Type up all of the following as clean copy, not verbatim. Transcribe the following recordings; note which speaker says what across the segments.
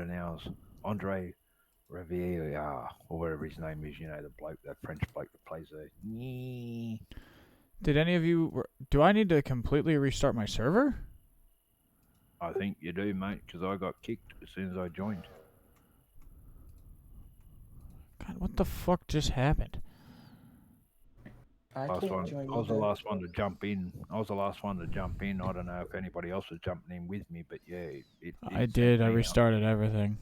Speaker 1: now is Andre Riviere, or whatever his name is. You know, the bloke, that French bloke that plays the.
Speaker 2: Did any of you? Do I need to completely restart my server?
Speaker 1: I think you do, mate, because I got kicked as soon as I joined.
Speaker 2: God, what the fuck just happened?
Speaker 3: I
Speaker 1: Last
Speaker 3: can't
Speaker 1: one.
Speaker 3: join
Speaker 1: I was the
Speaker 3: either.
Speaker 1: last one to jump in. I was the last one to jump in. I don't know if anybody else was jumping in with me, but yeah, it
Speaker 2: I
Speaker 1: sent
Speaker 2: did. I
Speaker 1: me out.
Speaker 2: restarted everything.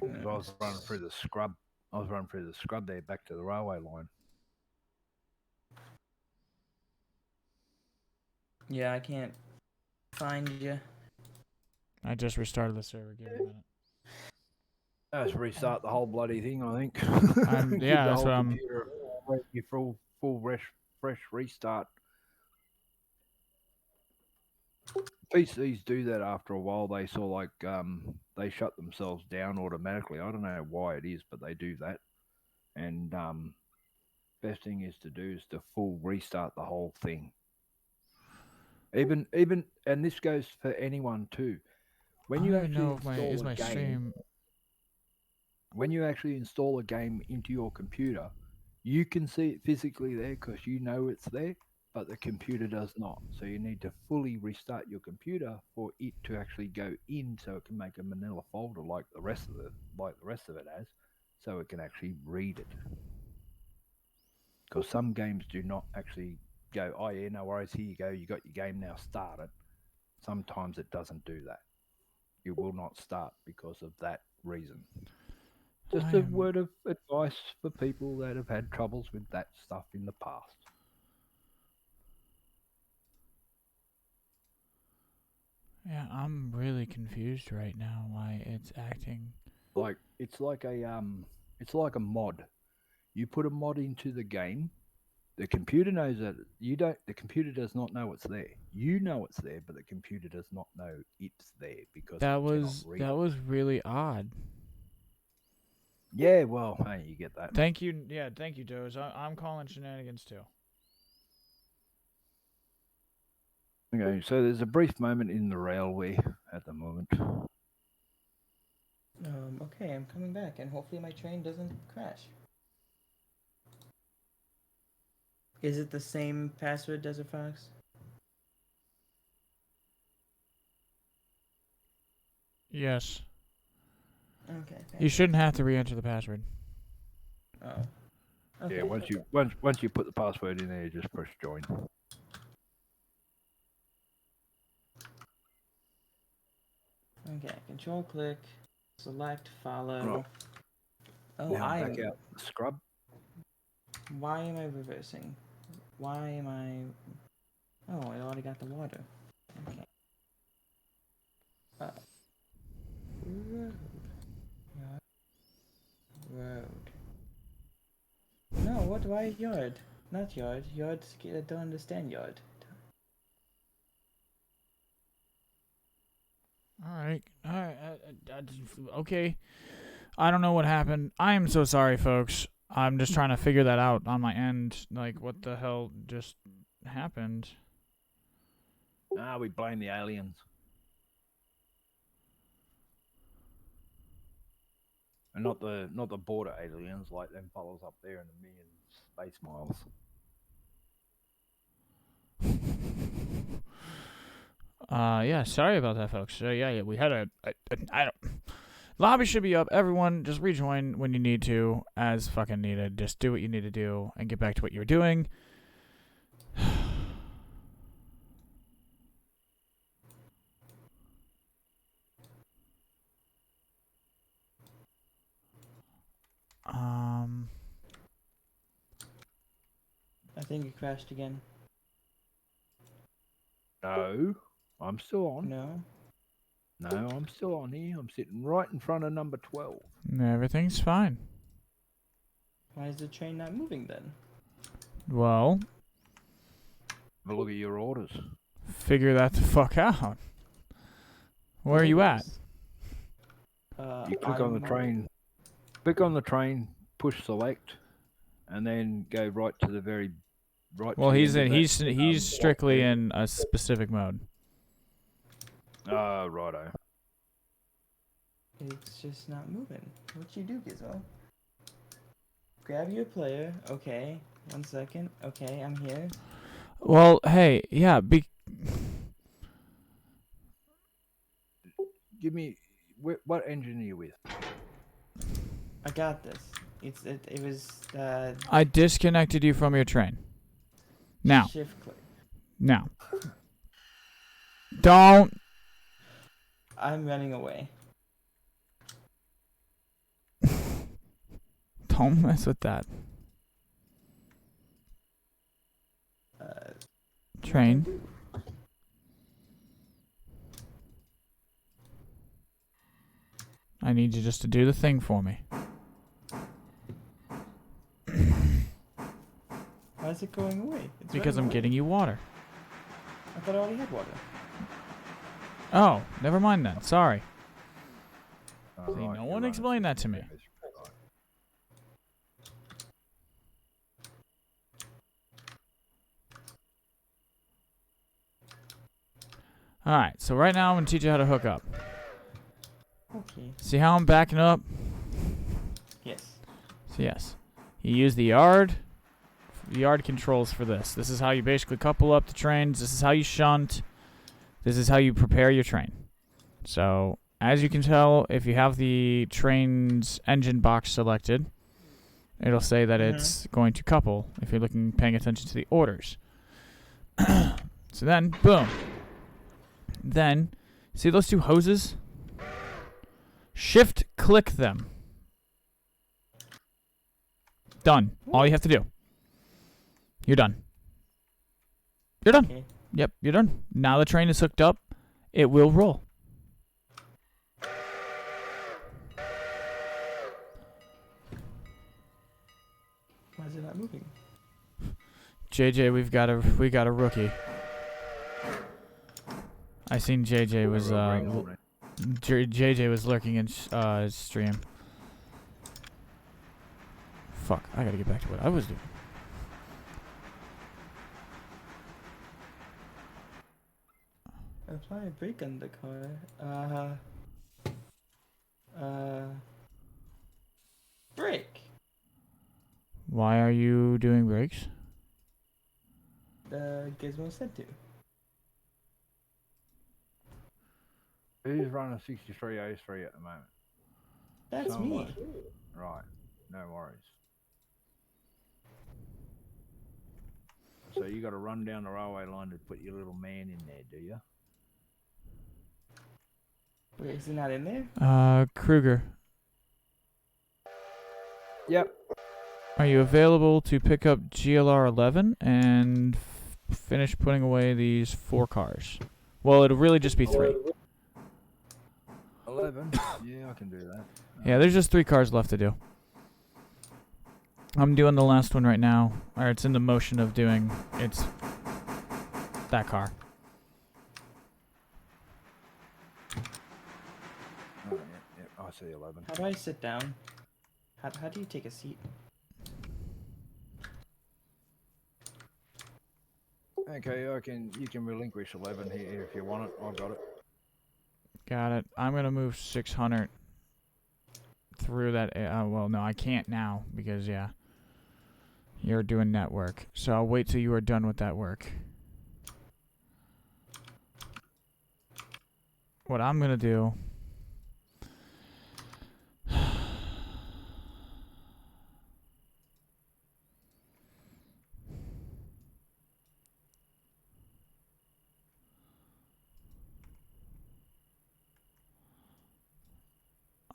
Speaker 1: Because I was running through the scrub. I was running through the scrub there back to the railway line.
Speaker 3: Yeah, I can't find you.
Speaker 2: I just restarted the server. Give me a minute.
Speaker 1: Let's restart the whole bloody thing. I think. Give
Speaker 2: Yeah,
Speaker 1: the
Speaker 2: that's
Speaker 1: whole
Speaker 2: what I'm.
Speaker 1: computer a full fresh restart. PCs do that after a while. They sort of they shut themselves down automatically. I don't know why it is, but they do that. And best thing is to do is to full restart the whole thing. Even and this goes for anyone too. When
Speaker 2: I
Speaker 1: you
Speaker 2: don't even
Speaker 1: actually
Speaker 2: know if
Speaker 1: install a
Speaker 2: my
Speaker 1: game,
Speaker 2: stream.
Speaker 1: when you actually install a game into your computer, you can see it physically there because you know it's there, but the computer does not. So you need to fully restart your computer for it to actually go in, so it can make a manila folder like the rest of it has, so it can actually read it. Because some games do not actually go, oh yeah, no worries, here you go, you got your game now, start it. Sometimes it doesn't do that. It will not start because of that reason. Just a word of advice for people that have had troubles with that stuff in the past.
Speaker 2: Yeah, I'm really confused right now. Why it's acting.
Speaker 1: Like it's like a mod. You put a mod into the game, the computer knows that you don't. The computer does not know it's there. You know it's there, but the computer does not know it's there because it cannot read
Speaker 2: That
Speaker 1: it.
Speaker 2: was really odd.
Speaker 1: Yeah, well, hey, you get that.
Speaker 2: Thank you. Yeah, thank you, Doze. I'm calling shenanigans too.
Speaker 1: Okay, so there's a brief moment in the railway at the moment.
Speaker 3: Okay, I'm coming back, and hopefully my train doesn't crash. Is it the same password, Desert Fox?
Speaker 2: Yes.
Speaker 3: Okay.
Speaker 2: You shouldn't have to re-enter the password.
Speaker 3: Oh. Okay.
Speaker 1: Yeah, once you put the password in there, you just press join.
Speaker 3: Okay. Control click. Select follow.
Speaker 1: Right.
Speaker 3: Oh,
Speaker 1: Now back out the scrub.
Speaker 3: Why am I reversing? Why am I? Oh, I already got the water. Okay. Road. Road. No, what? Why yard? Not yard. Yard. I don't understand yard.
Speaker 2: All right. Okay. I don't know what happened. I am so sorry, folks. I'm just trying to figure that out on my end. Like, what the hell just happened?
Speaker 1: We blame the aliens. And not the border aliens like them fellows up there in a million space miles.
Speaker 2: Yeah, sorry about that, folks. Yeah, we had I don't. Lobby should be up. Everyone, just rejoin when you need to, as fucking needed. Just do what you need to do and get back to what you're doing.
Speaker 3: I think it crashed again.
Speaker 1: No, I'm still on.
Speaker 3: No.
Speaker 1: No, I'm still on here. I'm sitting right in front of number 12.
Speaker 2: Everything's fine.
Speaker 3: Why is the train not moving then?
Speaker 2: Well,
Speaker 1: have a look at your orders.
Speaker 2: Figure that the fuck out. Where are you at?
Speaker 1: You click on the train. Click on the train. Push select, and then go right to the very right.
Speaker 2: Well,
Speaker 1: to
Speaker 2: he's strictly in a specific mode.
Speaker 1: Oh, righto.
Speaker 3: It's just not moving. What you do, Gizmo? Grab your player. Okay. 1 second. Okay, I'm here.
Speaker 2: Well, hey, yeah,
Speaker 1: Give me what engine are you with?
Speaker 3: I got this. It was
Speaker 2: I disconnected you from your train. Now,
Speaker 3: shift click.
Speaker 2: now. Don't.
Speaker 3: I'm running away.
Speaker 2: Don't mess with that.
Speaker 3: What do I
Speaker 2: Train.
Speaker 3: do?
Speaker 2: I need you just to do the thing for me.
Speaker 3: Why is it going away? It's
Speaker 2: Because
Speaker 3: running
Speaker 2: I'm
Speaker 3: away.
Speaker 2: getting you water.
Speaker 3: I thought I already had water.
Speaker 2: Oh, never mind then. Sorry.
Speaker 1: All
Speaker 2: See,
Speaker 1: right,
Speaker 2: no
Speaker 1: you're
Speaker 2: one
Speaker 1: running
Speaker 2: explained that to me.
Speaker 1: 60 meters. Right.
Speaker 2: Alright, so right now I'm going to teach you how to hook up.
Speaker 3: Okay.
Speaker 2: See how I'm backing up?
Speaker 3: Yes.
Speaker 2: So yes. You use the yard controls for this. This is how you basically couple up the trains. This is how you shunt. This is how you prepare your train. So, as you can tell, if you have the train's engine box selected, it'll say that it's going to couple if you're paying attention to the orders. So then, boom. Then, see those two hoses? Shift click them. Done. All you have to do. You're done. You're done.
Speaker 3: Okay.
Speaker 2: Yep, you're done. Now the train is hooked up. It will roll.
Speaker 3: Why is it not moving?
Speaker 2: JJ, we got a rookie. I seen JJ was JJ was lurking in stream. Fuck, I gotta get back to what I was doing.
Speaker 3: Apply a brake on the car. Brake.
Speaker 2: Why are you doing brakes?
Speaker 3: The Gizmo said to.
Speaker 1: Who's running 6303 at the moment?
Speaker 3: That's
Speaker 1: Someone.
Speaker 3: me.
Speaker 1: Right, no worries. So you got to run down the railway line to put your little man in there, do you?
Speaker 3: Wait, is he not in there?
Speaker 2: Kruger,
Speaker 1: Yep.
Speaker 2: are you available to pick up GLR 11 and finish putting away these 4 cars? Well, it'll really just be 3.
Speaker 1: 11? Yeah, I can do that.
Speaker 2: Yeah, there's just 3 cars left to do. I'm doing the last one right now, or it's in the motion of doing. It's that car.
Speaker 1: Oh, yeah, I see 11.
Speaker 3: How do I sit down? How do you take a seat?
Speaker 1: Okay, you can relinquish 11 here if you want it. I've got it.
Speaker 2: Got it. I'm gonna move 600 through that. Well, no, I can't now because yeah, you're doing that work. So I'll wait till you are done with that work. What I'm gonna do.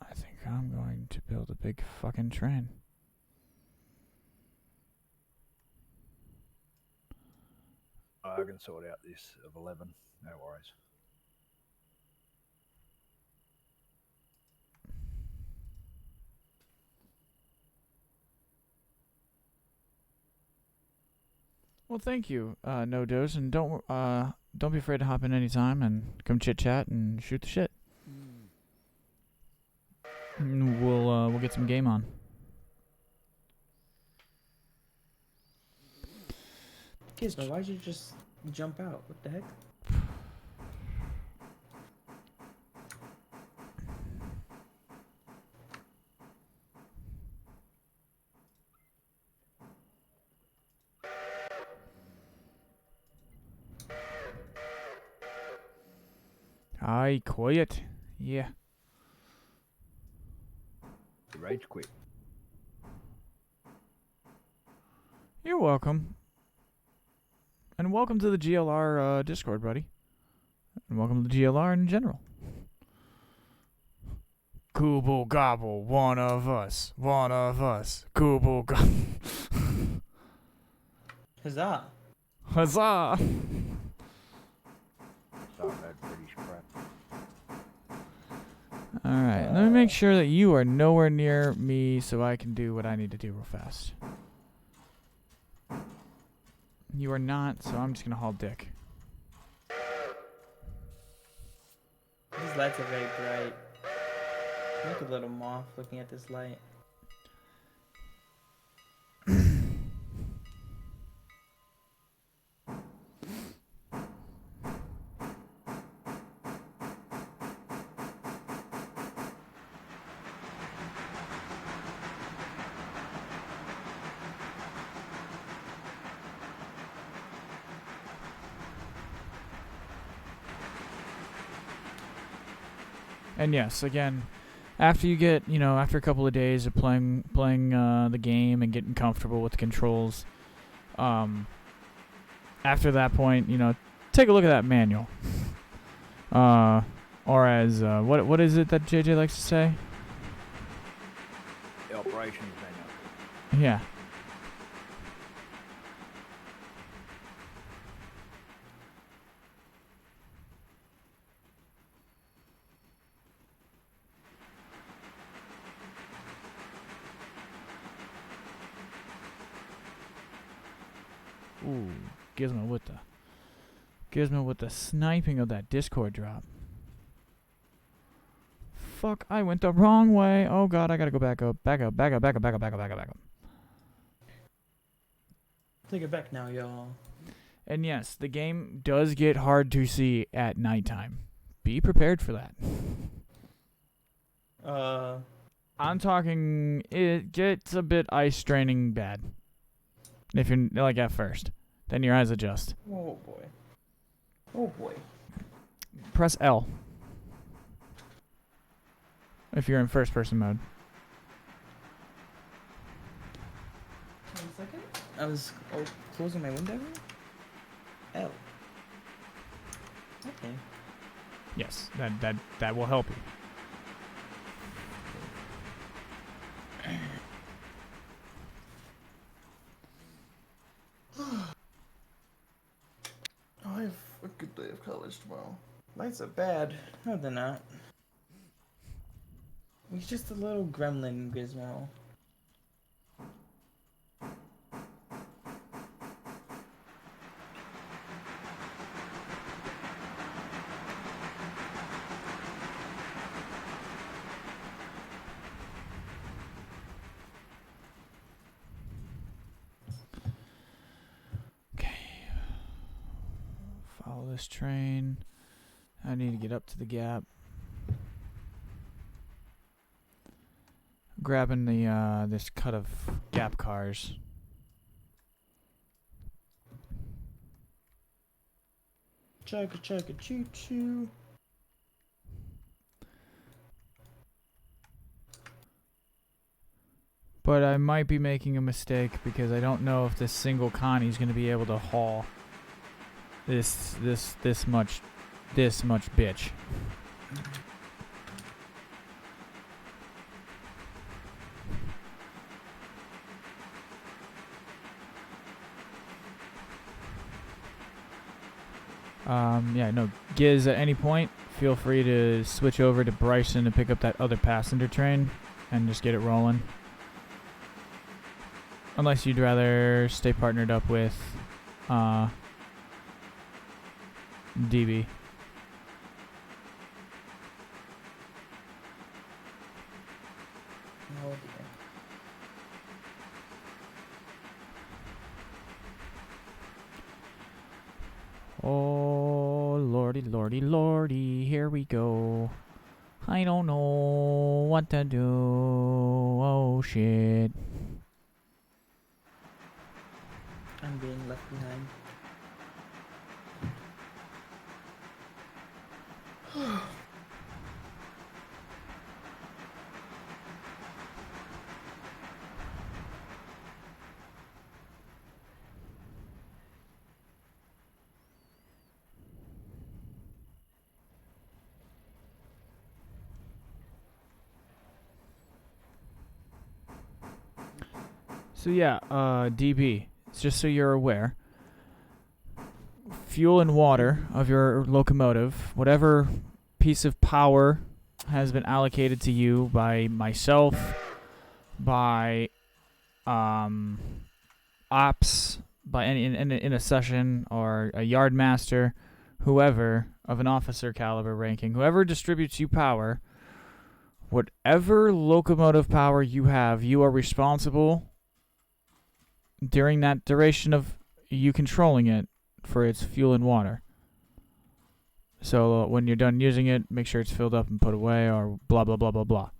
Speaker 2: I think I'm going to build a big fucking train.
Speaker 1: I can sort out this of 11. No worries.
Speaker 2: Well, thank you, No Dose, and don't be afraid to hop in anytime and come chit chat and shoot the shit. And we'll get some game on.
Speaker 3: Gizmo, why'd you just jump out? What the heck?
Speaker 2: Aye, quiet. Yeah.
Speaker 1: The rage quit.
Speaker 2: You're welcome. And welcome to the GLR Discord, buddy. And welcome to the GLR in general. Gooble gobble, one of us. Gooble gobble.
Speaker 3: Huzzah!
Speaker 2: Huzzah!
Speaker 1: Start that British crap.
Speaker 2: Alright, let me make sure that you are nowhere near me so I can do what I need to do real fast. You are not, so I'm just gonna haul dick.
Speaker 3: These lights are very bright. I look a little moth looking at this light.
Speaker 2: And yes, again, after you get, after a couple of days of playing the game and getting comfortable with the controls, after that point, take a look at that manual. Or as what is it that JJ likes to say?
Speaker 1: The operations manual.
Speaker 2: Yeah. Ooh, Gizmo with the sniping of that Discord drop. Fuck, I went the wrong way. Oh god, I gotta go back up. Back up.
Speaker 3: Take it back now, y'all.
Speaker 2: And yes, the game does get hard to see at nighttime. Be prepared for that. I'm talking, it gets a bit eye straining bad. If you're like at first, then your eyes adjust.
Speaker 3: Oh boy. Oh boy.
Speaker 2: Press L if you're in first person mode.
Speaker 3: 1 second. I was closing my window. L. Okay.
Speaker 2: Yes, that will help you.
Speaker 3: I have a good day of college tomorrow. Lights are bad. No, they're not. He's just a little gremlin, Gizmo.
Speaker 2: Follow this train. I need to get up to the gap. Grabbing the this cut of gap cars.
Speaker 3: Chugga chugga choo choo.
Speaker 2: But I might be making a mistake because I don't know if this single Connie's gonna be able to haul this much bitch. Yeah, no, Giz, at any point, feel free to switch over to Bryson to pick up that other passenger train and just get it rolling. Unless you'd rather stay partnered up with DB.
Speaker 3: Oh dear.
Speaker 2: Oh, lordy, here we go. I don't know what to do. Oh, shit.
Speaker 3: I'm being left behind.
Speaker 2: So yeah, DB. Just so you're aware, fuel and water of your locomotive, whatever piece of power has been allocated to you by myself, by ops, by any in a session, or a yard master, whoever of an officer caliber ranking, whoever distributes you power, whatever locomotive power you have, you are responsible during that duration of you controlling it for its fuel and water. So when you're done using it, make sure it's filled up and put away, or blah blah blah blah blah.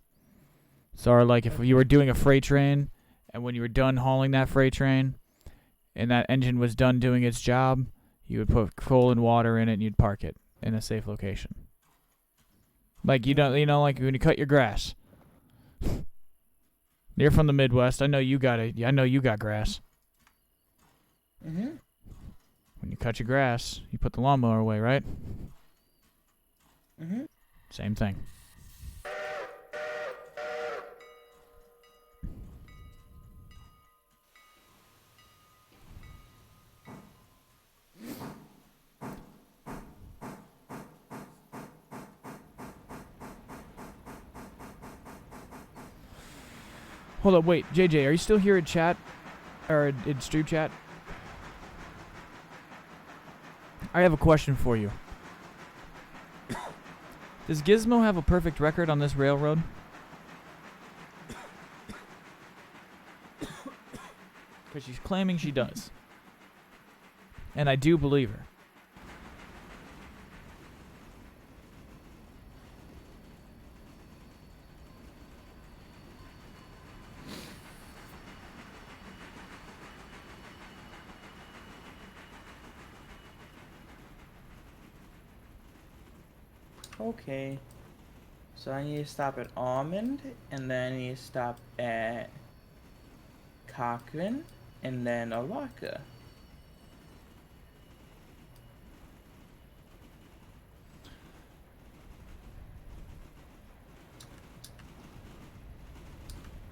Speaker 2: So, or like if you were doing a freight train, and when you were done hauling that freight train, and that engine was done doing its job, you would put coal and water in it, and you'd park it in a safe location. Like like when you cut your grass. You're from the Midwest. I know you got it. I know you got grass.
Speaker 3: Mhm.
Speaker 2: When you cut your grass, you put the lawnmower away, right?
Speaker 3: Mhm.
Speaker 2: Same thing. Hold up, wait, JJ, are you still here in chat? Or in stream chat? I have a question for you. Does Gizmo have a perfect record on this railroad? Because she's claiming she does. And I do believe her.
Speaker 3: Okay. So I need to stop at Almond, and then I need to stop at Cochrane, and then Alaka.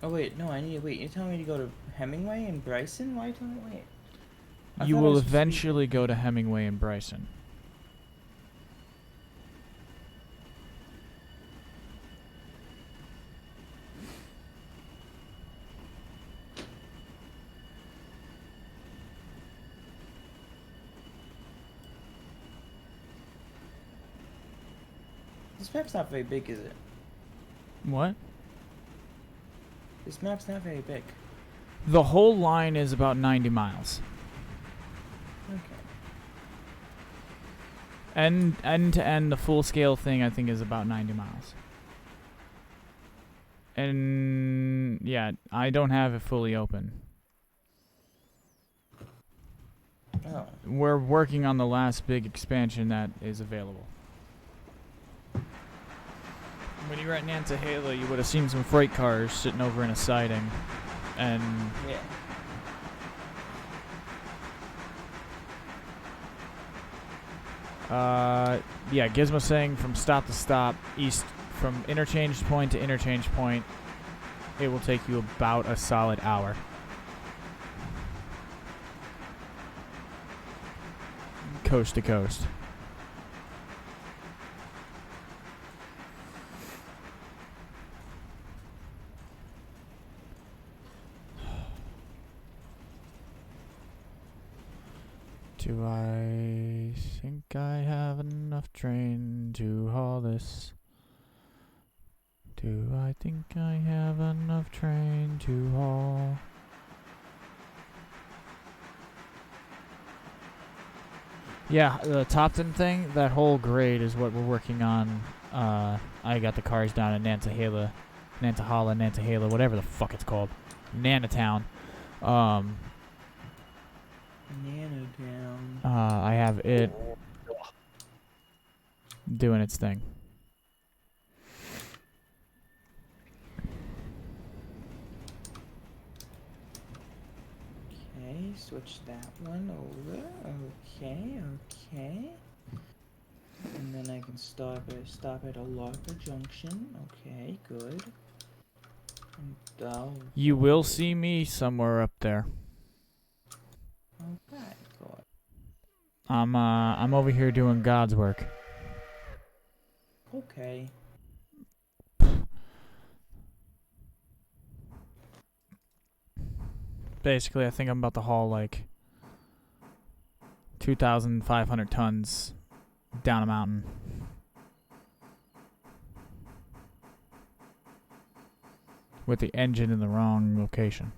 Speaker 3: Oh wait, no, I need to wait. You're telling me to go to Hemingway and Bryson? Why are you telling me wait?
Speaker 2: You will eventually go to Hemingway and Bryson.
Speaker 3: This map's not very big, is it?
Speaker 2: What?
Speaker 3: This map's not very big.
Speaker 2: The whole line is about 90 miles.
Speaker 3: Okay.
Speaker 2: End to end, the full scale thing I think is about 90 miles. And yeah, I don't have it fully open.
Speaker 3: Oh.
Speaker 2: We're working on the last big expansion that is available. When you were at Nantahala, you would have seen some freight cars sitting over in a siding. And
Speaker 3: Yeah.
Speaker 2: yeah, Gizmo saying from stop to stop, east from interchange point to interchange point, it will take you about a solid hour. Coast to coast. Do I think I have enough train to haul this? Do I think I have enough train to haul? Yeah, the Topton thing, that whole grade is what we're working on. I got the cars down in Nantahala, whatever the fuck it's called. Nanatown.
Speaker 3: Nanotown.
Speaker 2: I have it doing its thing.
Speaker 3: Okay, switch that one over. Okay. And then I can stop at a locker junction. Okay, good. And
Speaker 2: You will see me somewhere up there.
Speaker 3: Okay, good.
Speaker 2: I'm over here doing God's work.
Speaker 3: Okay.
Speaker 2: Basically, I think I'm about to haul like 2,500 tons down a mountain. With the engine in the wrong location.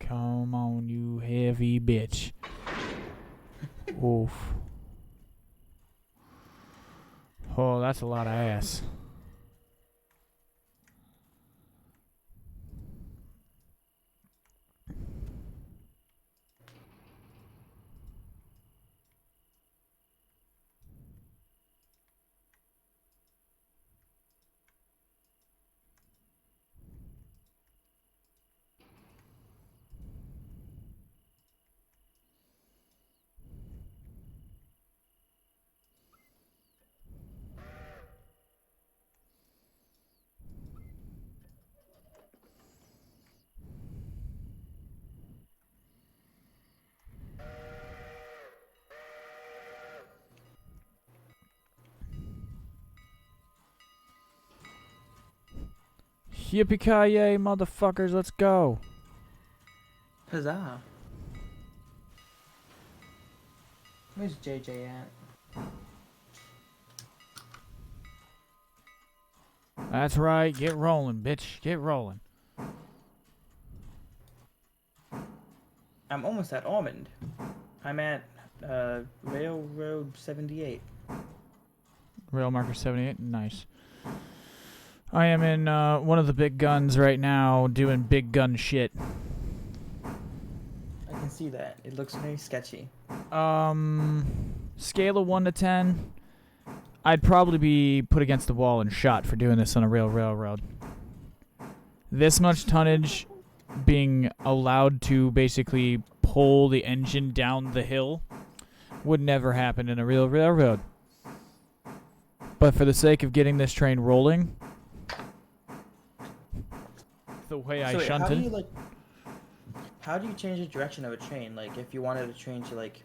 Speaker 2: Come on, you heavy bitch. Oof. Oh, that's a lot of ass. Yippee-ki-yay, motherfuckers, let's go.
Speaker 3: Huzzah. Where's JJ at?
Speaker 2: That's right, get rolling, bitch. Get rolling.
Speaker 3: I'm almost at Almond. I'm at Railroad 78.
Speaker 2: Rail marker 78, nice. I am in one of the big guns right now doing big gun shit.
Speaker 3: I can see that. It looks very sketchy.
Speaker 2: Scale of 1 to 10, I'd probably be put against the wall and shot for doing this on a real railroad. This much tonnage being allowed to basically pull the engine down the hill would never happen in a real railroad. But for the sake of getting this train rolling, the way I shunted...
Speaker 3: How do you change the direction of a train? Like, if you wanted a train to, like,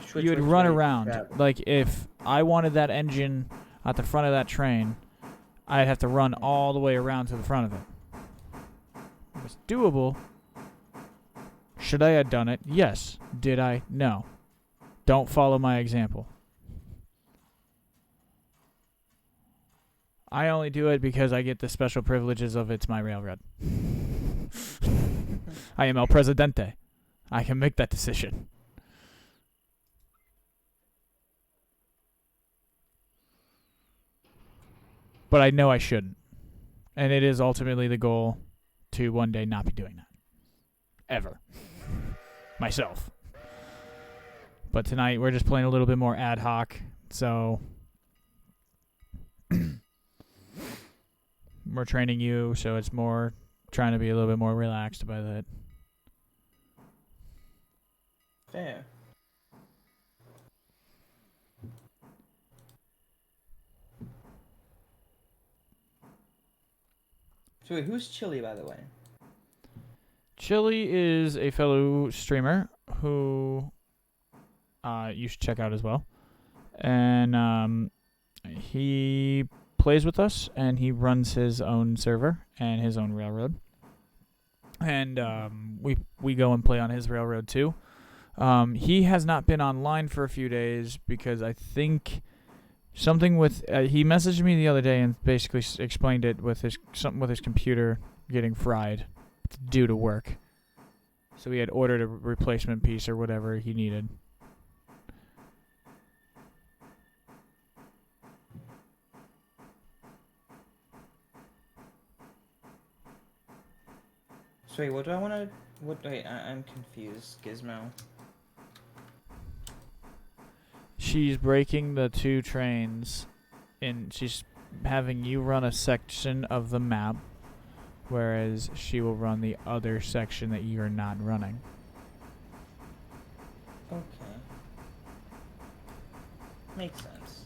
Speaker 3: switch
Speaker 2: you would
Speaker 3: which
Speaker 2: run
Speaker 3: way to
Speaker 2: around.
Speaker 3: travel.
Speaker 2: Like, if I wanted that engine at the front of that train, I'd have to run all the way around to the front of it. It was doable. Should I have done it? Yes. Did I? No. Don't follow my example. I only do it because I get the special privileges of it's my railroad. I am El Presidente. I can make that decision. But I know I shouldn't. And it is ultimately the goal to one day not be doing that. Ever. Myself. But tonight we're just playing a little bit more ad hoc. So we're training you, so it's more trying to be a little bit more relaxed about that.
Speaker 3: Fair. So wait, who's Chili, by the way?
Speaker 2: Chili is a fellow streamer who you should check out as well. And he plays with us, and he runs his own server and his own railroad. And we go and play on his railroad too. He has not been online for a few days because I think something with he messaged me the other day and basically explained it with something with his computer getting fried due to work. So he had ordered a replacement piece or whatever he needed.
Speaker 3: Sorry, what do I want to... Wait, I'm confused, Gizmo.
Speaker 2: She's breaking the 2 trains, and she's having you run a section of the map, whereas she will run the other section that you're not running.
Speaker 3: Okay. Makes sense.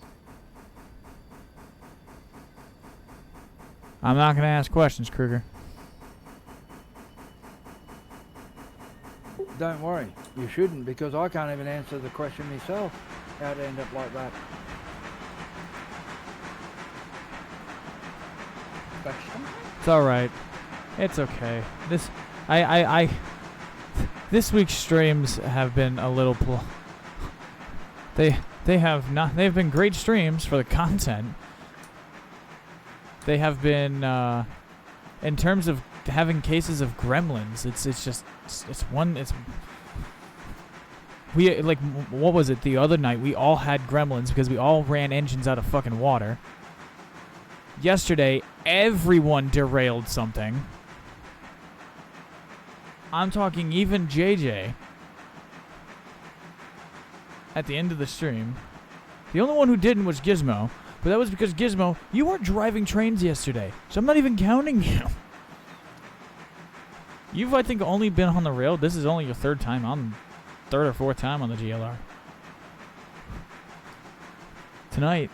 Speaker 2: I'm not going to ask questions, Kruger.
Speaker 1: Don't worry, you shouldn't, because I can't even answer the question myself. How'd it end up like that?
Speaker 2: It's alright. It's okay. This week's streams have been a little they've been great streams for the content. They have been in terms of having cases of gremlins. We like, what was it the other night? We all had gremlins because we all ran engines out of fucking water. Yesterday, everyone derailed something. I'm talking even JJ. At the end of the stream. The only one who didn't was Gizmo. But that was because, Gizmo, you weren't driving trains yesterday. So I'm not even counting you. You've, I think, only been on the rail. This is only your third or fourth time on the GLR. Tonight,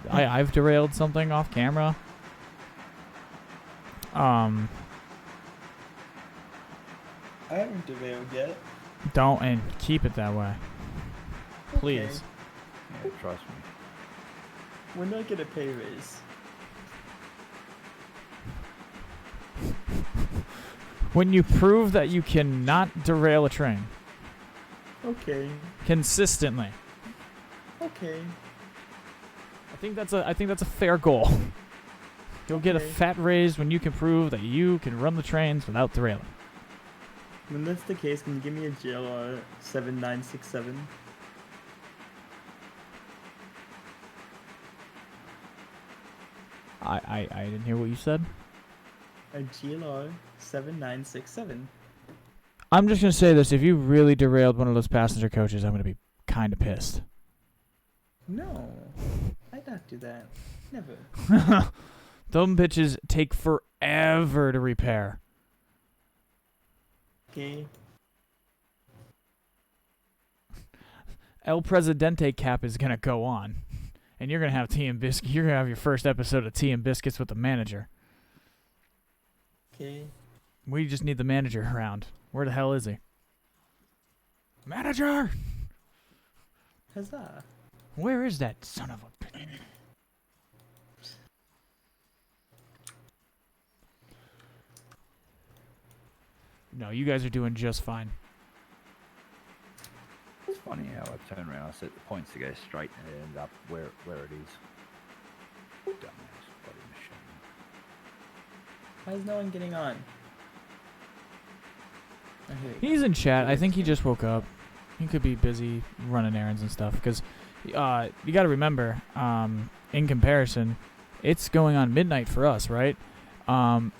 Speaker 2: I've derailed something off camera.
Speaker 3: I haven't derailed yet.
Speaker 2: Don't, and keep it that way. Please.
Speaker 1: Yeah, trust me.
Speaker 3: When do I get a pay raise?
Speaker 2: When you prove that you cannot derail a train.
Speaker 3: Okay.
Speaker 2: Consistently.
Speaker 3: Okay.
Speaker 2: I think that's a fair goal. You'll get a fat raise when you can prove that you can run the trains without derailing.
Speaker 3: When that's the case, can you give me a GLR 7967?
Speaker 2: I didn't hear what you said.
Speaker 3: A GLR 7967.
Speaker 2: I'm just gonna say this: if you really derailed one of those passenger coaches, I'm gonna be kind of pissed.
Speaker 3: No, I'd not do that. Never.
Speaker 2: Them bitches take forever to repair.
Speaker 3: Okay.
Speaker 2: El Presidente cap is gonna go on, and you're gonna have tea and biscuit. You're gonna have your first episode of Tea and Biscuits with the manager.
Speaker 3: Okay.
Speaker 2: We just need the manager around. Where the hell is he? Manager!
Speaker 3: Huzzah.
Speaker 2: Where is that son of a bitch? No, you guys are doing just fine.
Speaker 1: It's funny how I turn around, I set the points to go straight and it end up where it is. Dumbass bloody machine.
Speaker 3: Why is no one getting on? Oh, here we go.
Speaker 2: He's in chat. I think he just woke up. He could be busy running errands and stuff. Because you got to remember, in comparison, it's going on midnight for us, right?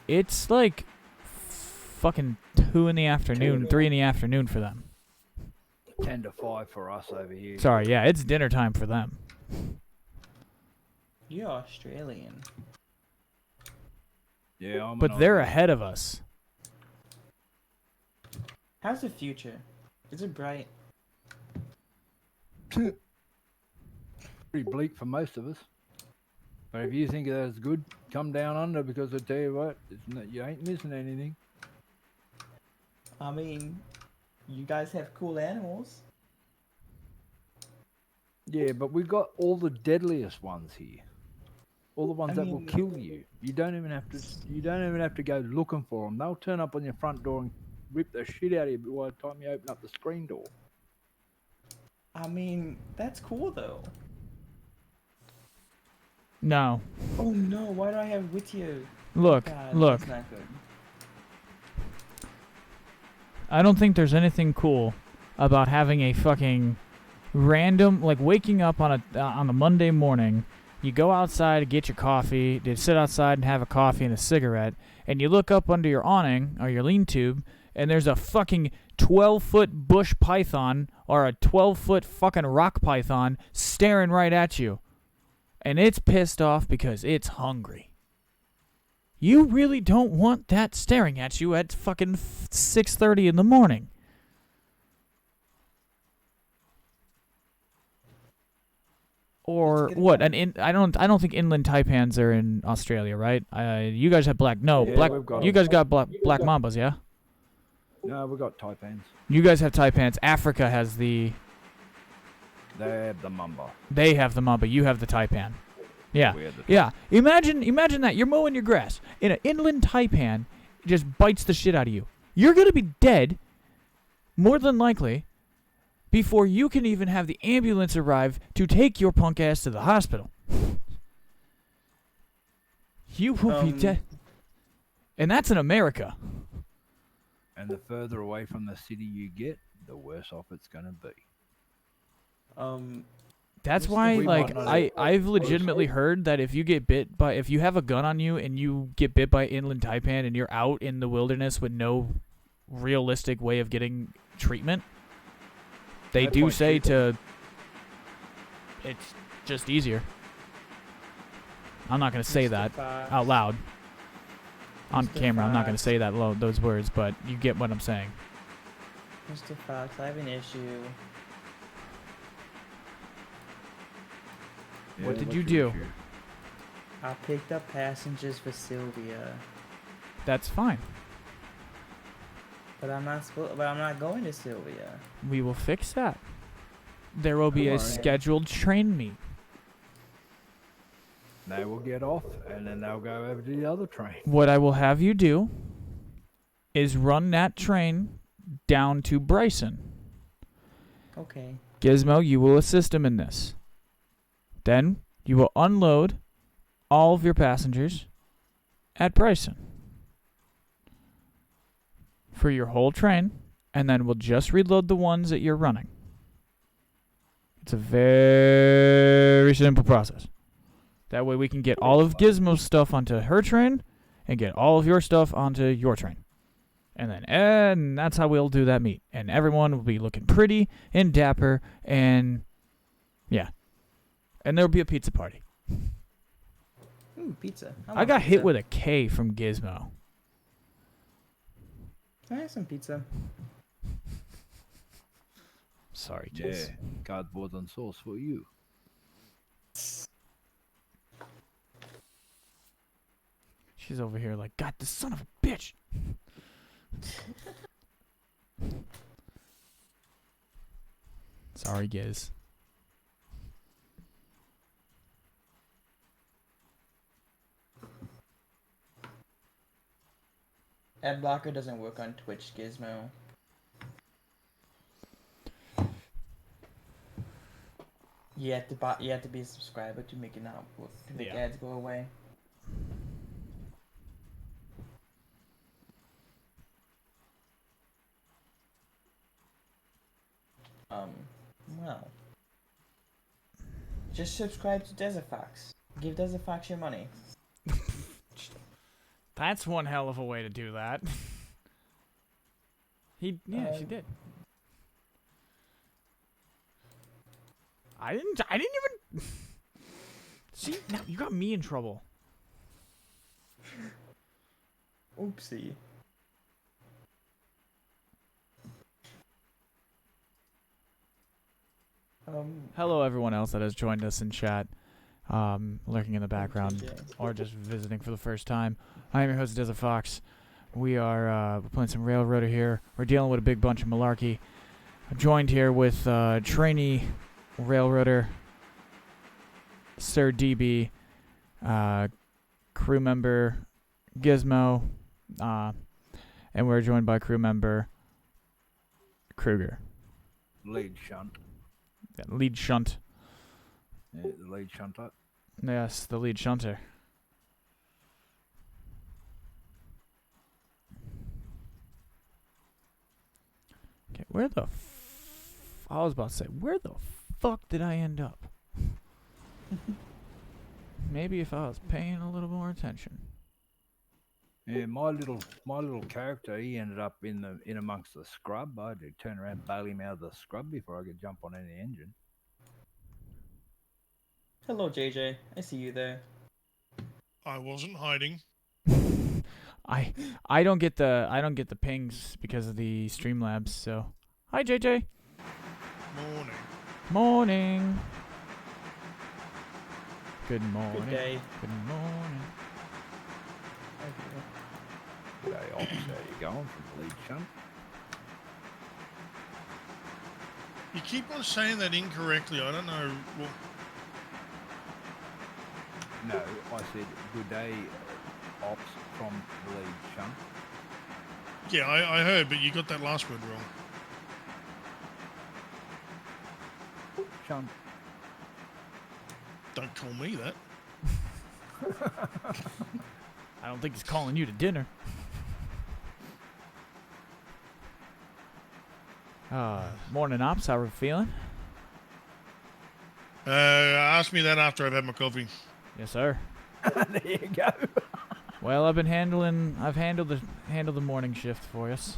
Speaker 2: It's like fucking 2 in the afternoon, 3 in the afternoon for them.
Speaker 1: 10 to 5 for us over here.
Speaker 2: Sorry, yeah, it's dinner time for them.
Speaker 3: You're Australian.
Speaker 1: Yeah, I'm
Speaker 2: But they're ahead of us.
Speaker 3: How's the future? Is it bright?
Speaker 1: pretty bleak for most of us. But if you think that's good, come down under, because I tell you what, you ain't missing anything.
Speaker 3: I mean, you guys have cool animals.
Speaker 1: Yeah, but we got all the deadliest ones here. All the ones that will kill you. You don't even have to go looking for them. They'll turn up on your front door and rip the shit out of you by the time you open up the screen door.
Speaker 3: I mean, that's cool though.
Speaker 2: No.
Speaker 3: Oh no, why do I have Whittier?
Speaker 2: Look,
Speaker 3: God,
Speaker 2: look.
Speaker 3: That's not good.
Speaker 2: I don't think there's anything cool about having a fucking random, like waking up on a Monday morning You go outside to get your coffee, to sit outside and have a coffee and a cigarette, and you look up under your awning or your lean tube, and there's a fucking 12-foot bush python or a 12-foot fucking rock python staring right at you. And it's pissed off because it's hungry. You really don't want that staring at you at fucking 6:30 in the morning. Or what? I don't think inland taipans are in Australia, right? You guys have black. No,
Speaker 1: Yeah,
Speaker 2: black.
Speaker 1: we've got
Speaker 2: You guys got black mambas, yeah.
Speaker 1: No, we got taipans.
Speaker 2: You guys have taipans. Africa has the.
Speaker 1: They have the mamba.
Speaker 2: They have the mamba. You have the taipan. Yeah,
Speaker 1: We have the
Speaker 2: yeah. Imagine that you're mowing your grass, and an inland taipan just bites the shit out of you. You're gonna be dead, more than likely, before you can even have the ambulance arrive to take your punk ass to the hospital. You will be dead. And that's in America.
Speaker 1: And the further away from the city you get, the worse off it's gonna be.
Speaker 2: That's why,
Speaker 1: We
Speaker 2: like,
Speaker 1: might not
Speaker 2: I've legitimately heard that if you get bit by, if you have a gun on you and you get bit by inland taipan and you're out in the wilderness with no realistic way of getting treatment, they
Speaker 1: That's
Speaker 2: do
Speaker 1: why
Speaker 2: say
Speaker 1: people-
Speaker 2: it's just easier. I'm not going to say
Speaker 3: Mr.
Speaker 2: that
Speaker 3: Fox.
Speaker 2: out loud on
Speaker 3: Mr.
Speaker 2: camera. I'm not going to
Speaker 3: Fox.
Speaker 2: say that those words, but you get what I'm saying.
Speaker 3: Mr. Fox, I have an issue.
Speaker 2: What did
Speaker 1: what's
Speaker 2: you
Speaker 1: your
Speaker 2: do?
Speaker 1: issue?
Speaker 3: I picked up passengers for Sylvia,
Speaker 2: That's fine.
Speaker 3: but I'm not going to Sylvia.
Speaker 2: We will fix that. There will be
Speaker 1: Don't
Speaker 2: a
Speaker 1: worry.
Speaker 2: scheduled train meet.
Speaker 1: They will get off, and then they'll go over to the other train.
Speaker 2: What I will have you do is run that train down to Bryson.
Speaker 3: Okay.
Speaker 2: Gizmo, you will assist him in this. Then you will unload all of your passengers at Bryson for your whole train, and then we'll just reload the ones that you're running. It's a very simple process. That way we can get all of Gizmo's stuff onto her train and get all of your stuff onto your train. And that's how we'll do that meet. And everyone will be looking pretty and dapper, and yeah. And there'll be a pizza party.
Speaker 3: Ooh, pizza.
Speaker 2: I got hit with a K from Gizmo.
Speaker 3: I have some pizza.
Speaker 2: Sorry,
Speaker 1: Yeah,
Speaker 2: Giz.
Speaker 1: cardboard and sauce for you.
Speaker 2: She's over here like, God, this son of a bitch. Sorry, Giz.
Speaker 3: Ad blocker doesn't work on Twitch, Gizmo. You have to be a subscriber to make it not work, to make
Speaker 2: Yeah.
Speaker 3: ads go away. Well, just subscribe to Desert Fox. Give Desert Fox your money.
Speaker 2: That's one hell of a way to do that. She did. I didn't even. See, now you got me in trouble.
Speaker 3: Oopsie.
Speaker 2: Hello, everyone else that has joined us in chat, lurking in the background,
Speaker 3: JJ.
Speaker 2: or just visiting for the first time. I am your host, Desert Fox. We are we're playing some Railroader here. We're dealing with a big bunch of malarkey. I'm joined here with trainee Railroader, Sir DB, crew member Gizmo, and we're joined by crew member Kruger.
Speaker 1: Lead shunt.
Speaker 2: Lead shunt.
Speaker 1: Yeah, the lead shunter.
Speaker 2: Yes, the lead shunter. Okay, where the I was about to say, where the fuck did I end up? maybe if I was paying a little more attention.
Speaker 1: Yeah, my little character, he ended up in amongst the scrub. I had to turn around and bail him out of the scrub before I could jump on any engine.
Speaker 3: Hello, JJ. I see you there.
Speaker 4: I wasn't hiding.
Speaker 2: I don't get the pings because of the Streamlabs. So, hi JJ.
Speaker 4: Morning.
Speaker 2: Morning. Good morning.
Speaker 3: Good day.
Speaker 2: Good morning.
Speaker 1: G'day, Ops. How you going from the lead shunt?
Speaker 4: You keep on saying that incorrectly. I don't know. Well,
Speaker 1: No, I said good day, Ops from the lead shunt.
Speaker 4: yeah, I heard, but you got that last word wrong.
Speaker 1: Shunt.
Speaker 4: Don't call me that.
Speaker 2: I don't think he's calling you to dinner. Morning, Ops. How are we feeling?
Speaker 4: Ask me that after I've had my coffee.
Speaker 2: Yes, sir.
Speaker 1: There you go.
Speaker 2: Well, I've handled the morning shift for us.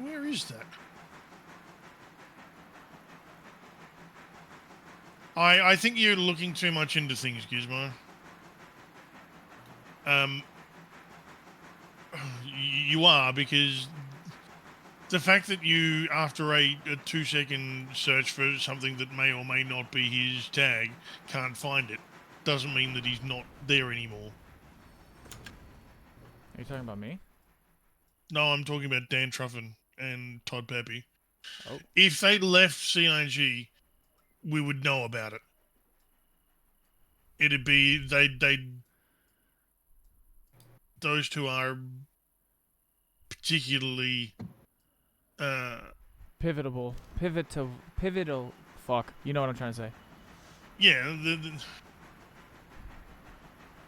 Speaker 4: Where is that? I think you're looking too much into things, Gizmo. You are, because the fact that you, after a 2-second search for something that may or may not be his tag, can't find it, doesn't mean that he's not there anymore.
Speaker 2: Are you talking about me?
Speaker 4: No, I'm talking about Dan Truffin and Todd Pepe.
Speaker 2: Oh.
Speaker 4: If they left CIG, we would know about it. It'd be those two are particularly
Speaker 2: Pivotal. Fuck. You know what I'm trying to say.
Speaker 4: yeah,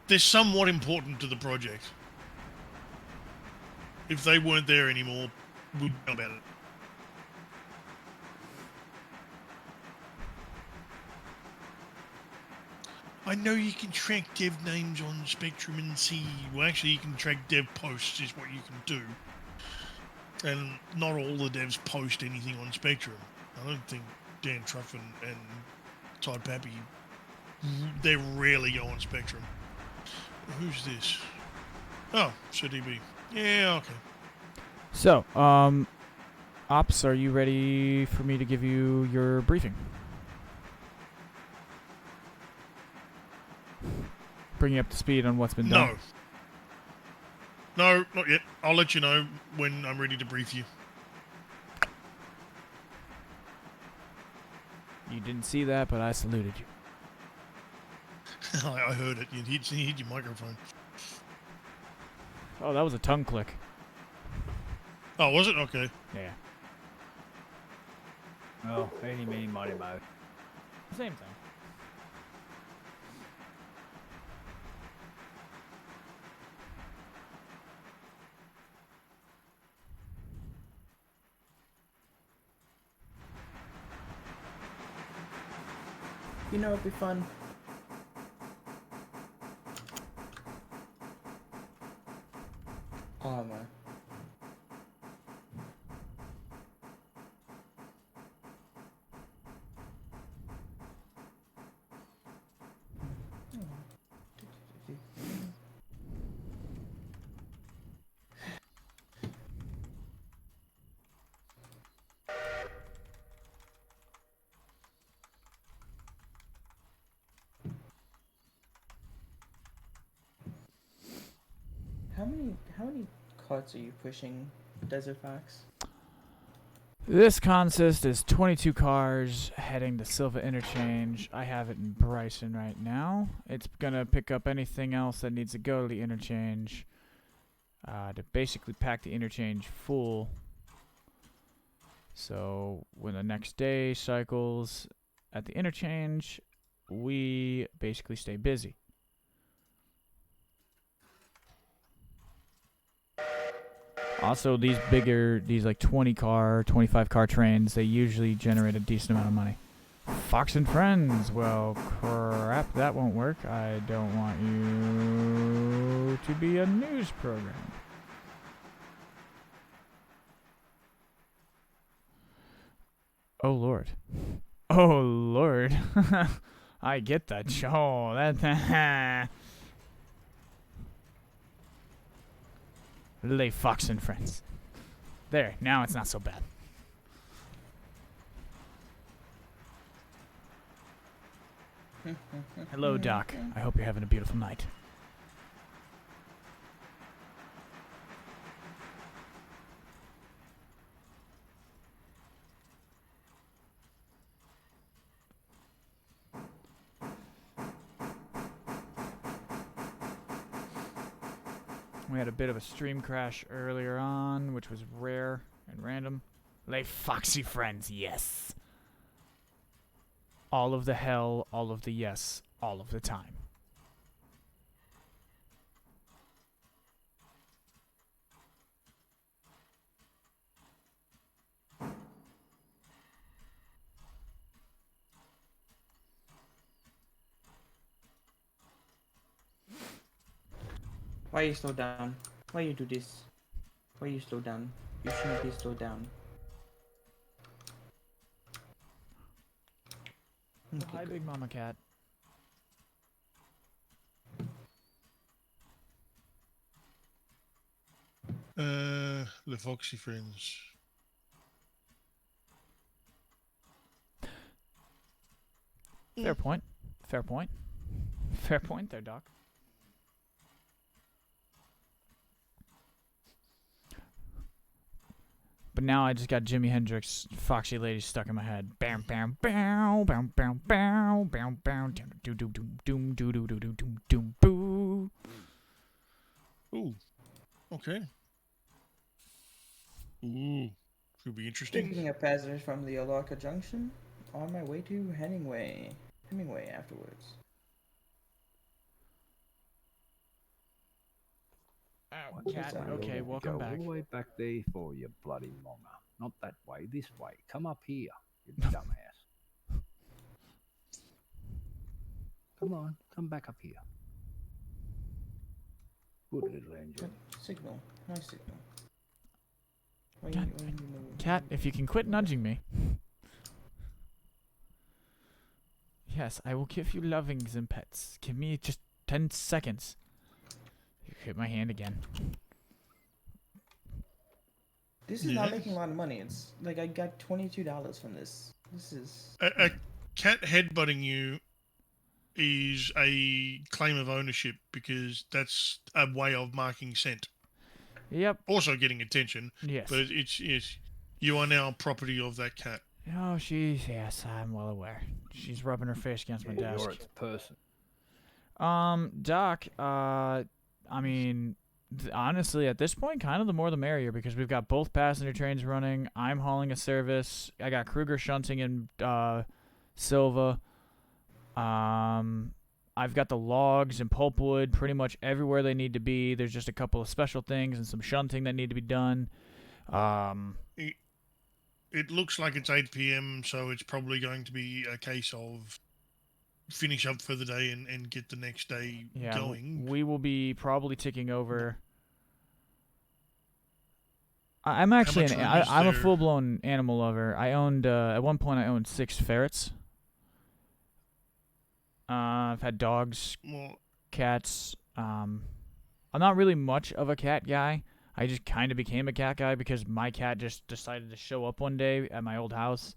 Speaker 4: they're somewhat important to the project. If they weren't there anymore, we'd know about it. I know you can track dev names on Spectrum and see. Well, actually, you can track dev posts, is what you can do. And not all the devs post anything on Spectrum. I don't think Dan Truffin and Todd Pappy, they rarely go on Spectrum. Who's this? Oh, CDB. Yeah, okay.
Speaker 2: So, Ops, are you ready for me to give you your briefing? Bring you up to speed on what's been done.
Speaker 4: No, not yet. I'll let you know when I'm ready to brief you.
Speaker 2: You didn't see that, but I saluted you.
Speaker 4: I heard it. You hit your microphone.
Speaker 2: Oh, that was a tongue click.
Speaker 4: Oh, was it? Okay.
Speaker 2: Yeah.
Speaker 1: Oh, eeny, meeny, miny, mo.
Speaker 2: Same thing.
Speaker 3: You know, it'd be fun. Armor. How many carts are you pushing, Desert Fox?
Speaker 2: This consist is 22 cars heading to Silva Interchange. I have it in Bryson right now. It's gonna pick up anything else that needs to go to the interchange to basically pack the interchange full. So when the next day cycles at the interchange, we basically stay busy. Also, these like 20 car, 25 car trains, they usually generate a decent amount of money. Fox and Friends. Well, crap, that won't work. I don't want you to be a news program. Oh, Lord. Oh, Lord. I get that. Oh, that... Lay Fox and Friends. There, now it's not so bad. Hello, Doc. I hope you're having a beautiful night. We had a bit of a stream crash earlier on, which was rare and random. Lay Foxy Friends, yes. All of the hell, all of the yes, all of the time.
Speaker 3: Why you slow down? Why you do this? Why you slow down? You shouldn't be slowed down. Okay,
Speaker 2: Hi,
Speaker 3: good.
Speaker 2: Big Mama Cat.
Speaker 4: The Foxy Friends.
Speaker 2: Fair point. Fair point. Fair point there, Doc. But now I just got Jimi Hendrix, Foxy Lady stuck in my head. Bam, bam, bow, bam, bam, bow, bam, bam, doom, doom, doom, doom, doom, doom, doom, doom, doom, boo.
Speaker 4: Ooh. Okay. Ooh. Could be interesting.
Speaker 3: Picking up passengers from the Alarka Junction, on my way to Hemingway afterwards.
Speaker 2: Oh,
Speaker 1: What
Speaker 2: cat.
Speaker 1: way you
Speaker 2: Okay,
Speaker 1: need to
Speaker 2: welcome
Speaker 1: go
Speaker 2: back.
Speaker 1: all the way back there for you bloody monga. Not that way, this way. Come up here, you dumbass. Come on, come back up here. Good little angel.
Speaker 3: Signal. Nice signal. Why
Speaker 2: God,
Speaker 3: why you
Speaker 2: Cat, if you can quit nudging me. Yes, I will give you lovings and pets. Give me just 10 seconds. You hit my hand again.
Speaker 3: This is not
Speaker 4: Yeah.
Speaker 3: making a lot of money. It's like I got $22 from this. This is
Speaker 4: A cat headbutting you is a claim of ownership because that's a way of marking scent.
Speaker 2: Yep.
Speaker 4: Also getting attention,
Speaker 2: Yes.
Speaker 4: but it's you are now property of that cat.
Speaker 2: Oh, yes, I'm well aware. She's rubbing her face against my
Speaker 1: Yeah,
Speaker 2: desk.
Speaker 1: you're its person.
Speaker 2: Doc, I mean, honestly, at this point, kind of the more the merrier because we've got both passenger trains running. I'm hauling a service. I got Kruger shunting in Silva. I've got the logs and pulpwood pretty much everywhere they need to be. There's just a couple of special things and some shunting that need to be done.
Speaker 4: It looks like it's 8 p.m., so it's probably going to be a case of finish up for the day and get the next day going.
Speaker 2: We will be probably ticking over. I'm actually I'm a
Speaker 4: there?
Speaker 2: full-blown animal lover. I owned at one point I owned 6 ferrets. I've had dogs,
Speaker 4: Well,
Speaker 2: cats. I'm not really much of a cat guy. I just kind of became a cat guy because my cat just decided to show up one day at my old house,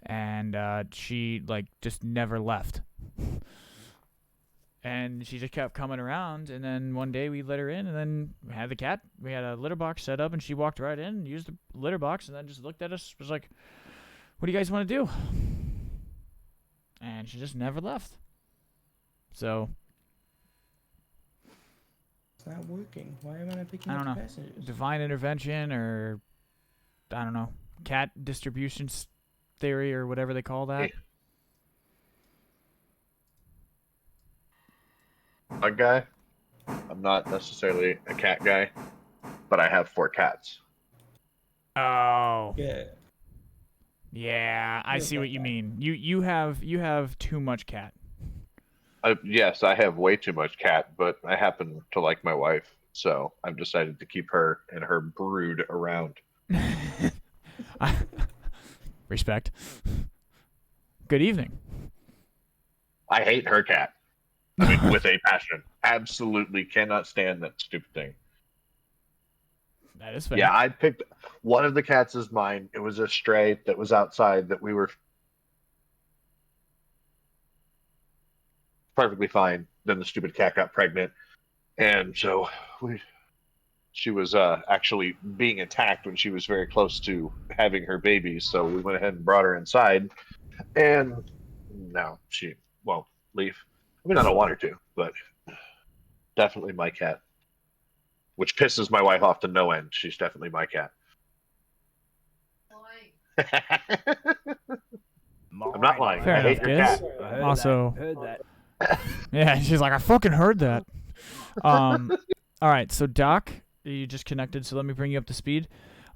Speaker 2: and she like just never left. And she just kept coming around, and then one day we let her in, and then we had the cat. We had a litter box set up, and she walked right in, used the litter box, and then just looked at us. Was like, "What do you guys want to do?" And she just never left. So
Speaker 3: it's not working. Why am I not picking
Speaker 2: I
Speaker 3: up
Speaker 2: don't
Speaker 3: the
Speaker 2: know.
Speaker 3: passengers?
Speaker 2: Divine intervention, or I don't know, cat distribution theory, or whatever they call that.
Speaker 5: A guy. I'm not necessarily a cat guy, but I have 4 cats.
Speaker 2: Oh.
Speaker 3: Yeah.
Speaker 2: Yeah, I see what you mean. You have too much cat.
Speaker 5: Yes, I have way too much cat, but I happen to like my wife, so I've decided to keep her and her brood around.
Speaker 2: Respect. Good evening.
Speaker 5: I hate her cat. I mean, with a passion. Absolutely cannot stand that stupid thing.
Speaker 2: That is fair.
Speaker 5: Yeah, I picked one of the cats is mine. It was a stray that was outside that we were perfectly fine. Then the stupid cat got pregnant, and so she was actually being attacked when she was very close to having her baby. So we went ahead and brought her inside, and now she won't leave. I mean, I don't want her to, but definitely my cat, which pisses my wife off to no end. She's definitely my cat. I'm not lying.
Speaker 2: Fair
Speaker 5: I hate
Speaker 2: enough,
Speaker 5: your
Speaker 2: kids.
Speaker 5: cat.
Speaker 1: I heard
Speaker 2: Also-
Speaker 1: that. Heard that.
Speaker 2: Yeah, she's like, I fucking heard that. All right, so Doc, you just connected, so let me bring you up to speed.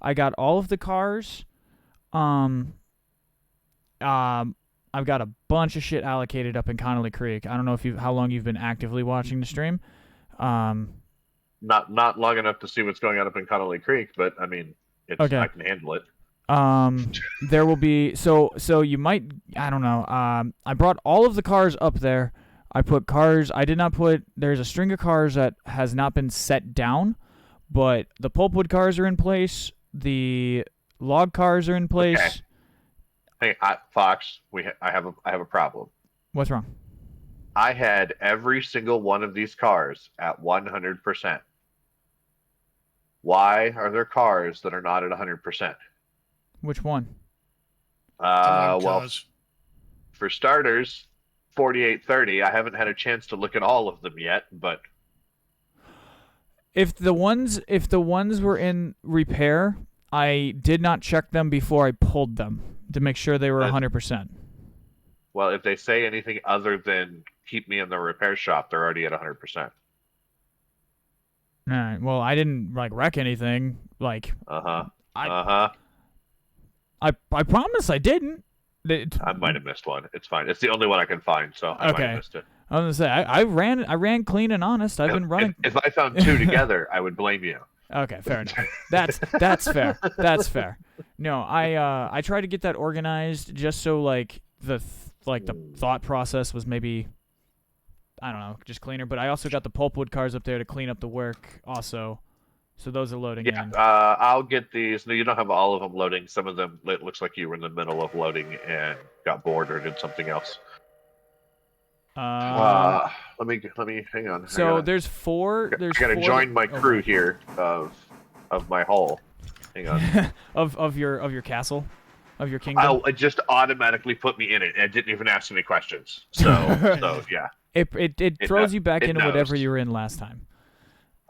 Speaker 2: I got all of the cars. I've got a bunch of shit allocated up in Connolly Creek. I don't know if how long you've been actively watching the stream.
Speaker 5: Not long enough to see what's going on up in Connolly Creek, but I mean,
Speaker 2: Okay.
Speaker 5: I can handle it.
Speaker 2: There will be so you might, I don't know. I brought all of the cars up there. I put cars. I did not put. There's a string of cars that has not been set down, but the pulpwood cars are in place. The log cars are in place.
Speaker 5: Okay. Hey, Fox, I have a problem.
Speaker 2: What's wrong?
Speaker 5: I had every single one of these cars at 100%. Why are there cars that are not at 100%?
Speaker 2: Which one?
Speaker 5: Well,
Speaker 4: Cars.
Speaker 5: for starters, 4830. I haven't had a chance to look at all of them yet, but
Speaker 2: If the ones were in repair, I did not check them before I pulled them to make sure they were 100%.
Speaker 5: well, if they say anything other than keep me in the repair shop, they're already at 100%.
Speaker 2: All right. Well, I didn't wreck anything.
Speaker 5: I
Speaker 2: promise I didn't.
Speaker 5: might have missed one. It's fine. It's the only one I can find, so I might
Speaker 2: Okay.
Speaker 5: have missed it.
Speaker 2: I was gonna say I ran clean and honest. I've been running.
Speaker 5: If I found two together, I would blame you.
Speaker 2: Okay, fair enough. That's fair. That's fair. No, I tried to get that organized just so the thought process was maybe, I don't know, just cleaner. But I also got the pulpwood cars up there to clean up the work also. So those are loading
Speaker 5: Yeah,
Speaker 2: in.
Speaker 5: I'll get these. No, you don't have all of them loading. Some of them, it looks like you were in the middle of loading and got bored or did something else. Let me hang on.
Speaker 2: So there's four.
Speaker 5: I gotta join my crew here of my hull. Hang on.
Speaker 2: of your castle, of your kingdom.
Speaker 5: It just automatically put me in it. I didn't even ask any questions. So yeah.
Speaker 2: It throws you back
Speaker 5: it
Speaker 2: into whatever
Speaker 5: knows.
Speaker 2: you were in last time.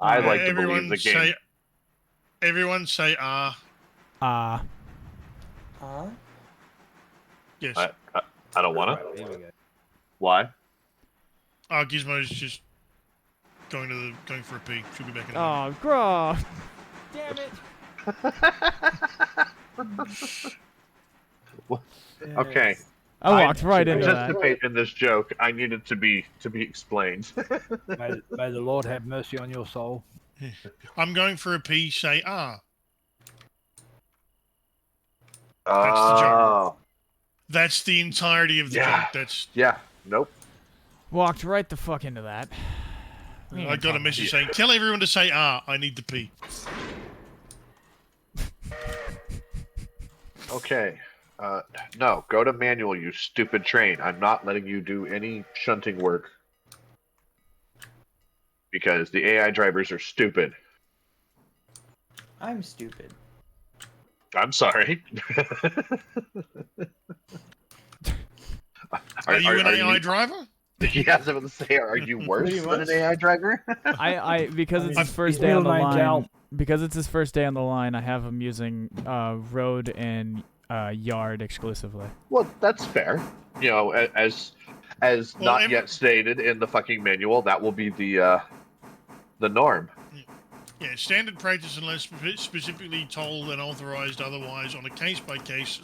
Speaker 5: I like to believe the game.
Speaker 4: Everyone say Yes.
Speaker 5: I don't wanna.
Speaker 1: Here we go.
Speaker 5: Why?
Speaker 4: Gizmo's just going for a pee. She'll be back in a minute.
Speaker 2: Oh, Grog. Damn it.
Speaker 5: Okay.
Speaker 2: I walked right into that.
Speaker 5: Participate in this joke. I needed to be explained.
Speaker 1: May the Lord have mercy on your soul.
Speaker 4: I'm going for a pee. Say
Speaker 5: Oh.
Speaker 4: That's the entirety of the joke. That's
Speaker 5: Yeah. Nope.
Speaker 2: Walked right the fuck into that.
Speaker 4: I got a message saying, "Tell everyone to say I need to pee."
Speaker 5: Okay. No, go to manual, you stupid train. I'm not letting you do any shunting work. Because the AI drivers are stupid.
Speaker 3: I'm stupid.
Speaker 5: I'm sorry.
Speaker 4: Are you an AI driver?
Speaker 5: Yeah, I was going to say, are you worse
Speaker 3: Pretty
Speaker 5: than
Speaker 3: much.
Speaker 5: an AI driver?
Speaker 2: I because it's his first
Speaker 1: his
Speaker 2: day on the
Speaker 1: middle name's
Speaker 2: line.
Speaker 1: Al.
Speaker 2: Because it's his first day on the line, I have him using road and yard exclusively.
Speaker 5: Well, that's fair. You know, as
Speaker 4: Well,
Speaker 5: not yet stated in the fucking manual, that will be the norm.
Speaker 4: Yeah, standard practice unless specifically told and authorized otherwise on a case-by-case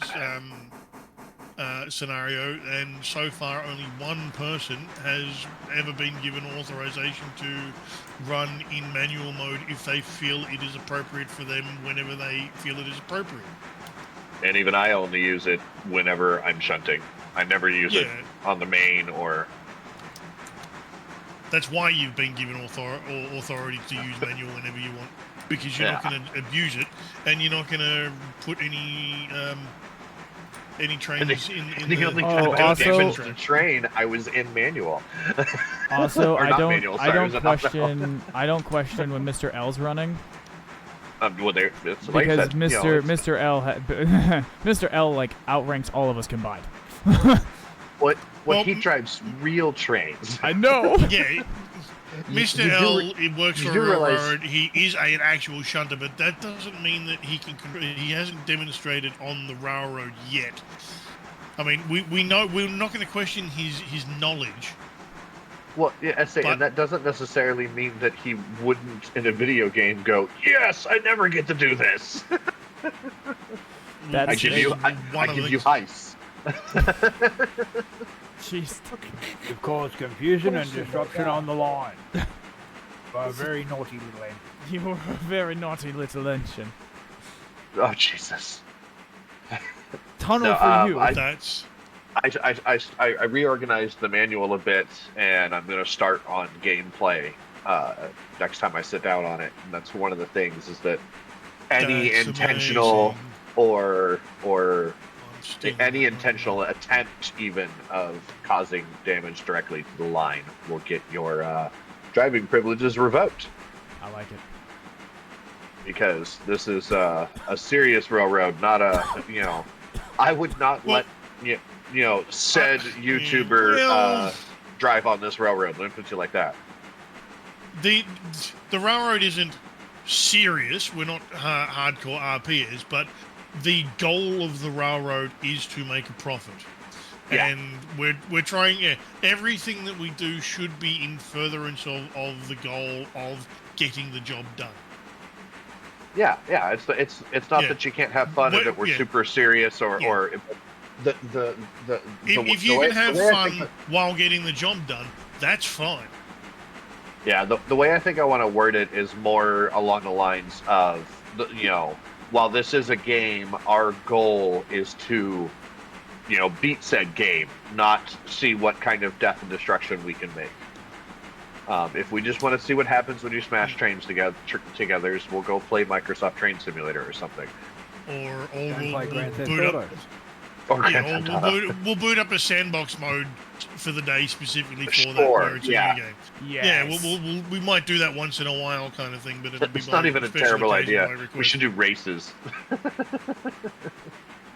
Speaker 4: scenario, and so far only one person has ever been given authorization to run in manual mode if they feel it is appropriate for them whenever they feel it is appropriate.
Speaker 5: And even I only use it whenever I'm shunting. I never use it on the main or...
Speaker 4: That's why you've been given authority to use manual whenever you want, because you're not going to abuse it, and you're not going to put any trains in
Speaker 5: the only time I damaged the train, I was in manual.
Speaker 2: Also, I don't
Speaker 5: I
Speaker 2: don't question when Mr. L's running.
Speaker 5: Well,
Speaker 2: because like said, Mr. L Mr. L like outranks all of us combined.
Speaker 5: Well, he drives real trains.
Speaker 2: I know.
Speaker 4: Yeah. Mr. L, it works for a railroad. He is an actual shunter, but that doesn't mean that he can. He hasn't demonstrated on the railroad yet. I mean, we know we're not going to question his knowledge.
Speaker 5: Well, yeah, I say, and that doesn't necessarily mean that he wouldn't in a video game go, "Yes, I never get to do this." I give you ice.
Speaker 2: Jeez.
Speaker 1: You've caused confusion and disruption on the line. By a very naughty little engine.
Speaker 2: You're a very naughty little engine.
Speaker 5: Oh, Jesus.
Speaker 2: Tunnel for you.
Speaker 5: I reorganized the manual a bit, and I'm going to start on gameplay next time I sit down on it. And that's one of the things is that any intentional or any intentional attempt even of causing damage directly to the line will get your driving privileges revoked.
Speaker 2: I like it.
Speaker 5: Because this is a serious railroad, not a, I would not let, said YouTuber drive on this railroad. Let me put you like that.
Speaker 4: The railroad isn't serious. We're not hardcore RPers, but the goal of the railroad is to make a profit. Yeah. And we're trying, everything that we do should be in furtherance of the goal of getting the job done.
Speaker 5: Yeah. It's not that you can't have fun and that we're super serious or
Speaker 4: if you can have fun while getting the job done, that's fine.
Speaker 5: Yeah, the way I think I want to word it is more along the lines of while this is a game, our goal is to, beat said game, not see what kind of death and destruction we can make. If we just want to see what happens when you smash trains together, we'll go play Microsoft Train Simulator or something.
Speaker 4: Or we'll boot up a sandbox mode for the day specifically for that, where it's a new game.
Speaker 2: Yes.
Speaker 4: Yeah, we might do that once in a while kind of thing, but
Speaker 5: it's not even a terrible idea. We should do races.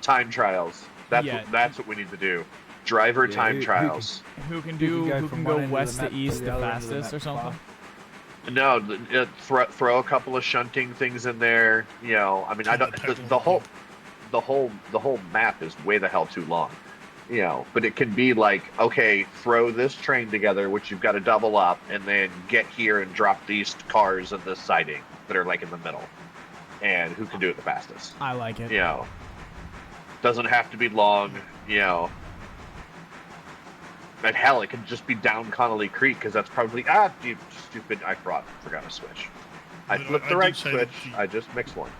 Speaker 5: Time trials. That's what we need to do. Driver time trials.
Speaker 2: Who can go west to east the fastest or something?
Speaker 5: No, throw a couple of shunting things in there. I mean, I don't. The whole map is way the hell too long. But it can be like, okay, throw this train together, which you've got to double up, and then get here and drop these cars in this siding that are like in the middle, and who can do it the fastest.
Speaker 2: I like it.
Speaker 5: Doesn't have to be long. And hell, it can just be down Connolly Creek because that's probably you stupid. I forgot to switch. I flipped the right switch. I just mixed one.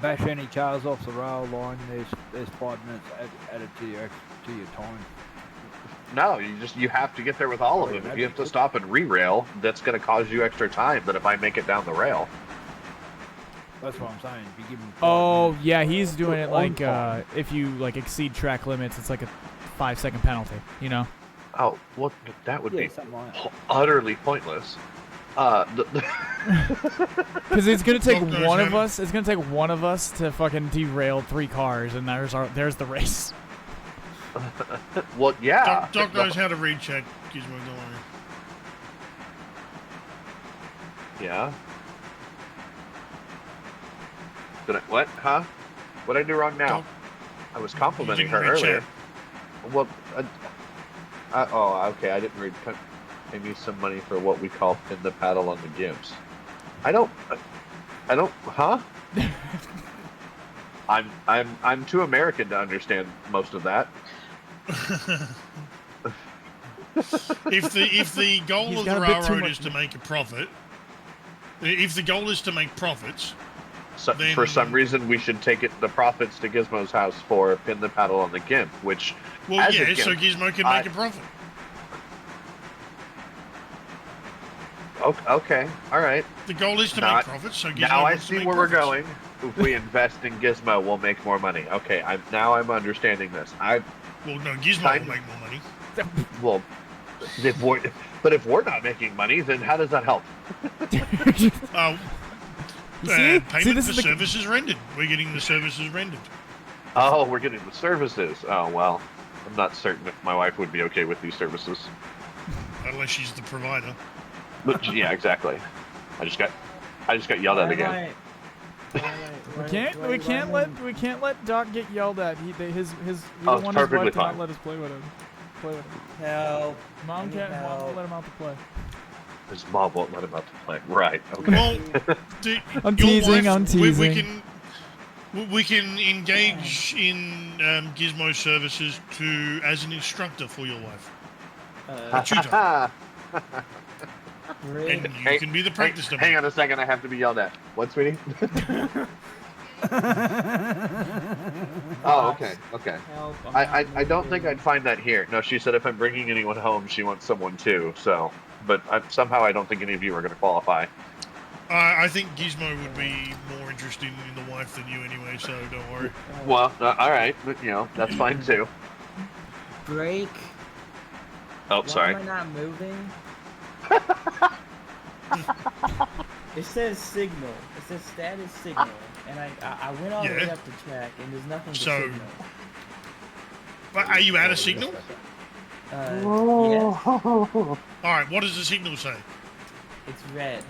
Speaker 1: Bash any cars off the rail line. There's 5 minutes added to your time.
Speaker 5: No, you have to get there with all of them. If you have to stop and re-rail, that's going to cause you extra time than if I make it down the rail.
Speaker 1: That's what I'm saying. If you give
Speaker 2: him yeah, he's doing it like if you like exceed track limits, it's like a 5-second penalty.
Speaker 5: Oh, what? That would be utterly pointless.
Speaker 2: Because it's gonna take one of us. It's gonna take one of us to fucking derail 3 cars, and there's the race.
Speaker 5: Well, yeah.
Speaker 4: Doc knows how to read chat. Gizmo, don't worry.
Speaker 5: Yeah. Did I? What? Huh? What did I do wrong now? I was complimenting her earlier. Well. Okay. I didn't read. Pay me some money for what we call pin the paddle on the gimbs. I don't. Huh? I'm too American to understand most of that.
Speaker 4: If the goal
Speaker 2: He's
Speaker 4: of
Speaker 2: got
Speaker 4: the
Speaker 2: a bit too
Speaker 4: railroad
Speaker 2: much-
Speaker 4: is to make a profit, if the goal is to make profits,
Speaker 5: So,
Speaker 4: then
Speaker 5: for some reason, we should take the profits to Gizmo's house for Pin the Paddle on the Gimp, which,
Speaker 4: well,
Speaker 5: as a
Speaker 4: yeah, so
Speaker 5: Gimp,
Speaker 4: Gizmo can
Speaker 5: I-
Speaker 4: make a profit.
Speaker 5: okay, all right.
Speaker 4: The goal is to
Speaker 5: Now
Speaker 4: make
Speaker 5: I-
Speaker 4: profits, so Gizmo
Speaker 5: Now I
Speaker 4: wants to
Speaker 5: see
Speaker 4: make
Speaker 5: where we're
Speaker 4: profits.
Speaker 5: going. If we invest in Gizmo, we'll make more money. Okay, I'm understanding this.
Speaker 4: Well, no, Gizmo
Speaker 5: Kind
Speaker 4: will
Speaker 5: of-
Speaker 4: make more money.
Speaker 5: well, if we're not making money, then how does that help?
Speaker 2: You see?
Speaker 4: Payment
Speaker 2: this
Speaker 4: for
Speaker 2: is the
Speaker 4: services rendered. We're getting the services rendered.
Speaker 5: Oh, we're getting the services. Oh well, I'm not certain if my wife would be okay with these services.
Speaker 4: Unless she's the provider.
Speaker 5: But yeah, exactly. I just got yelled at again.
Speaker 2: we can't let Doc get yelled at. We
Speaker 5: Oh,
Speaker 2: don't
Speaker 5: it's
Speaker 2: want his
Speaker 5: perfectly
Speaker 2: wife to not
Speaker 5: fine.
Speaker 2: let us play with him.
Speaker 3: Help.
Speaker 2: Mom
Speaker 3: I need
Speaker 2: can't
Speaker 3: help.
Speaker 2: let him out to play.
Speaker 5: His mom won't let him out to play. Right. Okay.
Speaker 4: Well,
Speaker 2: I'm
Speaker 4: your
Speaker 2: teasing,
Speaker 4: wife,
Speaker 2: I'm teasing.
Speaker 4: We can engage in Gizmo services as an instructor for your wife, a tutor,
Speaker 3: Rick.
Speaker 4: and you can be the practice dummy.
Speaker 5: Hang on a second. I have to be yelled at. What, sweetie? Oh, okay. Okay.
Speaker 3: Help.
Speaker 5: I don't think I'd find that here. No, she said if I'm bringing anyone home, she wants someone too. So, but somehow I don't think any of you are going to qualify.
Speaker 4: I think Gizmo would be more interested in the wife than you anyway, so don't worry.
Speaker 5: Well, all right, but, that's fine too.
Speaker 3: Break.
Speaker 5: Oh,
Speaker 3: Why
Speaker 5: sorry.
Speaker 3: am I not moving? It says signal. It says status signal, and I went all the way
Speaker 4: Yeah.
Speaker 3: up to check, and there's nothing to
Speaker 4: So-
Speaker 3: signal.
Speaker 4: But are you out of signal?
Speaker 3: Yes,
Speaker 4: All right. What does the signal say?
Speaker 3: it's red.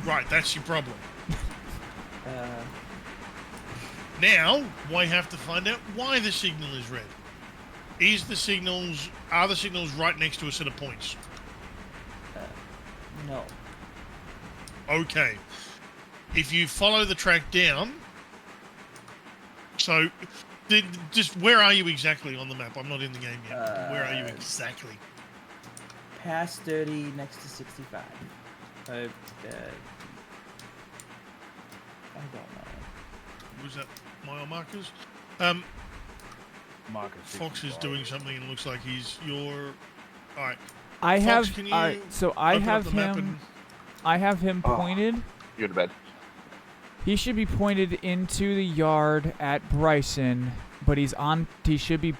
Speaker 4: Right. That's your problem.
Speaker 3: Uh,
Speaker 4: Now we have to find out why the signal is red. Are the signals right next to a set of points?
Speaker 3: no.
Speaker 4: Okay. If you follow the track down, so just where are you exactly on the map? I'm not in the game yet. Where are you exactly?
Speaker 3: Past 30, next to 65. I don't know.
Speaker 4: Was that mile markers?
Speaker 1: Marcus
Speaker 4: Fox is doing something and it looks like you're. All right.
Speaker 2: I
Speaker 4: Fox,
Speaker 2: have.
Speaker 4: can you
Speaker 2: All right, so I
Speaker 4: open up
Speaker 2: have
Speaker 4: the map
Speaker 2: him. I have him
Speaker 5: Oh.
Speaker 2: pointed.
Speaker 5: You're to bed.
Speaker 2: He should be pointed into the yard at Bryson, but he should be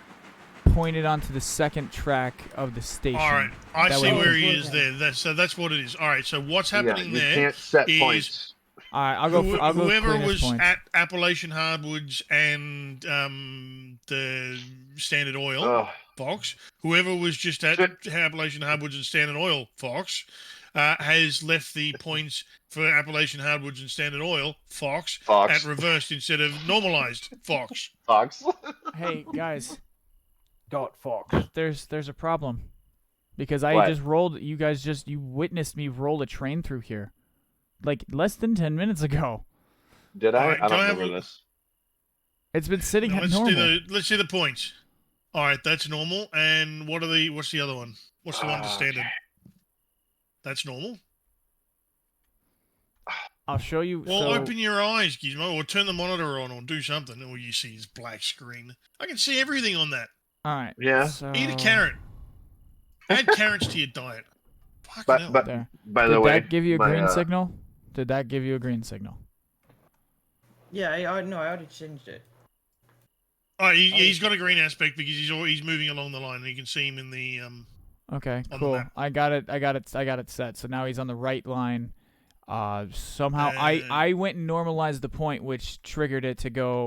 Speaker 2: pointed onto the second track of the station.
Speaker 4: All right. I
Speaker 2: That
Speaker 4: see
Speaker 2: way-
Speaker 4: where he is there. That's what it is. All right. So what's happening
Speaker 5: you
Speaker 4: there?
Speaker 5: can't set
Speaker 4: is-
Speaker 5: points.
Speaker 2: All right, I'll go. I'll go
Speaker 4: whoever
Speaker 2: cleanest
Speaker 4: was
Speaker 2: points.
Speaker 4: at Appalachian Hardwoods and the Standard Oil,
Speaker 5: Ugh.
Speaker 4: Fox, whoever was just at Appalachian Hardwoods and Standard Oil, Fox, has left the points for Appalachian Hardwoods and Standard Oil, Fox, at reversed instead of normalized, Fox.
Speaker 5: Fox.
Speaker 2: Hey guys,
Speaker 1: Dot Fox.
Speaker 2: there's a problem because I
Speaker 5: What?
Speaker 2: just rolled. You guys you witnessed me roll a train through here, like less than 10 minutes ago.
Speaker 5: Did I?
Speaker 4: All right,
Speaker 5: I
Speaker 4: can
Speaker 5: don't
Speaker 4: I have
Speaker 5: remember
Speaker 4: a-
Speaker 5: this.
Speaker 2: It's been sitting
Speaker 4: Now,
Speaker 2: at
Speaker 4: let's
Speaker 2: normal.
Speaker 4: let's see the points. All right, that's normal. And what's the other one? What's the one to standard? That's normal.
Speaker 2: I'll show you.
Speaker 4: Well,
Speaker 2: so,
Speaker 4: open your eyes, Gizmo, or turn the monitor on, or do something. All you see is black screen. I can see everything on that.
Speaker 2: all right.
Speaker 5: Yeah.
Speaker 2: So,
Speaker 4: Eat a carrot. Add carrots to your diet. Fucking
Speaker 5: But
Speaker 4: hell.
Speaker 5: but
Speaker 2: There.
Speaker 5: by
Speaker 2: Did
Speaker 5: the way,
Speaker 2: that give you a
Speaker 5: my,
Speaker 2: green signal? Did that give you a green signal?
Speaker 3: Yeah, I already changed it.
Speaker 4: Oh, he's got a green aspect because he's moving along the line, and you can see him in the
Speaker 2: Okay,
Speaker 4: on the
Speaker 2: cool.
Speaker 4: map.
Speaker 2: I got it set. So now he's on the right line. Somehow I went and normalized the point, which triggered it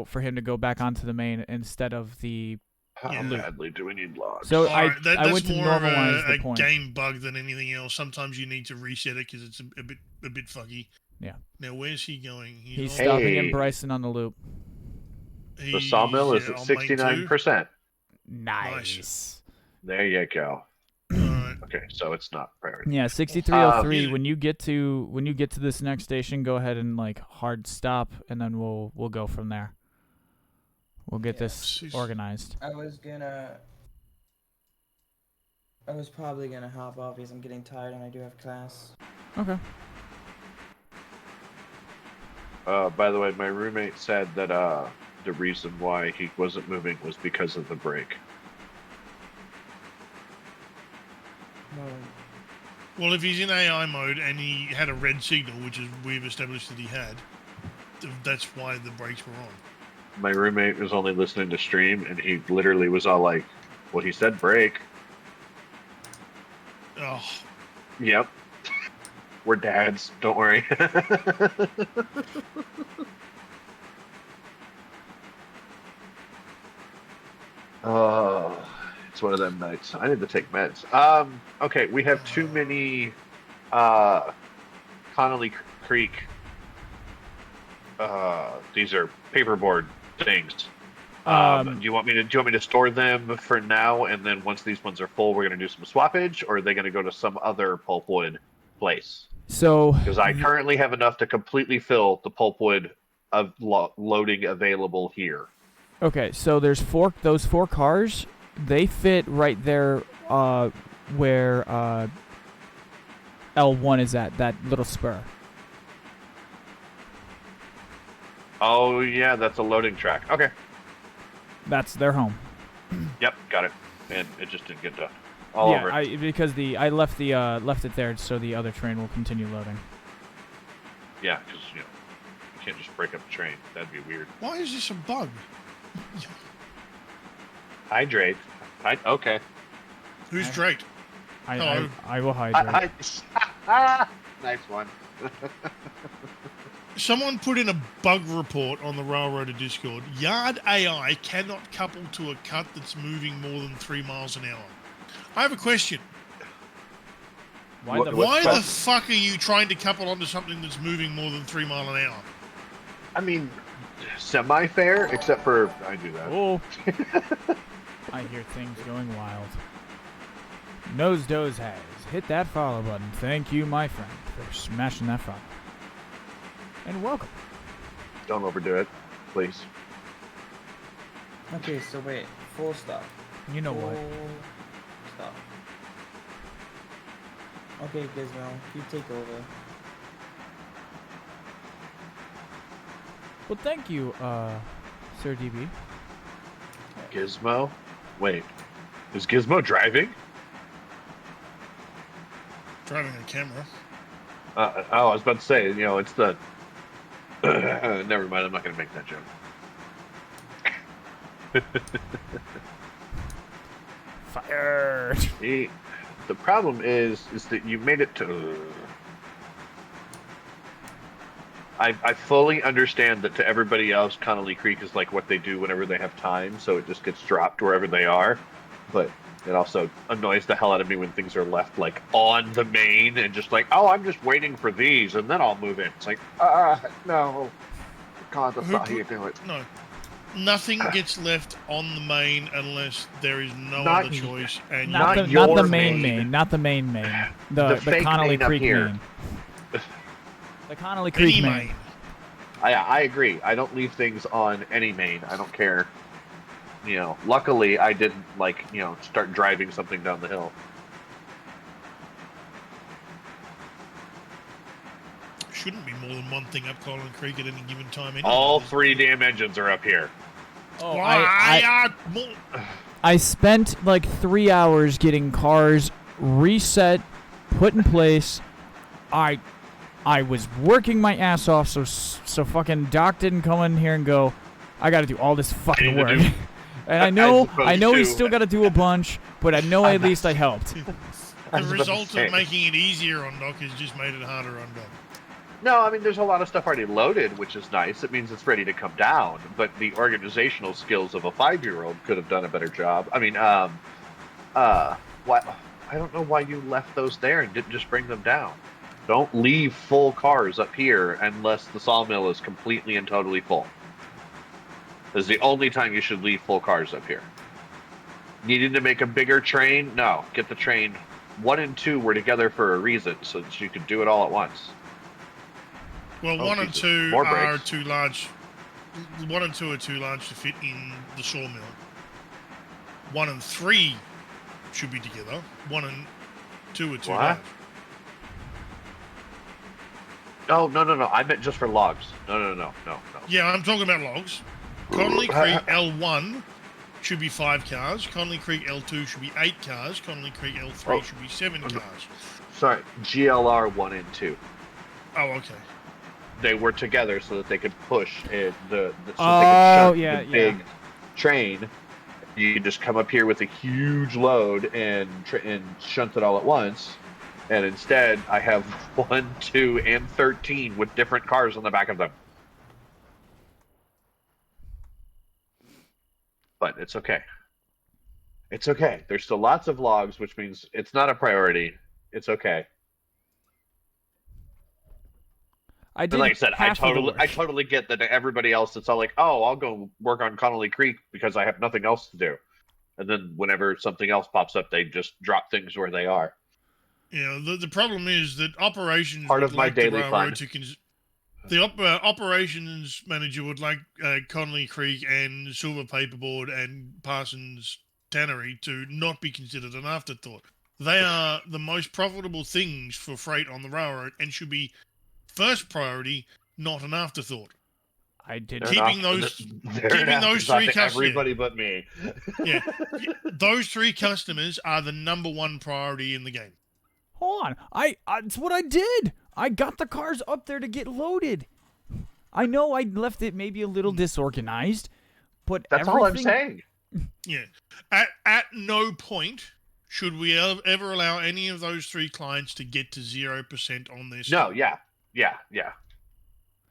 Speaker 2: for him to go back onto the main instead of the.
Speaker 5: How
Speaker 4: Yeah.
Speaker 5: badly do we need logs?
Speaker 2: So
Speaker 4: All right,
Speaker 2: I
Speaker 4: that's
Speaker 2: went to
Speaker 4: more of
Speaker 2: normalize
Speaker 4: a
Speaker 2: the point.
Speaker 4: game bug than anything else. Sometimes you need to reset it because it's a bit fuggy.
Speaker 2: Yeah.
Speaker 4: Now where's he going?
Speaker 2: He's
Speaker 4: on-
Speaker 2: stopping
Speaker 5: Hey.
Speaker 2: in Bryson on the loop.
Speaker 5: The sawmill is
Speaker 4: he's,
Speaker 5: at
Speaker 4: on main
Speaker 5: 69%.
Speaker 2: Nice.
Speaker 5: There you go.
Speaker 4: two. All right.
Speaker 5: Okay, so it's not priority.
Speaker 2: Yeah, 6303.
Speaker 4: Yeah.
Speaker 2: When you get to this next station, go ahead and like hard stop, and then we'll go from there. We'll get this organized.
Speaker 3: I was probably gonna hop off because I'm getting tired and I do have class.
Speaker 2: Okay.
Speaker 5: By the way, my roommate said that the reason why he wasn't moving was because of the break.
Speaker 3: No.
Speaker 4: Well, if he's in AI mode and he had a red signal, which is we've established that he had, that's why the brakes were on.
Speaker 5: My roommate was only listening to stream, and he literally was all like, "Well, he said break."
Speaker 4: Oh.
Speaker 5: Yep. We're dads. Don't worry. Oh, it's one of them nights. I need to take meds. Okay, we have too many Connolly Creek. These are paperboard things. Do you want me to store them for now, and then once these ones are full, we're gonna do some swappage, or are they gonna go to some other pulpwood place?
Speaker 2: So
Speaker 5: Because I currently have enough to completely fill the pulpwood of loading available here.
Speaker 2: okay, so there's those four cars. They fit right there where L1 is at, that little spur.
Speaker 5: Oh yeah, that's a loading track. Okay.
Speaker 2: That's their home.
Speaker 5: Yep, got it. And it just didn't get done. All over.
Speaker 2: Because I left it there so the other train will continue loading.
Speaker 5: Yeah, because you can't just break up the train. That'd be weird.
Speaker 4: Why is this a bug?
Speaker 5: Hydrate. Okay.
Speaker 4: Who's Drake?
Speaker 2: I will hydrate.
Speaker 5: Nice one.
Speaker 4: Someone put in a bug report on the Railroader Discord. Yard AI cannot couple to a cut that's moving more than 3 miles an hour. I have a question.
Speaker 2: Why
Speaker 4: the fuck are you trying to couple onto something that's moving more than 3 mile an hour?
Speaker 5: I mean, semi-fair, except for I do that.
Speaker 2: Oh. I hear things going wild. Nose Doze has hit that follow button. Thank you, my friend, for smashing that follow. And welcome.
Speaker 5: Don't overdo it, please.
Speaker 3: Okay, so wait, full stop.
Speaker 2: You know what?
Speaker 3: Stop. Okay, Gizmo, you take over.
Speaker 2: Well, thank you, Sir DB.
Speaker 5: Gizmo? Wait, is Gizmo driving?
Speaker 4: Driving a camera.
Speaker 5: I was about to say, it's the... Never mind, I'm not going to make that joke.
Speaker 2: Fire!
Speaker 5: The problem is that you made it to... I fully understand that to everybody else, Connolly Creek is like what they do whenever they have time, so it just gets dropped wherever they are. But it also annoys the hell out of me when things are left like on the main and just like, oh, I'm just waiting for these and then I'll move in. It's like, no. God, that's not how you do it.
Speaker 4: No. Nothing gets left on the main unless there is no other choice. And
Speaker 2: not the main. Not the main. The Connolly Creek main. The Connolly Creek main.
Speaker 5: I agree. I don't leave things on any main. I don't care. Luckily I didn't start driving something down the hill.
Speaker 4: Shouldn't be more than one thing up Connolly Creek at any given time anyway.
Speaker 5: All 3 damn engines are up here.
Speaker 2: Oh, I spent like 3 hours getting cars reset, put in place. I was working my ass off, so fucking Doc didn't come in here and go, I got to do all this fucking work. And I know he's still got to do a bunch, but I know at least I helped.
Speaker 4: The result of making it easier on Doc has just made it harder on Doc.
Speaker 5: No, I mean, there's a lot of stuff already loaded, which is nice. It means it's ready to come down. But the organizational skills of a 5-year-old could have done a better job. I mean, what? I don't know why you left those there and didn't just bring them down. Don't leave full cars up here unless the sawmill is completely and totally full. This is the only time you should leave full cars up here. Needing to make a bigger train? No. Get the train 1 and 2 were together for a reason, so that you could do it all at once.
Speaker 4: Well,
Speaker 5: Oh,
Speaker 4: 1 and
Speaker 5: Jesus.
Speaker 4: 2
Speaker 5: More
Speaker 4: are
Speaker 5: breaks.
Speaker 4: too large. 1 and 2 are too large to fit in the sawmill. 1 and 3 should be together. 1 and 2 are too
Speaker 5: What?
Speaker 4: large.
Speaker 5: Oh, no. I meant just for logs. No.
Speaker 4: Yeah, I'm talking about logs. Connolly Creek L1 should be 5 cars. Connolly Creek L2 should be 8 cars. Connolly Creek L3 should be 7 cars.
Speaker 5: Sorry, GLR 1 and 2.
Speaker 4: Oh, okay.
Speaker 5: They were together so that they could push it, so they could shunt the big train. You can just come up here with a huge load and shunt it all at once. And instead, I have 1, 2, and 13 with different cars on the back of them. But it's okay. It's okay. There's still lots of logs, which means it's not a priority. It's okay.
Speaker 2: I did
Speaker 5: And like I said, I
Speaker 2: half of the work.
Speaker 5: totally get that everybody else, it's all like, oh, I'll go work on Connolly Creek because I have nothing else to do. And then whenever something else pops up, they just drop things where they are.
Speaker 4: Yeah, the problem is that operations
Speaker 5: Part
Speaker 4: would
Speaker 5: of my
Speaker 4: like the
Speaker 5: daily
Speaker 4: railroad
Speaker 5: fun.
Speaker 4: to the operations manager would like Connolly Creek and Silver Paperboard and Parsons Tannery to not be considered an afterthought. They are the most profitable things for freight on the railroad and should be first priority, not an afterthought.
Speaker 2: I did
Speaker 4: Keeping those 3 customers.
Speaker 5: Everybody but me.
Speaker 4: Yeah, those 3 customers are the number 1 priority in the game.
Speaker 2: Hold on. That's what I did. I got the cars up there to get loaded. I know I left it maybe a little disorganized, but
Speaker 5: that's all I'm saying.
Speaker 4: Yeah. At no point should we ever allow any of those 3 clients to get to 0% on their
Speaker 5: No, yeah.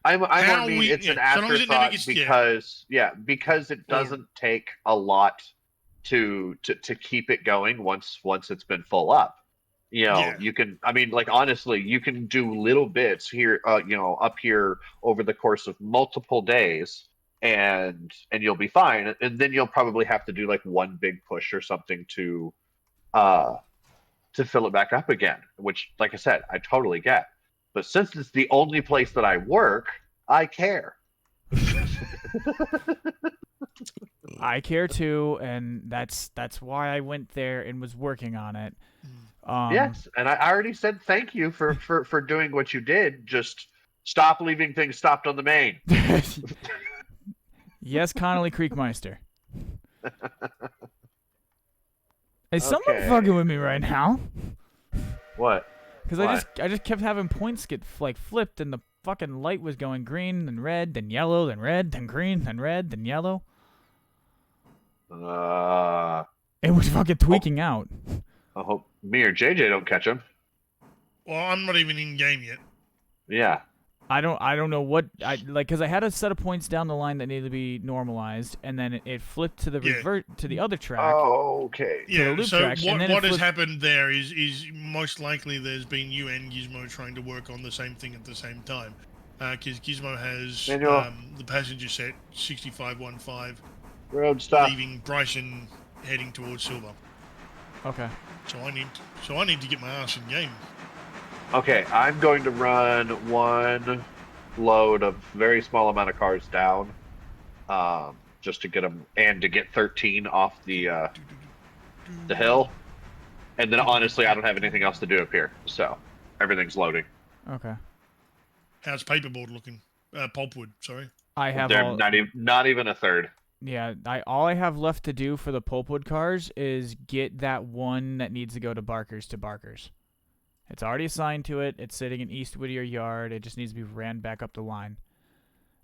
Speaker 5: I'm I mean, it's an afterthought because it doesn't take a lot to keep it going once it's been full up. You know, you can. I mean, like honestly, you can do little bits here. Up here over the course of multiple days, and you'll be fine. And then you'll probably have to do like one big push or something to fill it back up again. Which, like I said, I totally get. But since it's the only place that I work, I care.
Speaker 2: I care too, and that's why I went there and was working on it.
Speaker 5: Yes, and I already said thank you for doing what you did. Just stop leaving things stopped on the main.
Speaker 2: Yes, Connolly Creekmeister. Is someone fucking with me right now?
Speaker 5: What?
Speaker 2: Because I just kept having points get like flipped, and the fucking light was going green, then red, then yellow, then red, then green, then red, then yellow. It was fucking tweaking out.
Speaker 5: I hope me or JJ don't catch him.
Speaker 4: Well, I'm not even in game yet.
Speaker 5: Yeah.
Speaker 2: I don't know what because I had a set of points down the line that needed to be normalized, and then it flipped to the revert to the other track.
Speaker 5: Oh, okay.
Speaker 4: Yeah.
Speaker 2: Loop
Speaker 4: So
Speaker 2: track,
Speaker 4: what has happened there is most likely there's been you and Gizmo trying to work on the same thing at the same time, because Gizmo has the passenger set 6515
Speaker 5: road stop,
Speaker 4: leaving Bryson heading towards Silver.
Speaker 2: Okay.
Speaker 4: So I need to get my ass in game.
Speaker 5: Okay, I'm going to run one load of very small amount of cars down, just to get them and to get 13 off the hill, and then honestly, I don't have anything else to do up here, so everything's loading.
Speaker 2: Okay.
Speaker 4: How's paperboard looking? Pulpwood, sorry.
Speaker 2: I have
Speaker 5: They're not even a third.
Speaker 2: Yeah, all I have left to do for the pulpwood cars is get that one that needs to go to Barker's. It's already assigned to it. It's sitting in East Whittier Yard. It just needs to be ran back up the line.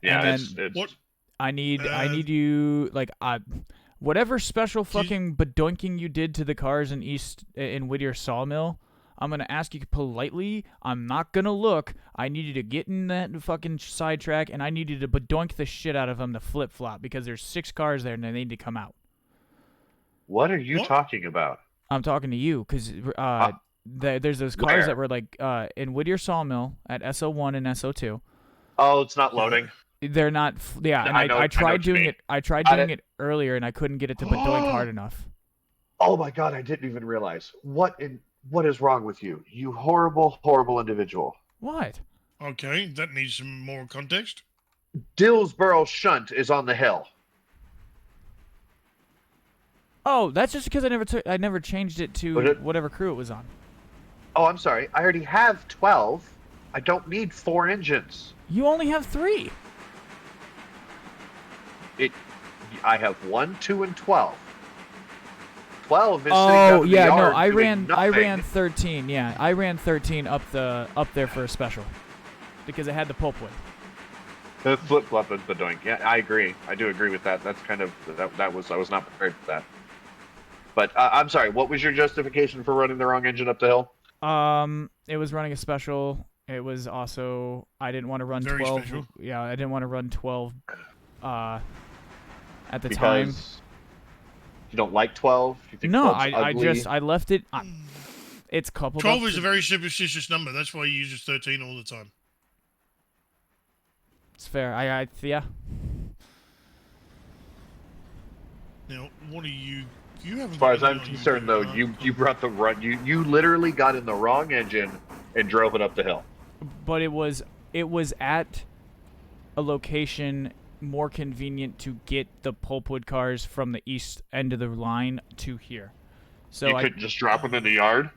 Speaker 5: Yeah,
Speaker 2: and
Speaker 5: it's
Speaker 4: what?
Speaker 2: I need you whatever special fucking bedoinking you did to the cars in Whittier Sawmill. I'm gonna ask you politely. I'm not gonna look. I need you to get in that fucking sidetrack, and I need you to bedoink the shit out of them to flip flop because there's 6 cars there and they need to come out.
Speaker 5: What are you talking about?
Speaker 2: I'm talking to you because there's those cars that were like in Whittier Sawmill at SO1 and SO2.
Speaker 5: Oh, it's not loading.
Speaker 2: They're not. Yeah, and I tried doing it. I tried doing it earlier, and I couldn't get it to bedoink hard enough.
Speaker 5: Oh my god, I didn't even realize. What in What is wrong with you? You horrible, horrible individual.
Speaker 2: What?
Speaker 4: Okay, that needs some more context.
Speaker 5: Dillsboro Shunt is on the hill.
Speaker 2: Oh, that's just because I never changed it to whatever crew it was on.
Speaker 5: Oh, I'm sorry. I already have 12. I don't need 4 engines.
Speaker 2: You only have 3.
Speaker 5: I have 1, 2, and 12. 12 is sitting down in the yard
Speaker 2: no, I
Speaker 5: doing
Speaker 2: ran
Speaker 5: nothing.
Speaker 2: 13. Yeah, I ran 13 up there for a special because it had the pulpwood.
Speaker 5: The flip flop is the doink. Yeah, I agree. I do agree with that. That's kind of that was I was not prepared for that. But I'm sorry. What was your justification for running the wrong engine up the hill?
Speaker 2: It was running a special. It was also I didn't want to run
Speaker 4: Very
Speaker 2: 12.
Speaker 4: special.
Speaker 2: Yeah, I didn't want to run 12. At the
Speaker 5: Because
Speaker 2: time.
Speaker 5: you don't like 12. You think
Speaker 2: No,
Speaker 5: 12's
Speaker 2: I
Speaker 5: ugly?
Speaker 2: I left it. It's coupled.
Speaker 4: 12
Speaker 2: up
Speaker 4: is
Speaker 2: to-
Speaker 4: a very superstitious number. That's why you use 13 all the time.
Speaker 2: It's fair. Yeah.
Speaker 4: Now, what are you? You haven't.
Speaker 5: As far
Speaker 4: got
Speaker 5: as I'm
Speaker 4: anything on
Speaker 5: concerned, though, you brought the run. You literally got in the wrong engine and drove it up the hill.
Speaker 2: But it was at a location more convenient to get the pulpwood cars from the east end of the line to here. So
Speaker 5: You couldn't just drop them in the yard.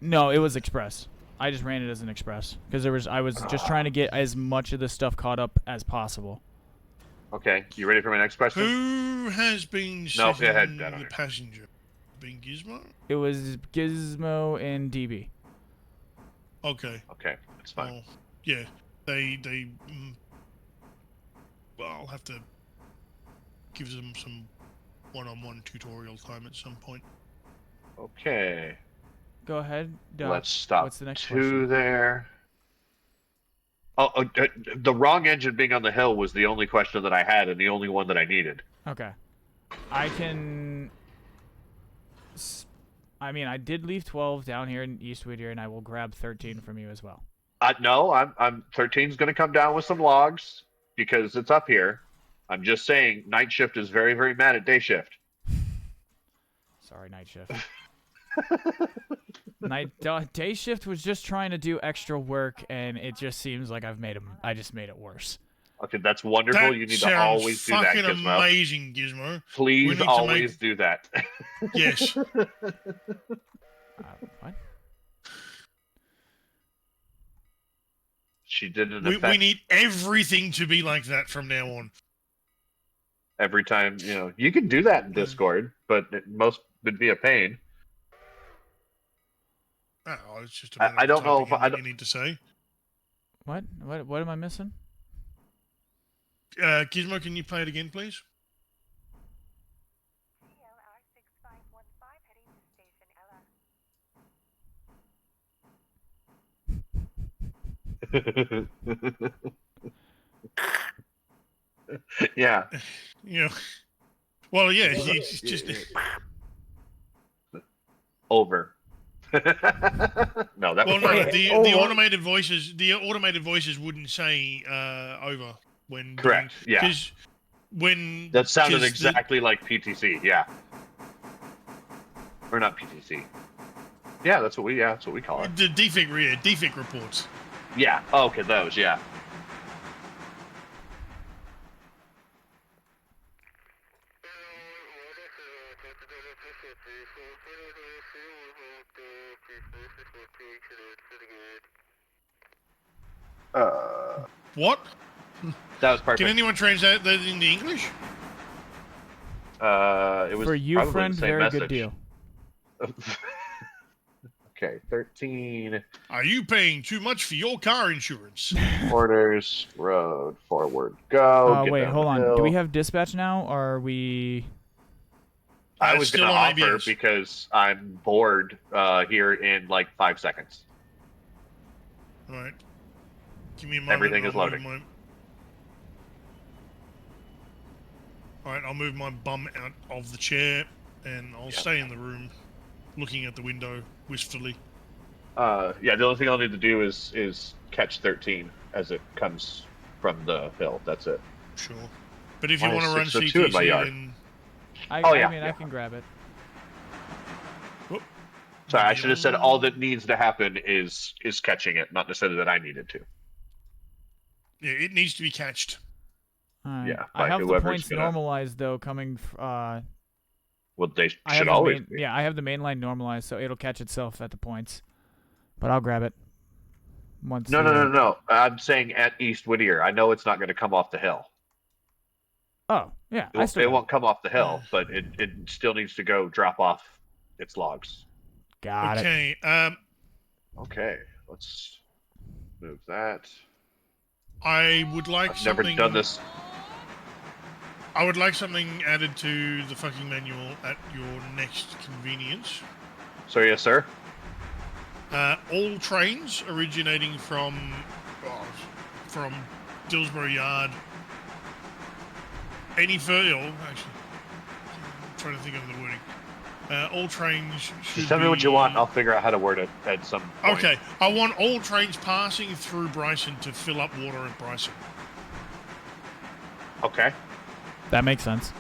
Speaker 2: No, it was express. I just ran it as an express because I was just trying to get as much of the stuff caught up as possible.
Speaker 5: Okay, you ready for my next question?
Speaker 4: Who has been
Speaker 5: No,
Speaker 4: sitting
Speaker 5: go ahead, I don't
Speaker 4: the
Speaker 5: know.
Speaker 4: passenger? Been Gizmo?
Speaker 2: It was Gizmo and DB.
Speaker 4: Okay.
Speaker 5: Okay, that's fine.
Speaker 4: Well, yeah. They. Well, I'll have to give them some one-on-one tutorial time at some point.
Speaker 5: Okay,
Speaker 2: Go ahead. Doc.
Speaker 5: let's stop.
Speaker 2: What's the next
Speaker 5: 2
Speaker 2: question?
Speaker 5: there. The wrong engine being on the hill was the only question that I had and the only one that I needed.
Speaker 2: Okay. I can. I mean, I did leave 12 down here in East Whittier, and I will grab 13 from you as well.
Speaker 5: No, I'm 13's going to come down with some logs because it's up here. I'm just saying, night shift is very, very mad at day shift.
Speaker 2: Sorry, night shift. Day shift was just trying to do extra work, and it just seems like I just made it worse.
Speaker 5: Okay, that's wonderful.
Speaker 4: That
Speaker 5: You need to
Speaker 4: sounds
Speaker 5: always do that,
Speaker 4: fucking
Speaker 5: Gizmo.
Speaker 4: amazing, Gizmo. We
Speaker 5: Please
Speaker 4: need to
Speaker 5: always
Speaker 4: make-
Speaker 5: do that.
Speaker 4: Yes.
Speaker 2: What?
Speaker 5: She did an
Speaker 4: we
Speaker 5: effect
Speaker 4: need everything to be like that from now on.
Speaker 5: every time. You can do that in Discord, but most would be a pain.
Speaker 4: Oh, it's just a
Speaker 5: I-
Speaker 4: matter
Speaker 5: I
Speaker 4: of
Speaker 5: don't know
Speaker 4: typing
Speaker 5: if
Speaker 4: in what you need to say.
Speaker 2: What? What am I missing?
Speaker 4: Gizmo, can you play it again, please?
Speaker 5: Yeah.
Speaker 4: You know. Well, yeah, it's just.
Speaker 5: Over. No, that
Speaker 4: Well,
Speaker 5: was
Speaker 4: no,
Speaker 5: fine.
Speaker 4: the
Speaker 1: Over.
Speaker 4: automated voices wouldn't say over when
Speaker 5: Correct. Yeah.
Speaker 4: because when
Speaker 5: That sounded
Speaker 4: 'cause the-
Speaker 5: exactly like PTC. Yeah. Or not PTC. Yeah, that's what we call it.
Speaker 4: the defect reports.
Speaker 5: Yeah. Oh, okay, those. Yeah.
Speaker 4: What?
Speaker 5: That was perfect.
Speaker 4: Can anyone translate that into English?
Speaker 5: It was
Speaker 2: For you,
Speaker 5: probably
Speaker 2: friend,
Speaker 5: the same
Speaker 2: very
Speaker 5: message.
Speaker 2: good deal.
Speaker 5: Okay, 13
Speaker 4: Are you paying too much for your car insurance?
Speaker 5: orders, road, forward, go. get
Speaker 2: Wait,
Speaker 5: down
Speaker 2: hold
Speaker 5: the
Speaker 2: on.
Speaker 5: hill.
Speaker 2: Do we have dispatch now, or are we?
Speaker 5: I was
Speaker 4: still
Speaker 5: going to
Speaker 4: on
Speaker 5: offer
Speaker 4: ABS.
Speaker 5: because I'm bored here in like 5 seconds.
Speaker 4: All right. Give me a moment.
Speaker 5: Everything is
Speaker 4: I'll move
Speaker 5: loading.
Speaker 4: All right, I'll move my bum out of the chair, and I'll stay in the room, looking at the window wistfully.
Speaker 5: Yeah, the only thing I'll need to do is catch 13 as it comes from the hill. That's it.
Speaker 4: Sure. But if you
Speaker 5: Why
Speaker 4: want
Speaker 5: is
Speaker 4: to run
Speaker 5: 602 in my
Speaker 4: CTC,
Speaker 5: yard?
Speaker 4: then
Speaker 2: I
Speaker 5: Oh, yeah,
Speaker 2: mean,
Speaker 5: yeah.
Speaker 2: I can grab it.
Speaker 5: Sorry, I
Speaker 4: The
Speaker 5: should have said all that needs to happen is catching it, not necessarily that I needed to.
Speaker 4: Yeah, it needs to be catched.
Speaker 2: Alright.
Speaker 5: Yeah,
Speaker 2: I
Speaker 5: by
Speaker 2: have the
Speaker 5: whoever's
Speaker 2: points
Speaker 5: gonna.
Speaker 2: normalized though, coming.
Speaker 5: Well, they
Speaker 2: I
Speaker 5: should
Speaker 2: have the
Speaker 5: always
Speaker 2: main.
Speaker 5: be.
Speaker 2: Yeah, I have the main line normalized, so it'll catch itself at the points. But I'll grab it once.
Speaker 5: No. I'm saying at East Whittier. I know it's not going to come off the hill.
Speaker 2: Oh yeah,
Speaker 5: It,
Speaker 2: I still
Speaker 5: it
Speaker 2: got
Speaker 5: won't come off the
Speaker 4: Yeah.
Speaker 5: hill, but it still needs to go drop off its logs.
Speaker 2: Got it.
Speaker 4: Okay.
Speaker 5: Okay, let's move that.
Speaker 4: I would like
Speaker 5: I've never
Speaker 4: something.
Speaker 5: done this.
Speaker 4: I would like something added to the fucking manual at your next convenience.
Speaker 5: So yes, sir.
Speaker 4: All trains originating from Dillsborough Yard. Any further? Actually, I'm trying to think of the wording. All trains should
Speaker 5: Just tell me what you want. And I'll figure out how to word it at some point.
Speaker 4: Okay, I want all trains passing through Bryson to fill up water at Bryson.
Speaker 5: Okay.
Speaker 2: That makes sense.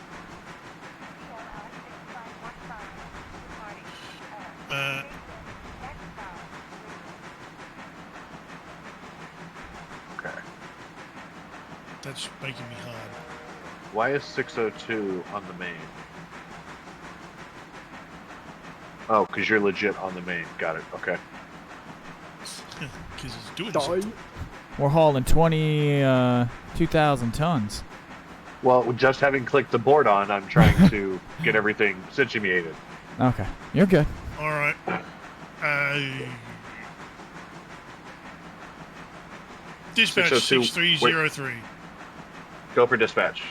Speaker 5: Okay.
Speaker 4: That's making me hard.
Speaker 5: Why is 602 on the main? Oh, because you're legit on the main. Got it. Okay.
Speaker 4: Because it's doing
Speaker 1: Die.
Speaker 4: something.
Speaker 2: We're hauling 2,000 tons.
Speaker 5: Well, just having clicked the board on, I'm trying to get everything situated.
Speaker 2: Okay, you're good.
Speaker 4: All right. Dispatch
Speaker 5: 602,
Speaker 4: 6303.
Speaker 5: Go for dispatch.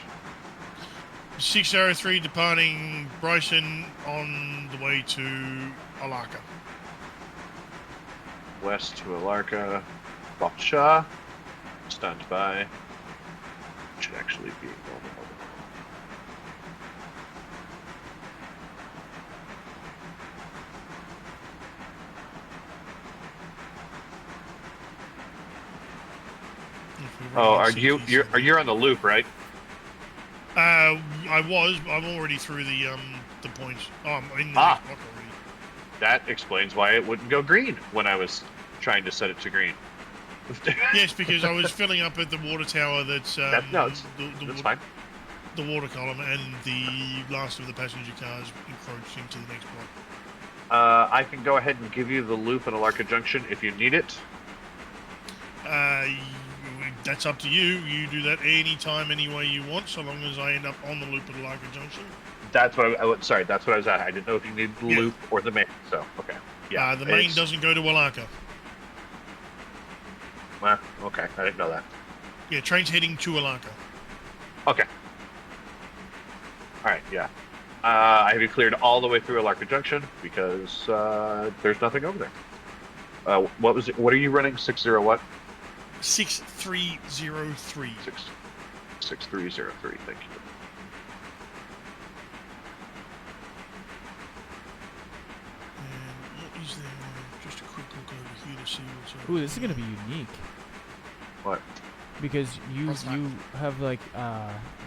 Speaker 4: 603 departing Bryson on the way to Alaka.
Speaker 5: West to Alarka. Shaw. Stand by. Should actually be normal. Oh, you're on the loop, right?
Speaker 4: I'm already through the points. Oh, I'm in the
Speaker 5: Ah.
Speaker 4: next block already.
Speaker 5: That explains why it wouldn't go green when I was trying to set it to green.
Speaker 4: Yes, because I was filling up at the water tower that's
Speaker 5: that's fine.
Speaker 4: the water column, and the last of the passenger cars encroached into the next block.
Speaker 5: I can go ahead and give you the loop in Alarka Junction if you need it.
Speaker 4: That's up to you. You do that anytime, any way you want, so long as I end up on the loop at Alaka Junction.
Speaker 5: That's what sorry, that's what I was at. I didn't know if you needed the loop or the main. So okay, yeah.
Speaker 4: The main doesn't go to Alaka.
Speaker 5: Well, okay, I didn't know that.
Speaker 4: Yeah, train's heading to Alaka.
Speaker 5: Okay. All right, yeah. I have you cleared all the way through Alarka Junction because there's nothing over there. What was it? What are you running? 60 what?
Speaker 4: 6303.
Speaker 5: 6303. Thank you.
Speaker 4: And what is there? Just a quick look over here to see what's over.
Speaker 2: Ooh, this is gonna be unique
Speaker 5: What?
Speaker 2: because you
Speaker 4: What's that?
Speaker 2: you have like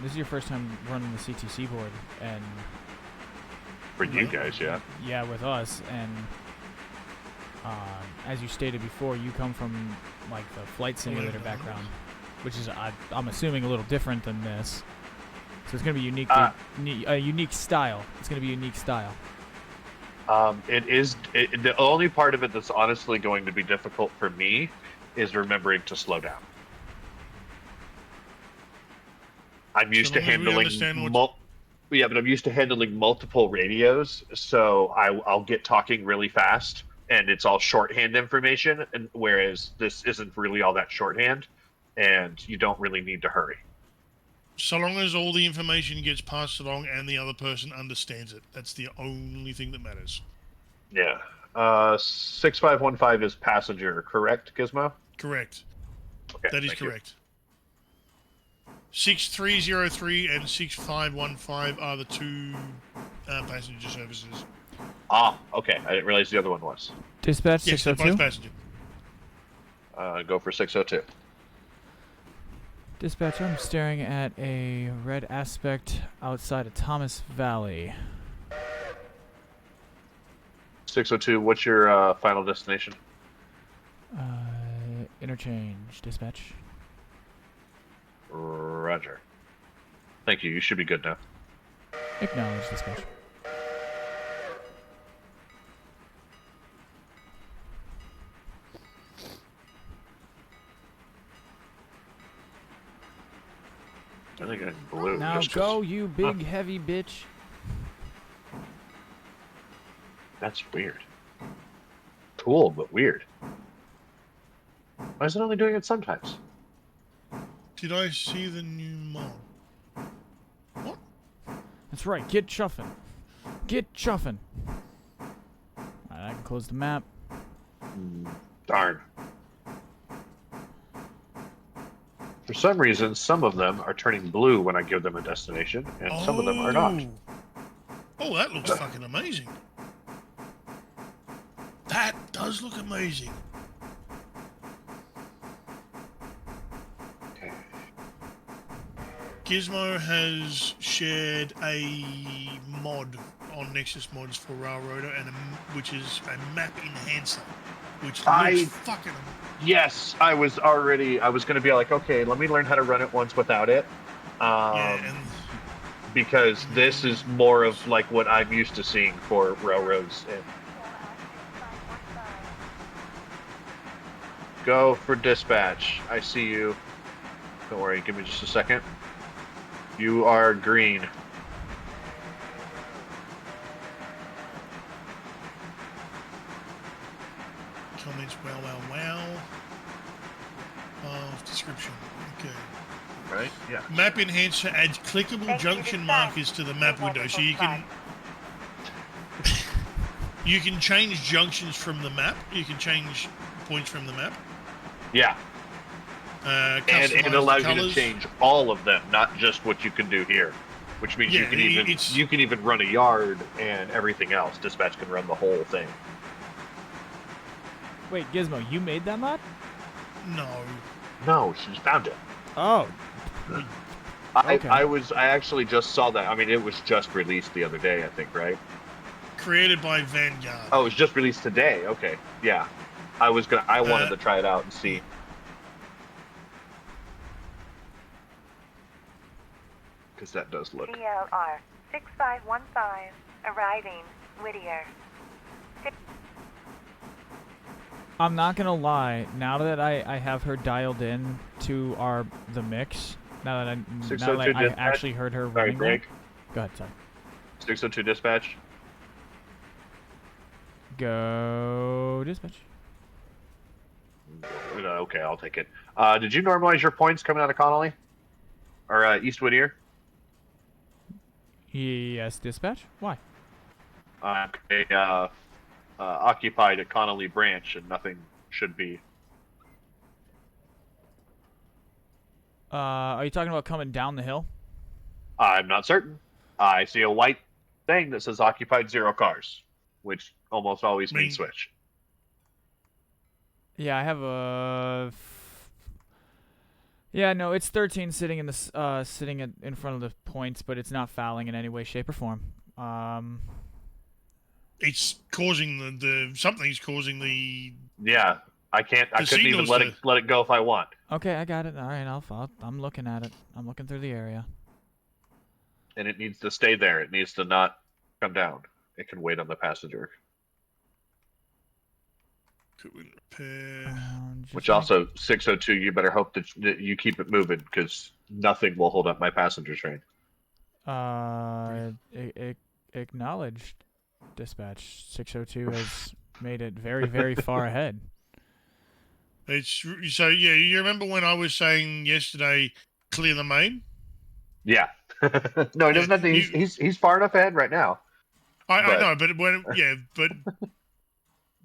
Speaker 2: this is your first time running the CTC board, and
Speaker 5: For you guys, yeah.
Speaker 2: yeah, with us, and as you stated before, you come from like the flight simulator background, which is I'm assuming a little different than this. So it's gonna be unique, a unique style. It's gonna be a unique style.
Speaker 5: It is the only part of it that's honestly going to be difficult for me is remembering to slow down. I'm used to
Speaker 4: long as we
Speaker 5: handling
Speaker 4: understand
Speaker 5: but I'm used to handling multiple radios, so I'll get talking really fast, and it's all shorthand information, and whereas this isn't really all that shorthand, and you don't really need to hurry.
Speaker 4: So long as all the information gets passed along and the other person understands it. That's the only thing that matters.
Speaker 5: Yeah. 6515 is passenger, correct, Gizmo?
Speaker 4: Correct.
Speaker 5: Okay,
Speaker 4: That is
Speaker 5: thank you.
Speaker 4: correct. 6303 and 6515 are the two passenger services.
Speaker 5: Ah, okay. I didn't realize the other one was.
Speaker 2: Dispatch
Speaker 4: Yes, they're both
Speaker 2: 602.
Speaker 4: passenger.
Speaker 5: Go for 602.
Speaker 2: Dispatch, I'm staring at a red aspect outside of Thomas Valley.
Speaker 5: 602, what's your final destination?
Speaker 2: Interchange dispatch.
Speaker 5: Roger. Thank you. You should be good now.
Speaker 2: Acknowledge dispatch.
Speaker 5: I think I'm blue.
Speaker 2: Now
Speaker 5: just 'cause-
Speaker 2: go, you big heavy bitch.
Speaker 5: That's weird. Cool, but weird. Why is it only doing it sometimes?
Speaker 4: Did I see the new mod? What?
Speaker 2: That's right. Get chuffing. Get chuffing. Alright, I can close the map.
Speaker 5: Darn. For some reason, some of them are turning blue when I give them a destination, and some of them are not.
Speaker 4: Oh, that looks fucking amazing. That does look amazing.
Speaker 5: Okay.
Speaker 4: Gizmo has shared a mod on Nexus Mods for Railroader, which is a map enhancer, which looks fucking amazing.
Speaker 5: Yes, I was going to be like, okay, let me learn how to run it once without it.
Speaker 4: And
Speaker 5: Because this is more of like what I'm used to seeing for railroads. And go for dispatch. I see you. Don't worry, give me just a second. You are green.
Speaker 4: comments, wow. Description. Okay.
Speaker 5: Right? Yeah.
Speaker 4: Map enhancer adds clickable junction markers to the map window, so you can you can change junctions from the map. You can change points from the map.
Speaker 5: Yeah. And it allows you to change all of them, not just what you can do here. Which means you can even run a yard and everything else. Dispatch can run the whole thing.
Speaker 2: Wait, Gizmo, you made that mod?
Speaker 4: No,
Speaker 5: she found it.
Speaker 2: Oh.
Speaker 5: Okay. I actually just saw that. I mean, it was just released the other day, I think, right?
Speaker 4: Created by Vanguard.
Speaker 5: Oh, it was just released today. Okay, yeah. I wanted to try it out and see. Because that does look.
Speaker 6: CLR 6515 arriving Whittier.
Speaker 2: I'm not gonna lie. Now that I have her dialed in to the mix, now that I actually heard her
Speaker 5: sorry,
Speaker 2: running.
Speaker 5: Greg.
Speaker 2: Go ahead, sorry.
Speaker 5: 602 dispatch.
Speaker 2: Go dispatch.
Speaker 5: Okay, I'll take it. Did you normalize your points coming out of Connolly? Or East Whittier?
Speaker 2: Yes, dispatch. Why?
Speaker 5: Okay, occupied at Connolly Branch, and nothing should be.
Speaker 2: Are you talking about coming down the hill?
Speaker 5: I'm not certain. I see a white thing that says occupied 0 cars, which almost always means switch.
Speaker 2: Yeah, I have a. Yeah, no, it's 13 sitting in the sitting in front of the points, but it's not fouling in any way, shape, or form.
Speaker 4: It's causing the something's causing the.
Speaker 5: Yeah, I can't. I couldn't even let it go if I want.
Speaker 2: Okay, I got it. All right, I'm looking at it. I'm looking through the area.
Speaker 5: And it needs to stay there. It needs to not come down. It can wait on the passenger. Which also 602. You better hope that you keep it moving because nothing will hold up my passenger train.
Speaker 2: Acknowledged. Dispatch 602 has made it very, very far ahead.
Speaker 4: It's so yeah. You remember when I was saying yesterday, clear the main?
Speaker 5: Yeah. No, he doesn't have to. He's far enough ahead right now.
Speaker 4: I know, but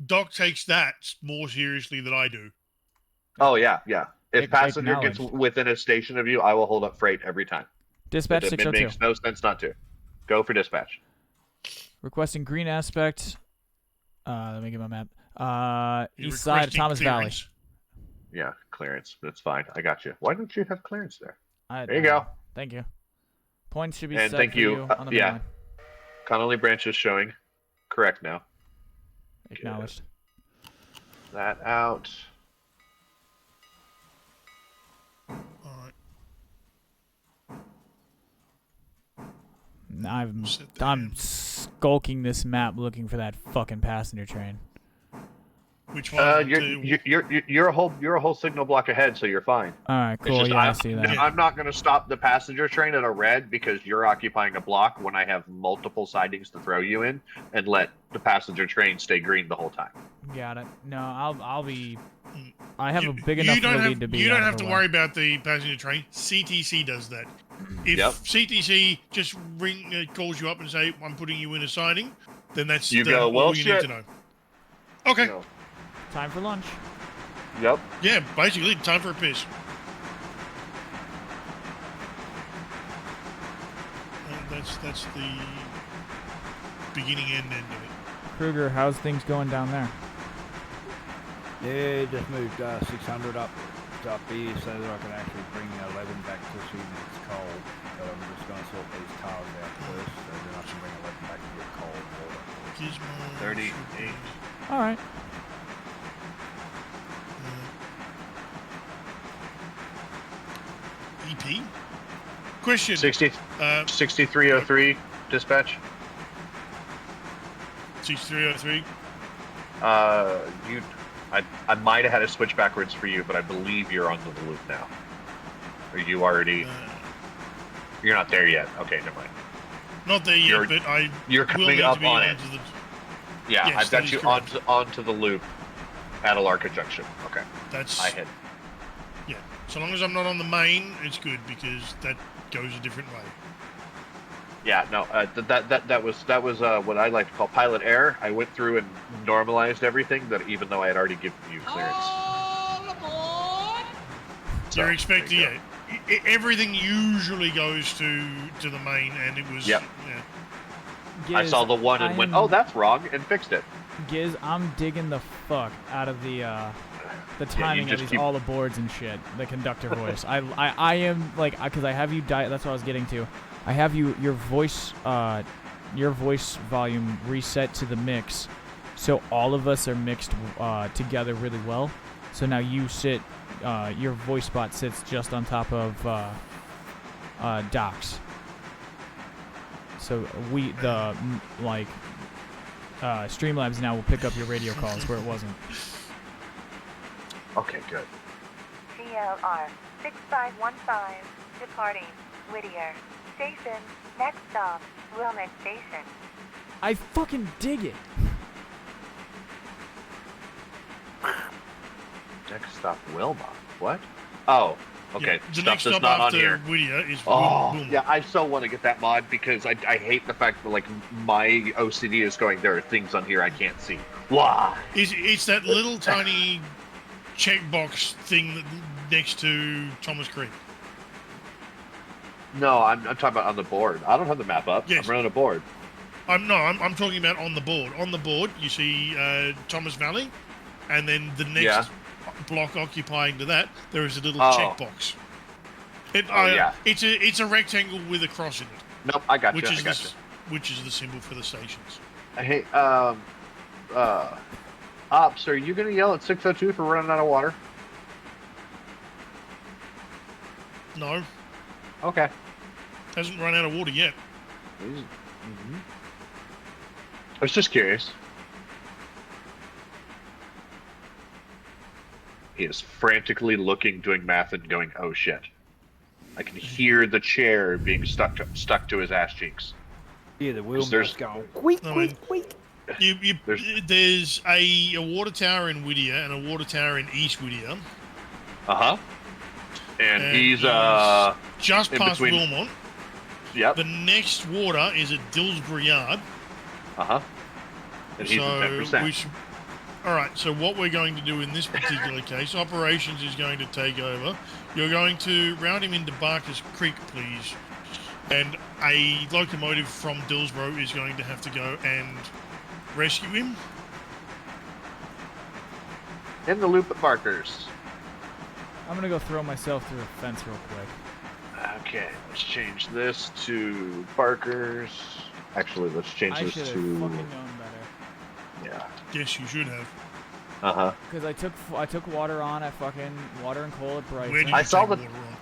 Speaker 4: Doc takes that more seriously than I do.
Speaker 5: Oh yeah. If passenger gets within a station of you, I will hold up freight every time.
Speaker 2: Dispatch 602.
Speaker 5: It makes no sense not to. Go for dispatch.
Speaker 2: Requesting green aspect. Let me get my map. East side of Thomas Valley.
Speaker 5: Yeah, clearance. That's fine. I got you. Why don't you have clearance there? There you
Speaker 2: go.
Speaker 5: go.
Speaker 2: Thank you. Points should be
Speaker 5: and
Speaker 2: set
Speaker 5: thank
Speaker 2: for
Speaker 5: you.
Speaker 2: On the main line.
Speaker 5: Connolly Branch is showing correct now.
Speaker 2: Acknowledged.
Speaker 5: That out.
Speaker 4: Alright.
Speaker 2: I'm
Speaker 4: Set the
Speaker 2: I'm
Speaker 4: hand.
Speaker 2: skulking this map looking for that fucking passenger train.
Speaker 4: Which one?
Speaker 5: You're a whole signal block ahead, so you're fine.
Speaker 2: All right,
Speaker 5: It's
Speaker 2: cool.
Speaker 5: just
Speaker 2: Yeah, I see that.
Speaker 5: I'm not going to stop the passenger train at a red because you're occupying a block when I have multiple sidings to throw you in, and let the passenger train stay green the whole time.
Speaker 2: Got it. No, I'll be. I have a big enough
Speaker 4: you don't
Speaker 2: lead to be.
Speaker 4: You
Speaker 2: out
Speaker 4: don't
Speaker 2: of
Speaker 4: have
Speaker 2: the
Speaker 4: to
Speaker 2: way.
Speaker 4: worry about the passenger train. CTC does that. If CTC just calls you up and say, "I'm putting you in a siding," then that's
Speaker 5: You go, well,
Speaker 4: all you need to know. Okay.
Speaker 5: You know.
Speaker 2: Time for lunch.
Speaker 5: Yep.
Speaker 4: Yeah, basically, time for a piss. And that's the beginning and end of it.
Speaker 2: Kruger, how's things going down there?
Speaker 1: Yeah, just moved 600 up here so that I can actually bring 11 back to see that it's cold. But I'm just going to sort these cars out first, so then I can bring 11 back to get cold water.
Speaker 4: Gizmo
Speaker 5: 38.
Speaker 2: All right.
Speaker 4: EP? Question.
Speaker 5: 6303 dispatch.
Speaker 4: 6303.
Speaker 5: I might have had to switch backwards for you, but I believe you're onto the loop now. Are you already? You're not there yet. Okay, never mind.
Speaker 4: Not there yet, but
Speaker 5: you're
Speaker 4: will
Speaker 5: coming
Speaker 4: need
Speaker 5: up
Speaker 4: to be
Speaker 5: on it.
Speaker 4: onto the.
Speaker 5: Yeah,
Speaker 4: Yes,
Speaker 5: I've
Speaker 4: that
Speaker 5: got
Speaker 4: is
Speaker 5: you
Speaker 4: correct.
Speaker 5: onto the loop at Alarka Junction. Okay.
Speaker 4: That's.
Speaker 5: I hit.
Speaker 4: Yeah. So long as I'm not on the main, it's good because that goes a different way.
Speaker 5: Yeah, no, that was what I like to call pilot error. I went through and normalized everything, that even though I had already given you clearance. So,
Speaker 4: You're expecting
Speaker 5: there you
Speaker 4: everything usually goes to the main, and it was.
Speaker 5: Yep.
Speaker 4: Yeah.
Speaker 2: Giz,
Speaker 5: I saw the one and went, "Oh, that's wrong," and fixed it.
Speaker 2: Giz, I'm digging the fuck out of the timing of these all the boards and shit. The conductor voice. I am like, because I have you that's what I was getting to. I have your voice volume reset to the mix, so all of us are mixed together really well. So now you sit, your voice spot sits just on top of Doc's. So Streamlabs now will pick up your radio calls where it wasn't.
Speaker 5: Okay, good.
Speaker 6: CLR 6515 departing Whittier Station. Next stop, Wilmette Station.
Speaker 2: I fucking dig it.
Speaker 5: Next stop, Wilma. What? Oh, okay.
Speaker 4: Yeah, the
Speaker 5: Stuff
Speaker 4: next
Speaker 5: that's
Speaker 4: stop
Speaker 5: not on
Speaker 4: after
Speaker 5: here.
Speaker 4: Whittier is
Speaker 5: Oh,
Speaker 4: Wilmette.
Speaker 5: yeah, I so want to get that mod because I hate the fact that, like, my OCD is going, there are things on here I can't see. Why?
Speaker 4: It's that little tiny checkbox thing that next to Thomas Creek.
Speaker 5: No, I'm talking about on the board. I don't have the map up.
Speaker 4: Yes.
Speaker 5: I'm running a board.
Speaker 4: I'm talking about on the board. On the board, you see Thomas Valley, and then the next block occupying to that, there is a little checkbox. It's a rectangle with a cross in it.
Speaker 5: Nope, I got you.
Speaker 4: Which is the symbol for the stations.
Speaker 5: Hey, Ops, are you gonna yell at 602 for running out of water?
Speaker 4: No,
Speaker 5: Okay.
Speaker 4: hasn't run out of water yet.
Speaker 5: Mm-hmm. I was just curious. He is frantically looking, doing math, and going, "Oh shit!" I can hear the chair being stuck to his ass cheeks.
Speaker 1: Yeah, the wheel's going.
Speaker 4: There's a water tower in Whittier and a water tower in East Whittier.
Speaker 5: And he's
Speaker 4: just
Speaker 5: in
Speaker 4: past
Speaker 5: between.
Speaker 4: Wilmont.
Speaker 5: Yep.
Speaker 4: The next water is at Dillsbury Yard.
Speaker 5: And he's at 10%.
Speaker 4: All right. So what we're going to do in this particular case, operations is going to take over. You're going to route him into Barker's Creek, please, and a locomotive from Dillsborough is going to have to go and rescue him.
Speaker 5: In the loop at Barker's.
Speaker 2: I'm gonna go throw myself through a fence real quick.
Speaker 5: Okay, let's change this to Barker's. Actually, let's change
Speaker 2: I
Speaker 5: this
Speaker 2: should have
Speaker 5: to.
Speaker 2: fucking known better.
Speaker 5: Yeah, Yeah.
Speaker 4: Yes, you should have.
Speaker 5: Uh-huh.
Speaker 2: Because I took water on at fucking water and coal at Bryson.
Speaker 4: Where did
Speaker 5: I
Speaker 4: you
Speaker 5: saw
Speaker 4: take
Speaker 5: the-
Speaker 4: water on?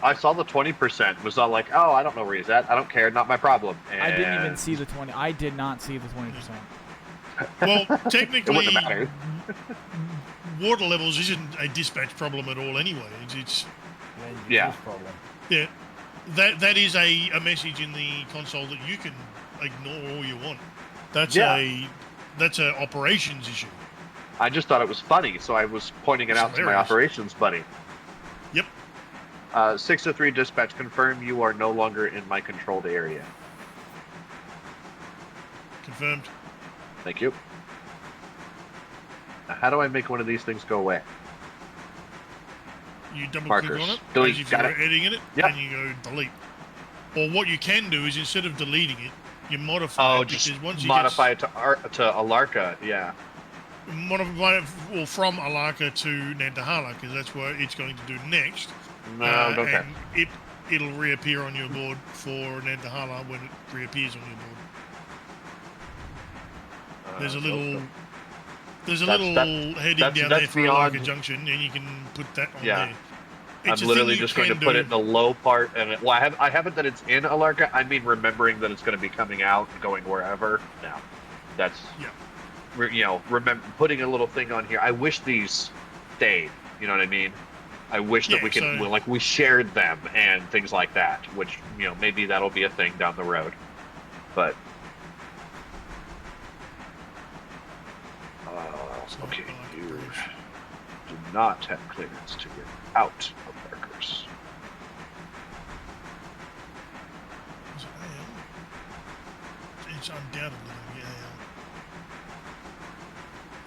Speaker 5: I saw the 20%. Was all like, oh, I don't know where he's at. I don't care. Not my problem. And
Speaker 2: I didn't even see the 20. I did not see the 20%.
Speaker 4: Well,
Speaker 5: it wouldn't
Speaker 4: technically,
Speaker 5: have mattered.
Speaker 4: water levels isn't a dispatch problem at all anyway. It's
Speaker 5: Yeah.
Speaker 1: Problem.
Speaker 4: yeah, that is a message in the console that you can ignore all you want. That's
Speaker 5: Yeah.
Speaker 4: that's a operations issue.
Speaker 5: I just thought it was funny, so I was pointing it
Speaker 4: It's
Speaker 5: out to my
Speaker 4: hilarious.
Speaker 5: operations buddy.
Speaker 4: Yep.
Speaker 5: 603 dispatch, confirm you are no longer in my controlled area.
Speaker 4: Confirmed.
Speaker 5: Thank you. Now, how do I make one of these things go away?
Speaker 4: You double
Speaker 5: Markers.
Speaker 4: click on it,
Speaker 5: Delete.
Speaker 4: as if
Speaker 5: Got
Speaker 4: you were
Speaker 5: it.
Speaker 4: editing it,
Speaker 5: Yep.
Speaker 4: and you go delete. Or what you can do is instead of deleting it, you modify it,
Speaker 5: just
Speaker 4: because once you
Speaker 5: modify it to Alarka. Yeah.
Speaker 4: modify it from Alaka to Nantahala, because that's what it's going to do next.
Speaker 5: No, don't care.
Speaker 4: And it'll reappear on your board for Nantahala when it reappears on your board. There's a little heading down there
Speaker 5: that's
Speaker 4: for
Speaker 5: beyond-
Speaker 4: Alaka Junction, and you can put that on
Speaker 5: Yeah.
Speaker 4: there.
Speaker 5: I'm
Speaker 4: It's a
Speaker 5: literally
Speaker 4: thing you
Speaker 5: just going to
Speaker 4: can
Speaker 5: put
Speaker 4: do.
Speaker 5: it in the low part, and I haven't that it's in Alarka. I mean, remembering that it's going to be coming out and going wherever. No, that's
Speaker 4: Yeah.
Speaker 5: remember putting a little thing on here. I wish these stayed. You know what I mean? I wish that
Speaker 4: Yeah,
Speaker 5: we could
Speaker 4: so-
Speaker 5: we shared them and things like that. Which maybe that'll be a thing down the road. But okay,
Speaker 4: Alaka
Speaker 5: you
Speaker 4: Bridge.
Speaker 5: do not have clearance to get out of Barkers.
Speaker 4: Is it AL? It's undoubtedly going to be AL.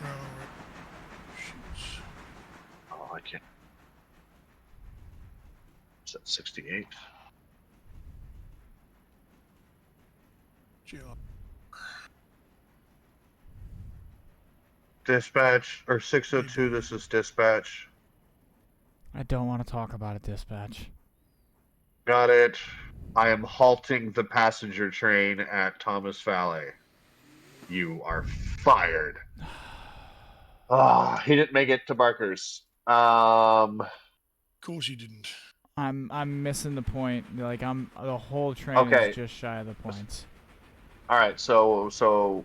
Speaker 4: Right. Shoots.
Speaker 5: Oh, I can't. It's at 68.
Speaker 4: Gee,
Speaker 5: Dispatch, or 602, this is dispatch.
Speaker 2: I don't want to talk about it, dispatch.
Speaker 5: Got it. I am halting the passenger train at Thomas Valley. You are fired. He didn't make it to Barker's.
Speaker 4: Of course you didn't.
Speaker 2: I'm missing the point. Like the whole train
Speaker 5: Okay.
Speaker 2: is just shy of the points.
Speaker 5: All right, so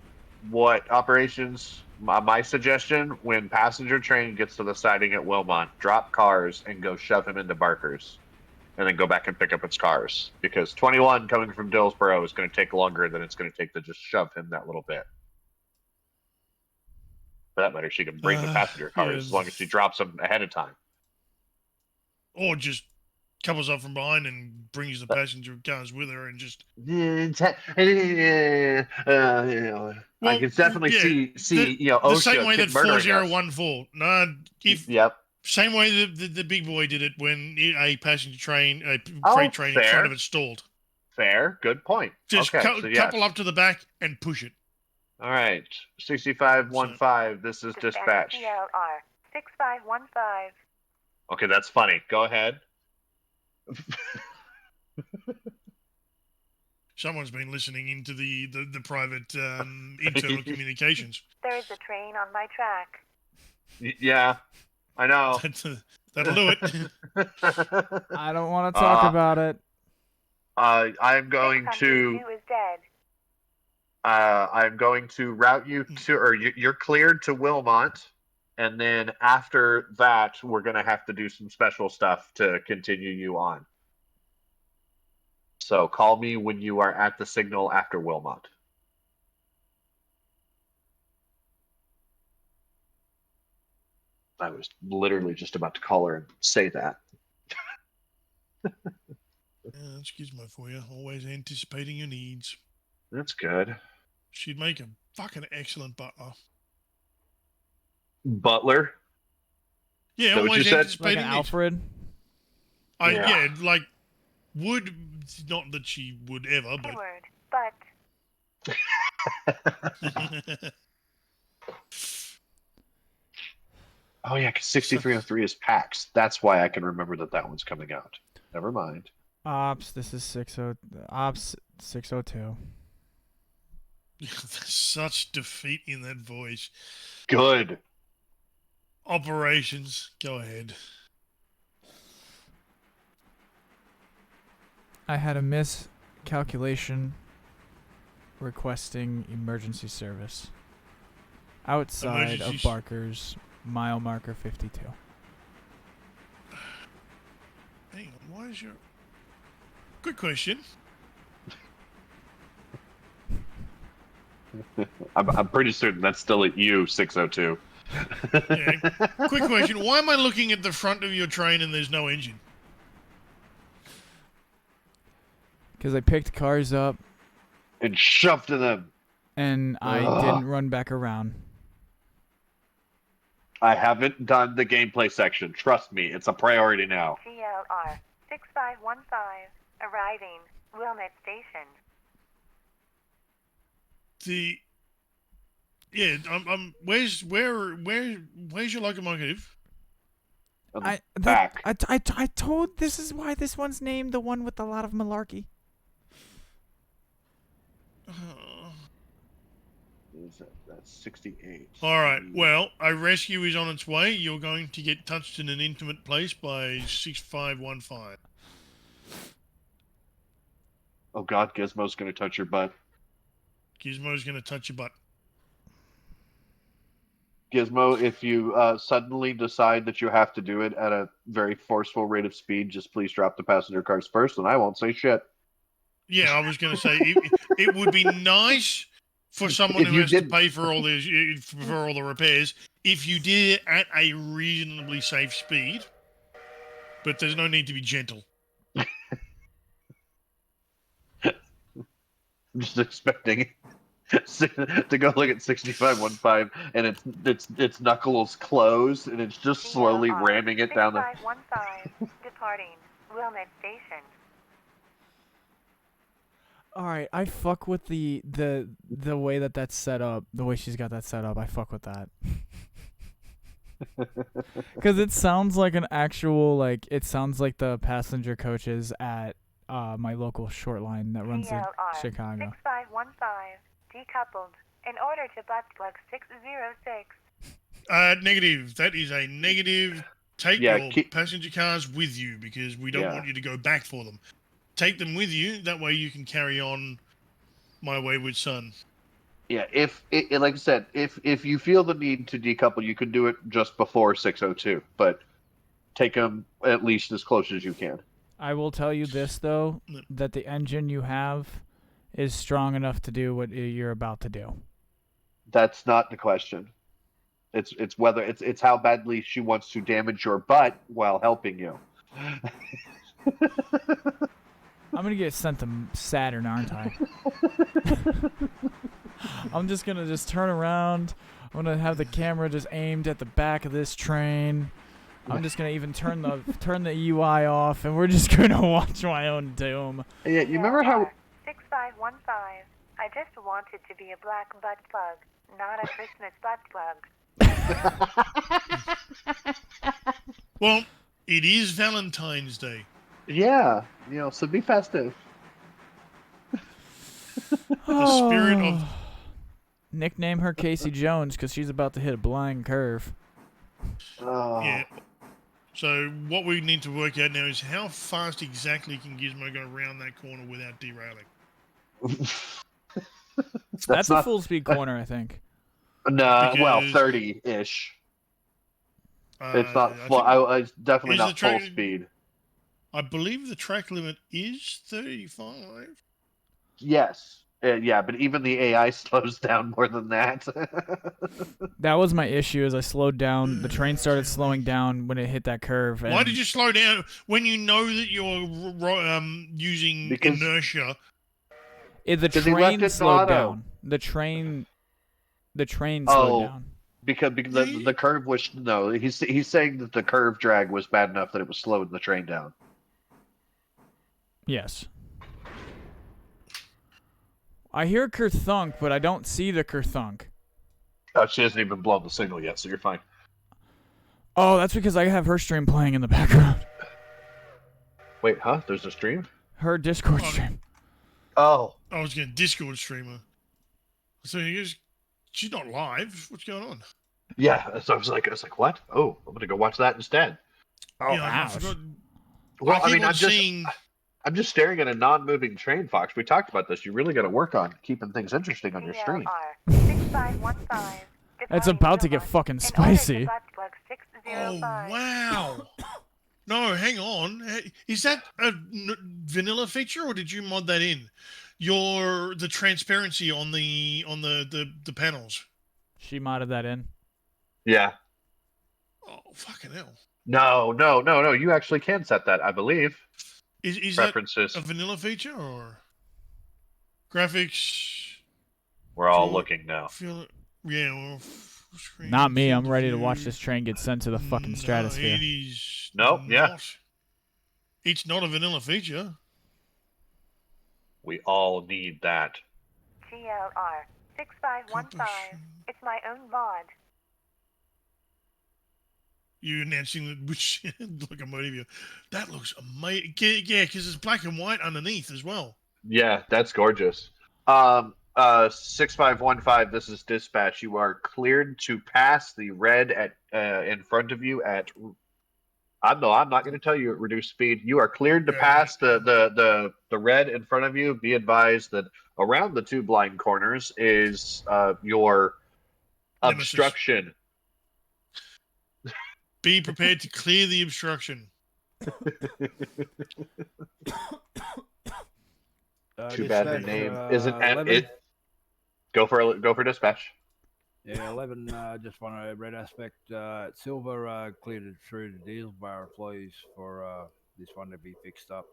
Speaker 5: what operations? My suggestion: when passenger train gets to the siding at Wilmot, drop cars and go shove him into Barker's, and then go back and pick up its cars. Because 21 coming from Dillsboro is going to take longer than it's going to take to just shove him that little bit. For that matter, she can bring the passenger cars as long as she drops them ahead of time.
Speaker 4: Or just couples up from behind and brings the passenger cars with her and just...
Speaker 5: I can definitely see
Speaker 4: the
Speaker 5: OSHA
Speaker 4: same way that
Speaker 5: murdering us.
Speaker 4: 4014. No,
Speaker 5: Yep.
Speaker 4: same way the big boy did it when a passenger train, a
Speaker 5: Oh,
Speaker 4: freight train in
Speaker 5: fair.
Speaker 4: front of it stalled.
Speaker 5: Fair. Good point.
Speaker 4: Just
Speaker 5: okay, so yes.
Speaker 4: couple up to the back and push it.
Speaker 5: All right. 6515. This is dispatch.
Speaker 6: DLR 6515.
Speaker 5: Okay, that's funny. Go ahead.
Speaker 4: Someone's been listening into the private internal communications.
Speaker 6: There is a train on my track.
Speaker 5: Yeah, I know.
Speaker 4: That'll do it.
Speaker 2: I don't want to talk about it.
Speaker 5: I'm going to.
Speaker 6: 602 is dead.
Speaker 5: I'm going to route you to, or you're cleared to Wilmot, and then after that, we're going to have to do some special stuff to continue you on. So call me when you are at the signal after Wilmot. I was literally just about to call her and say that.
Speaker 4: That's gizmo for you. Always anticipating your needs.
Speaker 5: That's good.
Speaker 4: She'd make a fucking excellent butler.
Speaker 5: Butler?
Speaker 4: Yeah,
Speaker 5: Is that what
Speaker 4: always
Speaker 5: you said?
Speaker 2: Like
Speaker 4: anticipating
Speaker 2: an
Speaker 4: needs.
Speaker 2: Alfred.
Speaker 4: Yeah, like would, not that she would ever, but
Speaker 6: Keyword, but.
Speaker 5: Oh yeah, because 6303 is PAX. That's why I can remember that one's coming out. Never mind.
Speaker 2: Ops. This is 60. Ops 602.
Speaker 4: There's such defeat in that voice.
Speaker 5: Good.
Speaker 4: Operations, go ahead.
Speaker 2: I had a miscalculation requesting emergency service. Outside of Barker's mile marker 52.
Speaker 4: Hang on, why is your... Good question.
Speaker 5: I'm pretty certain that's still at you, 602.
Speaker 4: Yeah. Quick question. Why am I looking at the front of your train and there's no engine?
Speaker 2: Because I picked cars up
Speaker 5: And shoved to them.
Speaker 2: and I didn't run back around.
Speaker 5: I haven't done the gameplay section. Trust me, it's a priority now.
Speaker 6: GLR 6515 arriving Wilmette Station.
Speaker 4: Where's your locomotive?
Speaker 5: Back.
Speaker 2: I told this is why this one's named the one with a lot of malarkey.
Speaker 5: That's 68.
Speaker 4: All right. Well, a rescue is on its way. You're going to get touched in an intimate place by 6515.
Speaker 5: Oh God, Gizmo's gonna touch your butt.
Speaker 4: Gizmo's going to touch your butt.
Speaker 5: Gizmo, if you suddenly decide that you have to do it at a very forceful rate of speed, just please drop the passenger cars first, and I won't say shit.
Speaker 4: Yeah, I was going to say it would be nice for someone who has to pay for all the repairs if you did it at a reasonably safe speed. But there's no need to be gentle.
Speaker 5: I'm just expecting to go look at 6515, and its knuckles closed, and it's just slowly ramming it down the.
Speaker 6: 6515 departing Wilmette Station.
Speaker 2: All right, I fuck with the way that's set up. The way she's got that set up, I fuck with that. Because it sounds like an actual it sounds like the passenger coaches at my local short line that runs to Chicago.
Speaker 6: 6515 decoupled in order to butt plug 606.
Speaker 4: Negative. That is a negative. Take your passenger cars with you because we don't want you to go back for them. Take them with you. That way you can carry on, my wayward son.
Speaker 5: Yeah, like I said, if you feel the need to decouple, you can do it just before 602, but take them at least as close as you can.
Speaker 2: I will tell you this though, that the engine you have is strong enough to do what you're about to do.
Speaker 5: That's not the question. It's whether it's how badly she wants to damage your butt while helping you.
Speaker 2: I'm gonna get sent to Saturn, aren't I? I'm just gonna turn around. I'm gonna have the camera just aimed at the back of this train. I'm just gonna even turn the UI off, and we're just gonna watch my own doom.
Speaker 5: Yeah, you remember how
Speaker 6: 6515. I just wanted to be a black butt plug, not a Christmas butt plug.
Speaker 4: Well, it is Valentine's Day.
Speaker 5: Yeah, so be festive.
Speaker 4: The spirit of...
Speaker 2: Nickname her Casey Jones because she's about to hit a blind curve.
Speaker 4: Yeah. So what we need to work out now is how fast exactly can Gizmo go around that corner without derailing?
Speaker 2: That's a full speed corner, I think.
Speaker 5: No, well, 30-ish. It's not it's definitely not full speed.
Speaker 4: I believe the track limit is 35.
Speaker 5: Yes. Yeah, but even the AI slows down more than that.
Speaker 2: That was my issue. As I slowed down, the train started slowing down when it hit that curve.
Speaker 4: Why did you slow down when you know that you're using inertia?
Speaker 2: The train slowed down. The train slowed down.
Speaker 5: Because the curve was he's saying that the curve drag was bad enough that it was slowing the train down.
Speaker 2: Yes. I hear kerthunk, but I don't see the kerthunk.
Speaker 5: Oh, she hasn't even blown the signal yet, so you're fine.
Speaker 2: Oh, that's because I have her stream playing in the background.
Speaker 5: Wait, huh? There's a stream?
Speaker 2: Her Discord stream.
Speaker 5: Oh.
Speaker 4: I was getting Discord streamer. So he goes, she's not live. What's going on?
Speaker 5: Yeah, so I was like, what? Oh, I'm gonna go watch that instead.
Speaker 2: Oh,
Speaker 4: Yeah, I forgot.
Speaker 5: Well, I
Speaker 4: keep
Speaker 5: mean,
Speaker 4: on seeing.
Speaker 5: I'm just staring at a non-moving train, Fox. We talked about this. You really got to work on keeping things interesting on your stream.
Speaker 6: CLR 6515.
Speaker 2: It's
Speaker 6: Deploying
Speaker 2: about to get
Speaker 6: Wheelmark.
Speaker 2: fucking
Speaker 6: In order to
Speaker 2: spicy.
Speaker 6: butt plug
Speaker 4: Oh
Speaker 6: 605.
Speaker 4: wow! No, hang on. Is that a vanilla feature, or did you mod that in? The transparency on the panels.
Speaker 2: She modded that in.
Speaker 5: Yeah.
Speaker 4: Oh fucking hell!
Speaker 5: No. You actually can set that, I believe.
Speaker 4: Is that
Speaker 5: Preferences.
Speaker 4: a vanilla feature or graphics?
Speaker 5: We're all
Speaker 4: Draw,
Speaker 5: looking now.
Speaker 4: yeah. Well, screen,
Speaker 2: Not me.
Speaker 4: field
Speaker 2: I'm
Speaker 4: of
Speaker 2: ready to
Speaker 4: view.
Speaker 2: watch this train get sent to the fucking stratosphere.
Speaker 4: No, it is
Speaker 5: No,
Speaker 4: not.
Speaker 5: yeah.
Speaker 4: It's not a vanilla feature.
Speaker 5: We all need that.
Speaker 6: GLR 6515. It's my own mod.
Speaker 4: You announcing that which locomotive? That looks amazing. Yeah, because it's black and white underneath as well.
Speaker 5: Yeah, that's gorgeous. 6515, this is dispatch. You are cleared to pass the red at in front of you at I'm not going to tell you at reduced speed. You are cleared to pass the red in front of you. Be advised that around the two blind corners is your
Speaker 4: Nemesis.
Speaker 5: obstruction.
Speaker 4: Be prepared to clear the obstruction.
Speaker 5: Too bad her
Speaker 1: dispatch,
Speaker 5: name isn't
Speaker 1: 11.
Speaker 5: it. Go for dispatch.
Speaker 1: Yeah, 11. Just want a red aspect. Silver cleared it through to Dealsbar, please, for this one to be fixed up.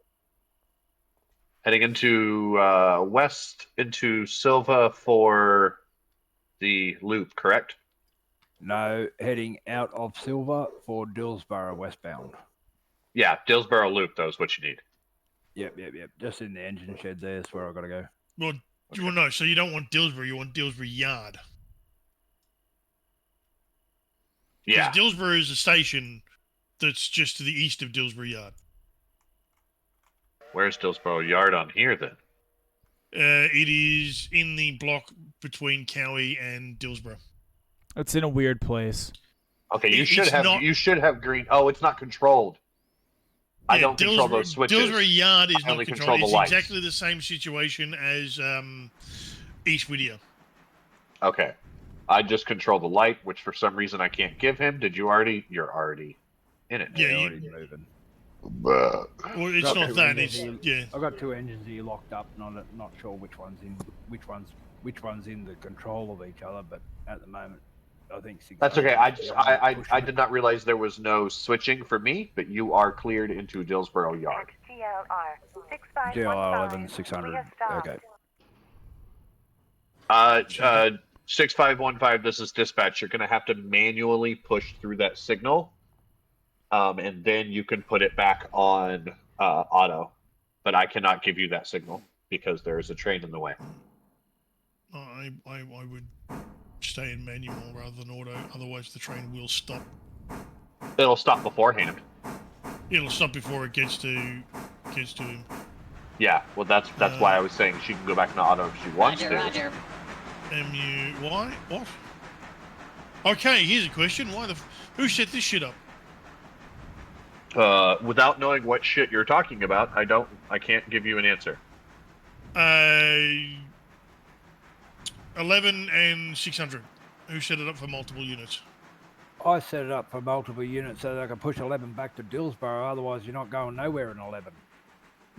Speaker 5: Heading into west into Silva for the loop, correct?
Speaker 1: No, heading out of Silver for Dillsborough westbound.
Speaker 5: Yeah, Dillsborough loop, though, is what you need.
Speaker 1: Yep. Just in the engine shed there is where I got to go.
Speaker 4: Well, no, so you don't want Dillsbury, you want Dillsbury Yard.
Speaker 5: Yeah.
Speaker 4: Dillsbury is a station that's just to the east of Dillsbury Yard.
Speaker 5: Where's Dillsborough Yard on here, then?
Speaker 4: It is in the block between Cowie and Dillsborough.
Speaker 2: It's in a weird place.
Speaker 5: Okay, you should have green. Oh, it's not controlled. I don't control those switches.
Speaker 4: Dillsbury Yard is
Speaker 5: I
Speaker 4: not
Speaker 5: only
Speaker 4: controlled.
Speaker 5: control the
Speaker 4: It's
Speaker 5: lights.
Speaker 4: exactly the same situation as East Whittier.
Speaker 5: Okay. I just control the light, which for some reason I can't give him. You're already in it.
Speaker 4: Yeah,
Speaker 1: already moving.
Speaker 4: Well, it's
Speaker 1: Got
Speaker 4: not
Speaker 1: two
Speaker 4: that.
Speaker 1: engines
Speaker 4: It's
Speaker 1: here.
Speaker 4: yeah.
Speaker 1: I've got two engines here locked up. Not sure which one's in the control of each other, but at the moment, I think.
Speaker 5: That's okay. I did not realize there was no switching for me, but you are cleared into Dillsborough Yard.
Speaker 6: GLR 6515.
Speaker 1: GLR 11600.
Speaker 6: We have stopped.
Speaker 1: Okay.
Speaker 5: 6515, this is dispatch. You're going to have to manually push through that signal, and then you can put it back on auto. But I cannot give you that signal because there is a train in the way.
Speaker 4: I would stay in manual rather than auto. Otherwise, the train will stop.
Speaker 5: It'll stop beforehand.
Speaker 4: It'll stop before it gets to him.
Speaker 5: Yeah, well, that's why I was saying she can go back into auto if she wants to.
Speaker 7: Roger.
Speaker 4: Why? What? Okay, here's a question. Who set this shit up?
Speaker 5: Without knowing what shit you're talking about, I can't give you an answer.
Speaker 4: 11 and 600. Who set it up for multiple units?
Speaker 1: I set it up for multiple units so that I can push 11 back to Dillsborough. Otherwise, you're not going nowhere in 11.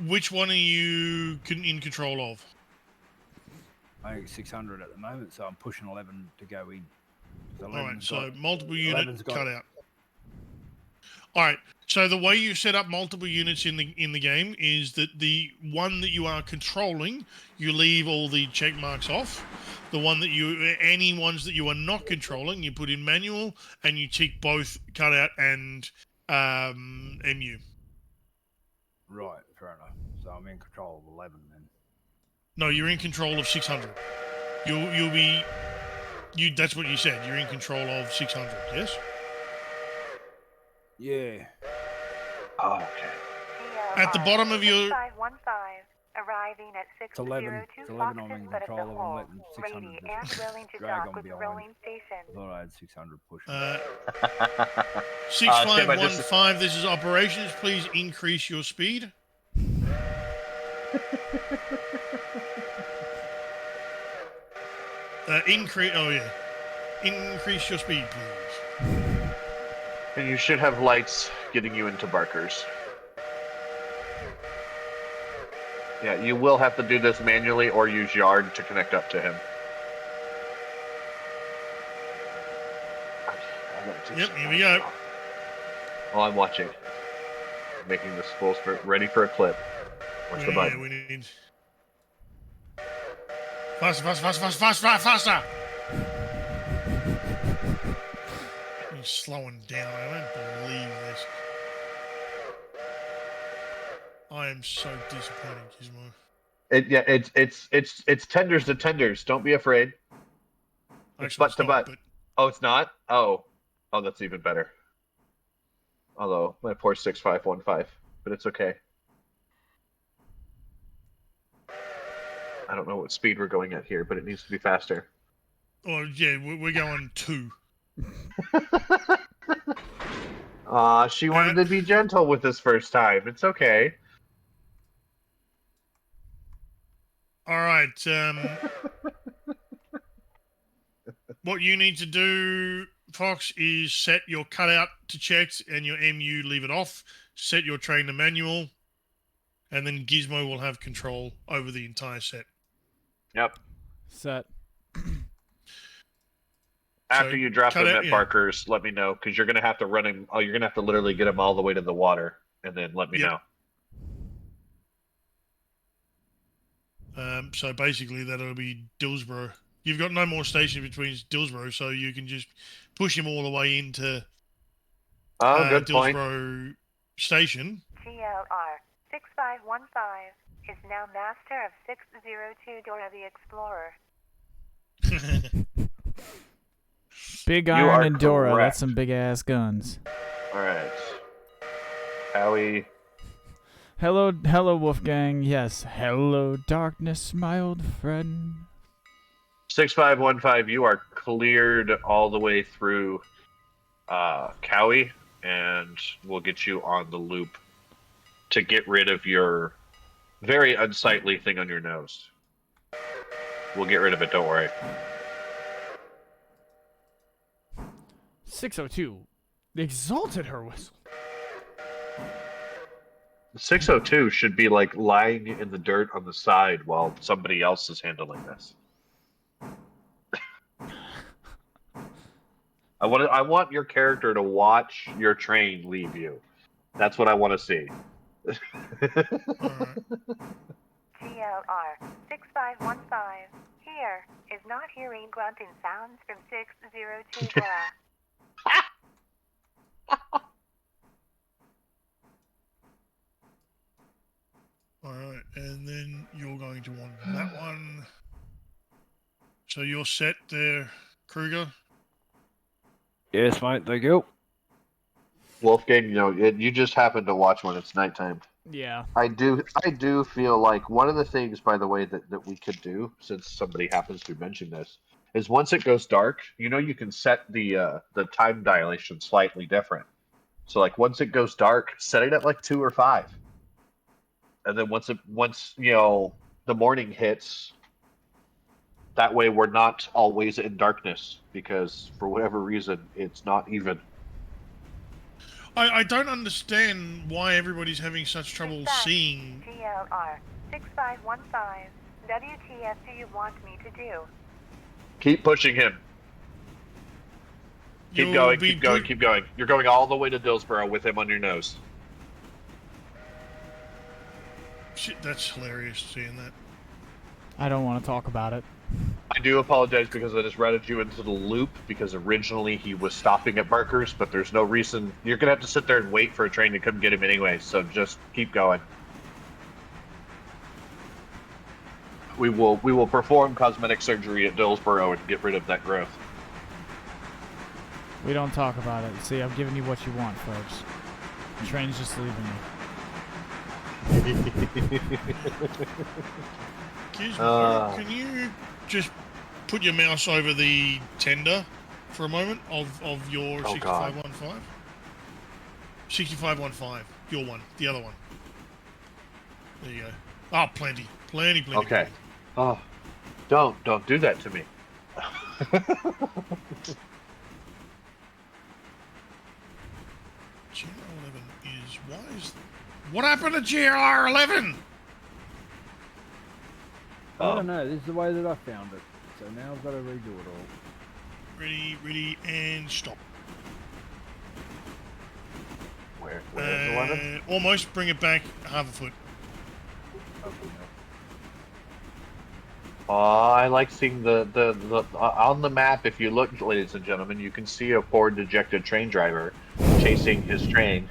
Speaker 4: Which one are you in control of?
Speaker 1: I think 600 at the moment, so I'm pushing 11 to go in.
Speaker 4: All right, so multiple unit cut out.
Speaker 1: it.
Speaker 4: All right, so the way you set up multiple units in the game is that the one that you are controlling, you leave all the check marks off. The one that any ones that you are not controlling, you put in manual, and you tick both cutout and MU.
Speaker 1: Right, fair enough. So I'm in control of 11 then.
Speaker 4: No, you're in control of 600. You'll be. That's what you said. You're in control of 600. Yes.
Speaker 1: Yeah.
Speaker 5: Oh, okay.
Speaker 4: At the bottom of your.
Speaker 6: 6515. Arrive arriving at
Speaker 1: It's 11.
Speaker 6: 602
Speaker 1: It's 11
Speaker 6: Fox's
Speaker 1: on
Speaker 6: Foot of the
Speaker 1: control. I'm
Speaker 6: Hole,
Speaker 1: letting 600
Speaker 6: ready and
Speaker 1: just
Speaker 6: willing to
Speaker 1: drag
Speaker 6: dock
Speaker 1: on
Speaker 6: with
Speaker 1: behind.
Speaker 6: rolling
Speaker 1: I
Speaker 6: station.
Speaker 1: thought I had 600 pushing.
Speaker 5: Tim, I just
Speaker 4: 6515, this is operations. Please increase your speed. Increase your speed, please.
Speaker 5: and you should have lights getting you into Barker's. Yeah, you will have to do this manually or use Yard to connect up to him.
Speaker 4: Yep, here we go.
Speaker 5: Oh, I'm watching. Making this full script ready for a clip. Where's the button?
Speaker 4: We need... Faster! He's slowing down. I don't believe this. I am so disappointed, Gizmo.
Speaker 5: It's tenders to tenders. Don't be afraid. It's
Speaker 4: Actually,
Speaker 5: butt to butt. Oh, it's not? Oh, that's even better. Although my poor 6515, but it's okay. I don't know what speed we're going at here, but it needs to be faster.
Speaker 4: Oh yeah, we're going 2.
Speaker 5: She wanted to be gentle with this first time. It's okay.
Speaker 4: All right. What you need to do, Fox, is set your cutout to checked and your MU leave it off. Set your train to manual, and then Gizmo will have control over the entire set.
Speaker 5: Yep.
Speaker 2: Set.
Speaker 5: After
Speaker 4: So,
Speaker 5: you drop
Speaker 4: cut
Speaker 5: him
Speaker 4: out-
Speaker 5: at Barker's, let me know, because you're gonna have to run him. Oh, you're gonna have to literally get him all the way to the water, and then let me
Speaker 4: Yep.
Speaker 5: know.
Speaker 4: So basically, that'll be Dillsborough. You've got no more stations between Dillsborough, so you can just push him all the way into
Speaker 5: Oh, good point.
Speaker 4: Dillsborough Station.
Speaker 6: GLR 6515 is now master of 602 Dora the Explorer.
Speaker 2: Big
Speaker 5: You
Speaker 2: Iron
Speaker 5: are
Speaker 2: and Dora.
Speaker 5: correct.
Speaker 2: That's some big ass guns.
Speaker 5: All right. Howie.
Speaker 2: Hello, Wolfgang. Yes. Hello, darkness, my old friend.
Speaker 5: 6515, you are cleared all the way through Cowie, and we'll get you on the loop to get rid of your very unsightly thing on your nose. We'll get rid of it, don't worry.
Speaker 2: 602. Exalted her whistle.
Speaker 5: 602 should be like lying in the dirt on the side while somebody else is handling this. I want your character to watch your train leave you. That's what I want to see.
Speaker 4: Alright.
Speaker 6: GLR 6515 here is not hearing grunting sounds from 602 Dora.
Speaker 4: Alright, and then you're going to want that one. So you're set there, Kruger.
Speaker 1: Yes, mate. Thank you.
Speaker 5: Wolfgang, you just happen to watch when it's nighttime.
Speaker 2: Yeah.
Speaker 5: I do feel like one of the things, by the way, that we could do, since somebody happens to mention this, is once it goes dark, you can set the time dilation slightly different. So like once it goes dark, set it at like 2 or 5. And then once the morning hits, that way we're not always in darkness, because for whatever reason it's not even.
Speaker 4: I don't understand why everybody's having such trouble seeing.
Speaker 6: GLR 6515. WTF do you want me to do?
Speaker 5: Keep pushing him. Keep going. You're going all the way to Dillsborough with him on your nose.
Speaker 4: Shit, that's hilarious seeing that.
Speaker 2: I don't want to talk about it.
Speaker 5: I do apologize because I just routed you into the loop, because originally he was stopping at Barker's, but there's no reason. You're going to have to sit there and wait for a train to come get him anyway, so just keep going. We will perform cosmetic surgery at Dillsborough and get rid of that growth.
Speaker 2: We don't talk about it. See, I'm giving you what you want, folks. The train's just leaving me.
Speaker 4: Gizmo, can you just put your mouse over the tender for a moment of your
Speaker 5: Oh, God.
Speaker 4: 6515? 6515. Your one. The other one. There you go. Oh, plenty. Plenty.
Speaker 5: Okay. Oh, don't do that to me.
Speaker 4: GR11 is... What happened to GR11?
Speaker 1: I don't know. This is the way that I found it. So now I've got to redo it all.
Speaker 4: Ready, and stop.
Speaker 5: Where's 11?
Speaker 4: Almost bring it back half a foot.
Speaker 5: I like seeing the on the map. If you look, ladies and gentlemen, you can see a poor dejected train driver chasing his train.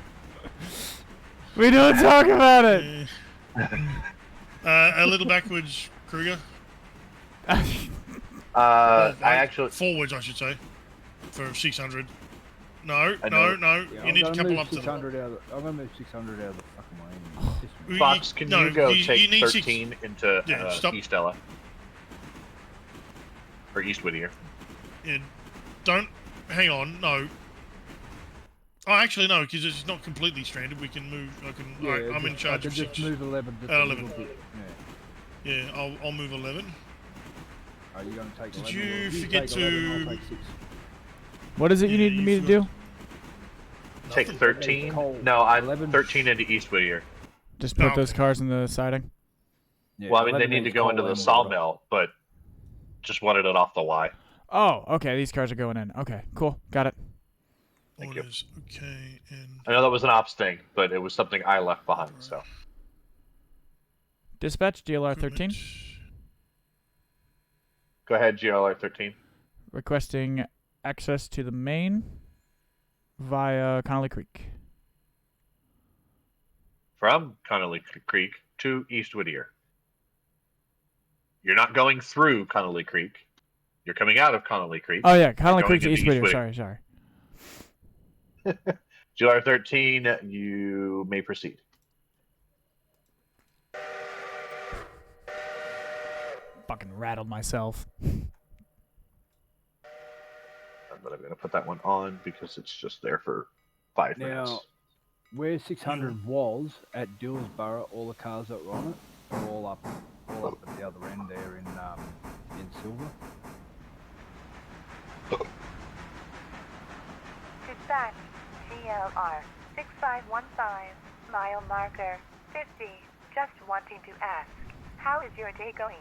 Speaker 2: We don't talk about it.
Speaker 4: A little backwards, Kruger.
Speaker 5: I actually
Speaker 4: forwards, I should say, for 600. No.
Speaker 1: Yeah,
Speaker 4: You need to couple up to the.
Speaker 1: I'm gonna move 600 out of the fucking way.
Speaker 5: Fox, can you go take
Speaker 4: need
Speaker 5: 13 into
Speaker 4: stop.
Speaker 5: East Ella or East Whittier?
Speaker 4: Yeah, don't. Hang on, no. Oh, actually, no, because it's not completely stranded. We can move.
Speaker 1: Yeah,
Speaker 4: Alright, I'm in charge of 6.
Speaker 1: Just move 11. Just
Speaker 4: 11.
Speaker 1: Bit.
Speaker 4: Yeah, I'll move 11.
Speaker 1: Are you going to take 11?
Speaker 4: Did you forget
Speaker 1: take 11,
Speaker 4: to?
Speaker 1: I'll take 6.
Speaker 2: What is it you need me to do?
Speaker 5: Take 13.
Speaker 1: Coal.
Speaker 5: No, I
Speaker 1: 11.
Speaker 5: 13 into East Whittier.
Speaker 2: Just put those cars in the siding.
Speaker 1: Yeah,
Speaker 5: Well, I mean, they need to go into the sawmill, but just wanted it off the Y.
Speaker 2: Oh, okay. These cars are going in. Okay, cool. Got it.
Speaker 5: Thank you.
Speaker 4: Okay, and
Speaker 5: I know that was an ops thing, but it was something I left behind. So,
Speaker 2: Dispatch DLR 13
Speaker 5: go ahead, GLR 13.
Speaker 2: requesting access to the main via Connolly Creek.
Speaker 5: From Connolly Creek to East Whittier. You're not going through Connolly Creek. You're coming out of Connolly Creek.
Speaker 2: Oh yeah, Connolly
Speaker 5: Going
Speaker 2: Creek to
Speaker 5: into
Speaker 2: East Whittier. Sorry.
Speaker 5: GLR 13, you may proceed.
Speaker 2: Fucking rattled myself.
Speaker 5: But I'm going to put that one on because it's just there for 5 minutes.
Speaker 1: Now, where 600 was at Dillsborough, all the cars that were on it are all up at the other end there in Silver.
Speaker 6: Dispatch, GLR 6515, mile marker 50. Just wanting to ask, how is your day going?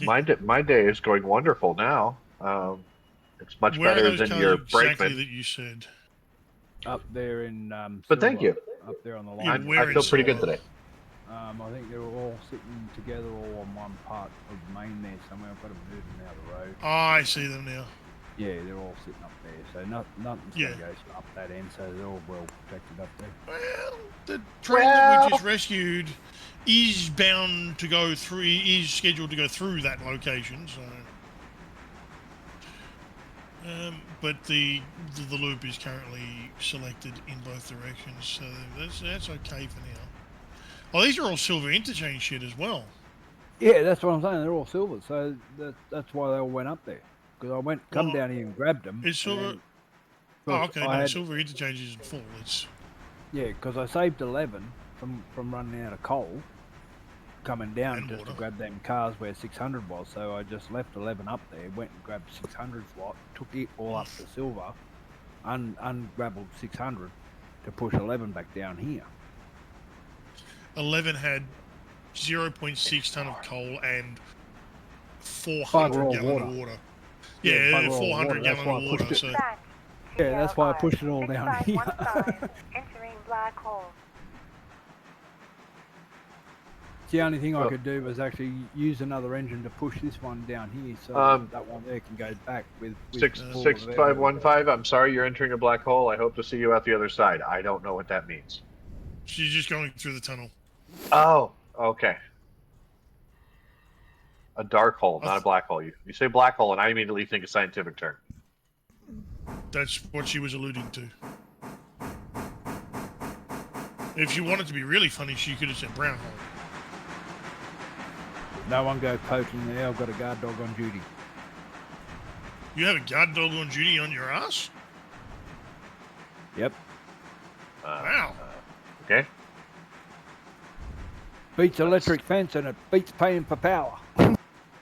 Speaker 5: My day is going wonderful now. It's much
Speaker 4: where
Speaker 5: better
Speaker 4: are those
Speaker 5: than
Speaker 4: cars
Speaker 5: your
Speaker 4: exactly
Speaker 5: brakeman.
Speaker 4: that you said?
Speaker 1: Up there in
Speaker 5: But thank
Speaker 1: Silver,
Speaker 5: you.
Speaker 1: Up there on the
Speaker 4: Yeah,
Speaker 1: line.
Speaker 4: where
Speaker 5: I feel
Speaker 4: in
Speaker 5: pretty good
Speaker 4: Silver?
Speaker 5: today.
Speaker 1: I think they were all sitting together all on one part of the main there somewhere. I've got to move them out of the road.
Speaker 4: Oh, I see them now.
Speaker 1: Yeah, they're all sitting up there. So nothing's going to go up that end, so they're all well protected up there.
Speaker 4: Well, the train that we just rescued is bound to go through. Is scheduled to go through that location. So, but the loop is currently selected in both directions, so that's okay for now. Oh, these are all silver interchange shit as well.
Speaker 1: Yeah, that's what I'm saying. They're all silver, so that's why they all went up there. Because I come down here and grabbed them.
Speaker 4: Is silver? Oh, okay. No, silver interchange isn't full. It's
Speaker 1: because I saved 11 from running out of coal, coming down just to grab them cars where 600 was. So I just left 11 up there, went and grabbed 600's lot, took it all up to silver, ungraveled 600 to push 11 back down here.
Speaker 4: 11 had 0.6 ton of coal and 400 gallon of water. Yeah, 400 gallon of water. So.
Speaker 1: Yeah, that's why I pushed it all down here.
Speaker 6: Entering black hole.
Speaker 1: The only thing I could do was actually use another engine to push this one down here, so that one there can go back with
Speaker 5: 6515. I'm sorry, you're entering a black hole. I hope to see you out the other side. I don't know what that means.
Speaker 4: She's just going through the tunnel.
Speaker 5: Oh, okay. A dark hole, not a black hole. You say black hole, and I immediately think a scientific term.
Speaker 4: That's what she was alluding to. If she wanted to be really funny, she could have said brown hole.
Speaker 1: No one goes poking there. I've got a guard dog on duty.
Speaker 4: You have a guard dog on duty on your ass?
Speaker 1: Yep.
Speaker 4: Wow.
Speaker 5: Okay.
Speaker 1: Beats electric fence and it beats paying for power.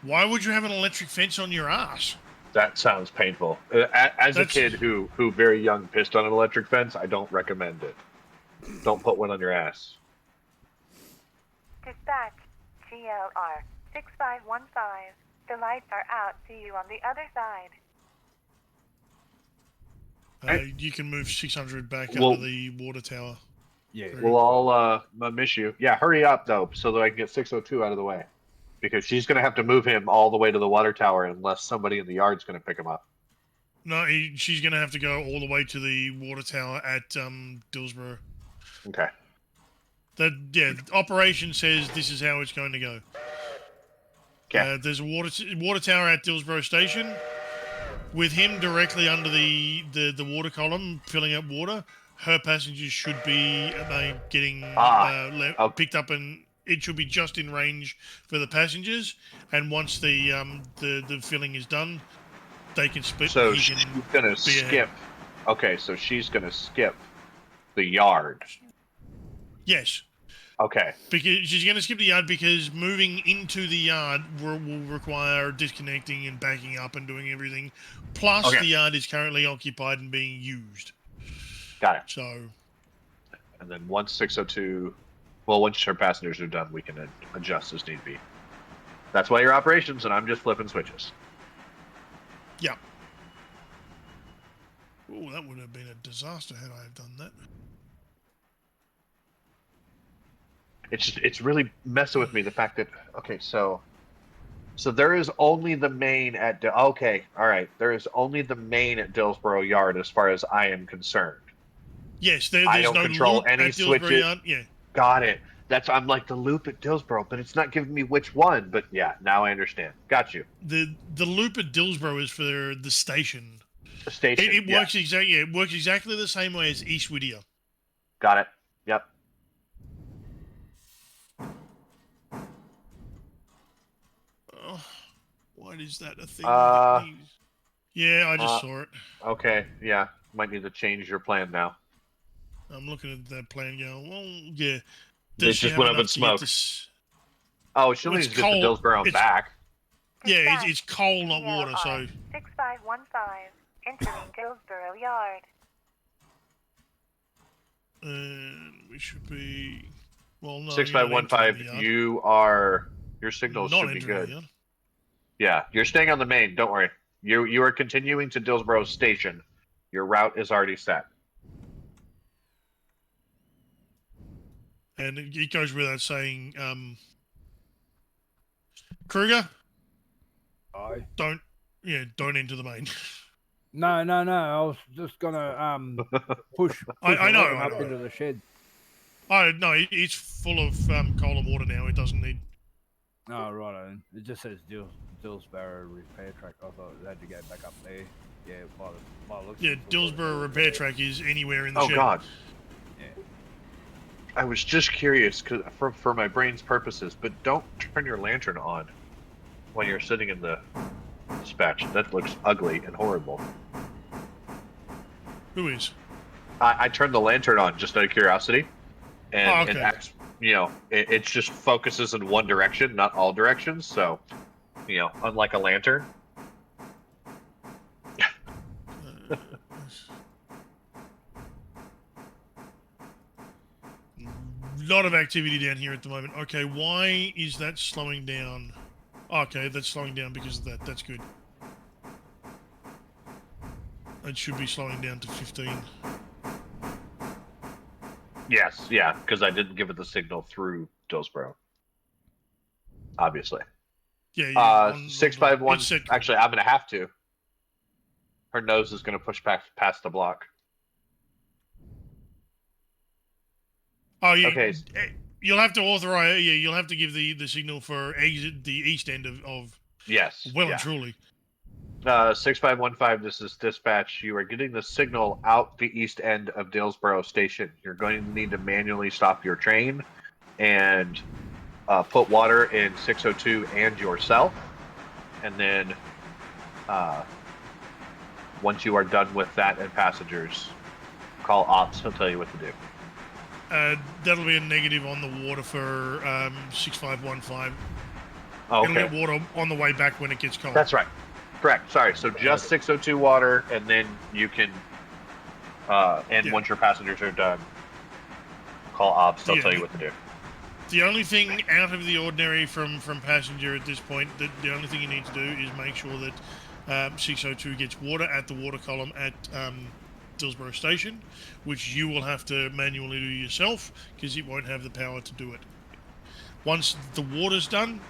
Speaker 4: Why would you have an electric fence on your ass?
Speaker 5: That sounds painful. As a kid who very young pissed on an electric fence, I don't recommend it. Don't put one on your ass.
Speaker 6: Dispatch, GLR 6515. The lights are out. See you on the other side.
Speaker 4: You can move 600 back
Speaker 5: Well-
Speaker 4: under the water tower.
Speaker 1: Yeah.
Speaker 5: We'll all miss you. Yeah, hurry up though, so that I can get 602 out of the way, because she's gonna have to move him all the way to the water tower unless somebody in the yard's gonna pick him up.
Speaker 4: No, she's going to have to go all the way to the water tower at Dillsborough.
Speaker 5: Okay.
Speaker 4: Operation says this is how it's going to go.
Speaker 5: Okay.
Speaker 4: There's a water tower at Dillsborough Station. With him directly under the water column, filling up water, her passengers should be getting picked up, and it should be just in range for the passengers. And once the filling is done, they can split.
Speaker 5: So she's gonna skip. Okay, so she's gonna skip the yard.
Speaker 4: Yes.
Speaker 5: Okay.
Speaker 4: Because she's going to skip the yard because moving into the yard will require disconnecting and backing up and doing everything. Plus, the yard is currently occupied and being used.
Speaker 5: Got it.
Speaker 4: So.
Speaker 5: And then once 602, well, once her passengers are done, we can adjust as need be. That's why your operations, and I'm just flipping switches.
Speaker 4: Yeah. Oh, that would have been a disaster had I have done that.
Speaker 5: It's really messing with me, the fact that so there is only the main at there is only the main at Dillsborough Yard as far as I am concerned.
Speaker 4: Yes, there's
Speaker 5: I don't
Speaker 4: no
Speaker 5: control
Speaker 4: loop
Speaker 5: any
Speaker 4: at Dillsborough
Speaker 5: switches.
Speaker 4: Yard. Yeah.
Speaker 5: Got it. I'm like the loop at Dillsborough, but it's not giving me which one. But yeah, now I understand. Got you.
Speaker 4: The loop at Dillsborough is for the station.
Speaker 5: The station.
Speaker 4: It works exactly. Yeah, it works exactly the same way as East Whittier.
Speaker 5: Got it. Yep.
Speaker 4: Why is that a thing? Yeah, I just saw it.
Speaker 5: Okay, yeah. Might need to change your plan now.
Speaker 4: I'm looking at that plan going, well, yeah.
Speaker 5: It just went up in smoke. Oh, she'll need to get the Dillsborough back.
Speaker 4: Yeah, it's coal, not water, so...
Speaker 6: 6515, entering Dillsborough Yard.
Speaker 4: And we should be... Well, no,
Speaker 5: 6515, your signal should be good. Yeah, you're staying on the main. Don't worry. You are continuing to Dillsborough Station. Your route is already set.
Speaker 4: And it goes without saying, Kruger,
Speaker 1: Aye.
Speaker 4: don't enter the main.
Speaker 1: No. I was just gonna push
Speaker 4: I know,
Speaker 1: up into the shed.
Speaker 4: Oh no, it's full of coal and water now. It doesn't need.
Speaker 1: Oh right, it just says Dillsborough repair track. I thought it had to go back up there. Yeah, by the looks.
Speaker 4: Yeah, Dillsborough repair track is anywhere in the shed.
Speaker 5: Oh God.
Speaker 1: Yeah.
Speaker 5: I was just curious for my brain's purposes, but don't turn your lantern on when you're sitting in the dispatch. That looks ugly and horrible.
Speaker 4: Who is?
Speaker 5: I turned the lantern on just out of curiosity, and it acts. It just focuses in one direction, not all directions. So, unlike a lantern.
Speaker 4: Lot of activity down here at the moment. Okay, why is that slowing down? Okay, that's slowing down because of that. That's good. It should be slowing down to 15.
Speaker 5: Yes, yeah, because I didn't give it the signal through Dillsborough. Obviously.
Speaker 4: Yeah.
Speaker 5: 651. Actually, I'm gonna have to. Her nose is gonna push past the block.
Speaker 4: Oh yeah.
Speaker 5: Okay.
Speaker 4: You'll have to authorize. Yeah, you'll have to give the signal for exit the east end of.
Speaker 5: Yes.
Speaker 4: Well and truly.
Speaker 5: 6515, this is dispatch. You are getting the signal out the east end of Dillsboro Station. You're going to need to manually stop your train and put water in 602 and yourself. And then once you are done with that and passengers, call ops. He'll tell you what to do.
Speaker 4: That'll be a negative on the water for 6515.
Speaker 5: Okay.
Speaker 4: It'll get water on the way back when it gets cold.
Speaker 5: That's right. Correct. Sorry. So just 602 water, and then you can, once your passengers are done, call ops. They'll tell you what to do.
Speaker 4: The only thing out of the ordinary from passenger at this point, the only thing you need to do is make sure that 602 gets water at the water column at Dillsboro Station, which you will have to manually do yourself because it won't have the power to do it. Once the water's done,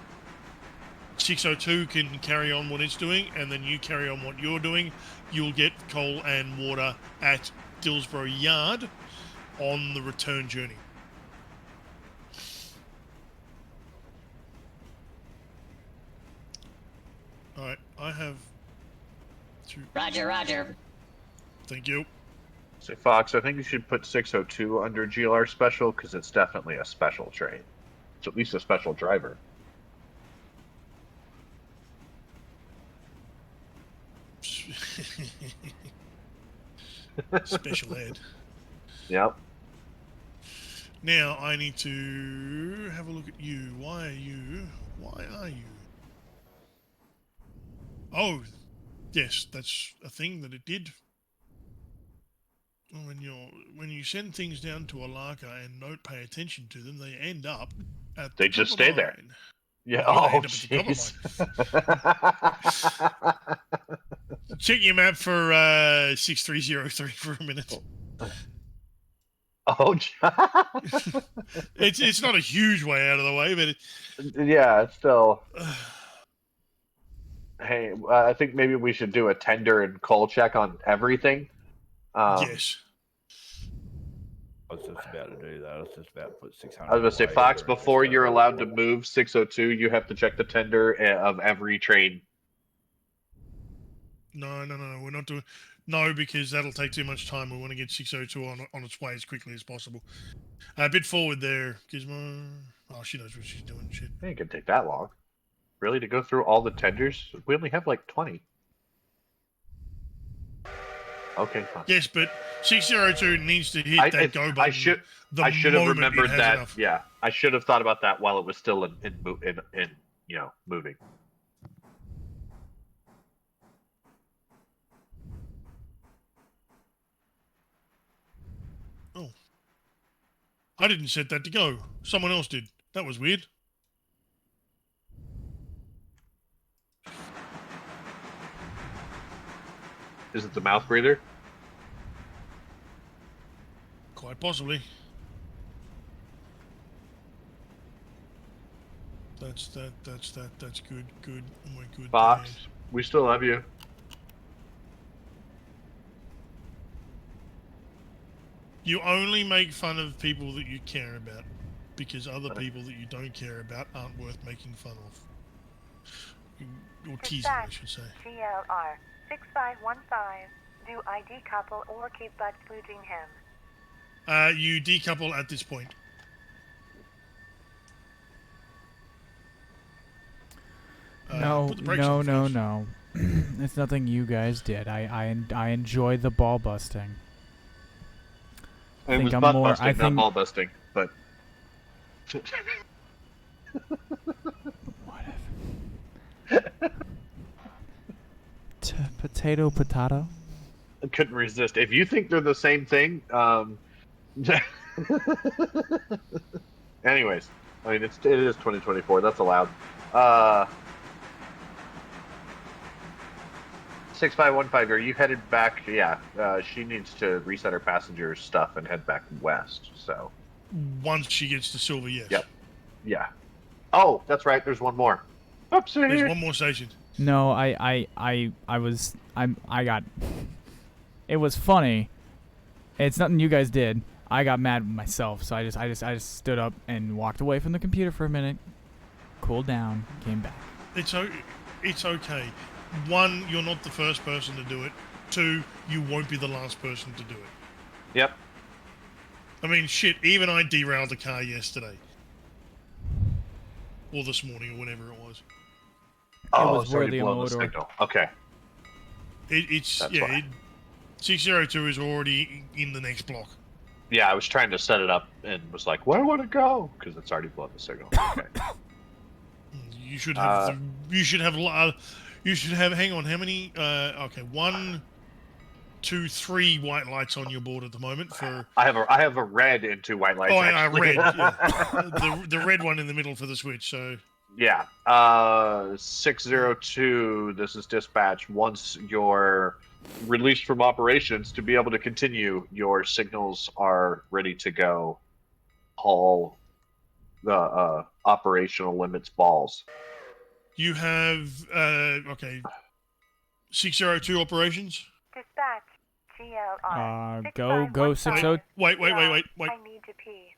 Speaker 4: 602 can carry on what it's doing, and then you carry on what you're doing. You'll get coal and water at Dillsboro Yard on the return journey. Alright, I have two.
Speaker 7: Roger.
Speaker 4: Thank you.
Speaker 5: So, Fox, I think you should put 602 under GLR special because it's definitely a special train. It's at least a special driver.
Speaker 4: Special ed.
Speaker 5: Yep.
Speaker 4: Now I need to have a look at you. Why are you? Oh, yes, that's a thing that it did. When you send things down to a Larka and don't pay attention to them, they end up at
Speaker 5: They
Speaker 4: the
Speaker 5: just
Speaker 4: top of
Speaker 5: stay
Speaker 4: the
Speaker 5: there.
Speaker 4: line.
Speaker 5: Yeah.
Speaker 4: Well, they
Speaker 5: Oh,
Speaker 4: end up at the top of
Speaker 5: jeez.
Speaker 4: mine. Check your map for 6303 for a minute.
Speaker 5: Oh,
Speaker 4: It's not a huge way out of the way, but
Speaker 5: yeah, it's still. Hey, I think maybe we should do a tender and coal check on everything.
Speaker 4: yes.
Speaker 1: I was just about to do that. I was just about to put 600.
Speaker 5: I was going to say, Fox, before you're allowed to move 602, you have to check the tender of every train.
Speaker 4: No, we're not doing. No, because that'll take too much time. We want to get 602 on its way as quickly as possible. A bit forward there, Gizmo. Oh, she knows what she's doing. Shit.
Speaker 5: It ain't going to take that long. Really, to go through all the tenders? We only have like 20. Okay, fine.
Speaker 4: Yes, but 602 needs to hit that go button.
Speaker 5: I should have remembered that.
Speaker 4: Enough.
Speaker 5: Yeah, I should have thought about that while it was still in moving.
Speaker 4: Oh, I didn't set that to go. Someone else did. That was weird.
Speaker 5: Is it the mouth breather?
Speaker 4: Quite possibly. That's that. That's good. Good. Oh my good.
Speaker 5: Fox, we still love you.
Speaker 4: You only make fun of people that you care about, because other people that you don't care about aren't worth making fun of. Or teasing, I should say.
Speaker 6: GLR 6515. Do I decouple or keep butt spooging him?
Speaker 4: You decouple at this point.
Speaker 2: No. It's nothing you guys did. I enjoy the ball busting.
Speaker 5: It was butt busting, not ball busting, but.
Speaker 2: Whatever. Potato.
Speaker 5: I couldn't resist. If you think they're the same thing, anyways, I mean it is 2024. That's allowed. 6515. Are you headed back? Yeah. She needs to reset her passenger's stuff and head back west. So.
Speaker 4: Once she gets to Silver, yes.
Speaker 5: Yep. Yeah. Oh, that's right. There's one more. Oopsie.
Speaker 4: There's one more station.
Speaker 2: No, it was funny. It's nothing you guys did. I got mad with myself, so I just stood up and walked away from the computer for a minute, cooled down, came back.
Speaker 4: It's okay. one, you're not the first person to do it. Two, you won't be the last person to do it.
Speaker 5: Yep.
Speaker 4: I mean, shit, even I derailed the car yesterday. Or this morning, or whenever it was.
Speaker 5: Oh,
Speaker 2: was
Speaker 5: it's already
Speaker 2: worthy of
Speaker 5: blown the
Speaker 2: motor.
Speaker 5: signal. Okay.
Speaker 4: It's
Speaker 5: That's
Speaker 4: yeah.
Speaker 5: why.
Speaker 4: 602 is already in the next block.
Speaker 5: Yeah, I was trying to set it up and was like, where would it go? Because it's already blown the signal. Okay.
Speaker 4: You should have. You should have. You should have. Hang on. How many? Okay. 1, 2, 3 white lights on your board at the moment. For
Speaker 5: I have a red and 2 white lights,
Speaker 4: oh,
Speaker 5: actually.
Speaker 4: red. Yeah. the red one in the middle for the switch. So
Speaker 5: Yeah. 602, this is dispatch. Once you're released from operations to be able to continue, your signals are ready to go. All the operational limits balls.
Speaker 4: you have. Okay. 602 operations.
Speaker 6: Dispatch. GLR.
Speaker 2: Go 60.
Speaker 4: Wait.
Speaker 6: I need to pee.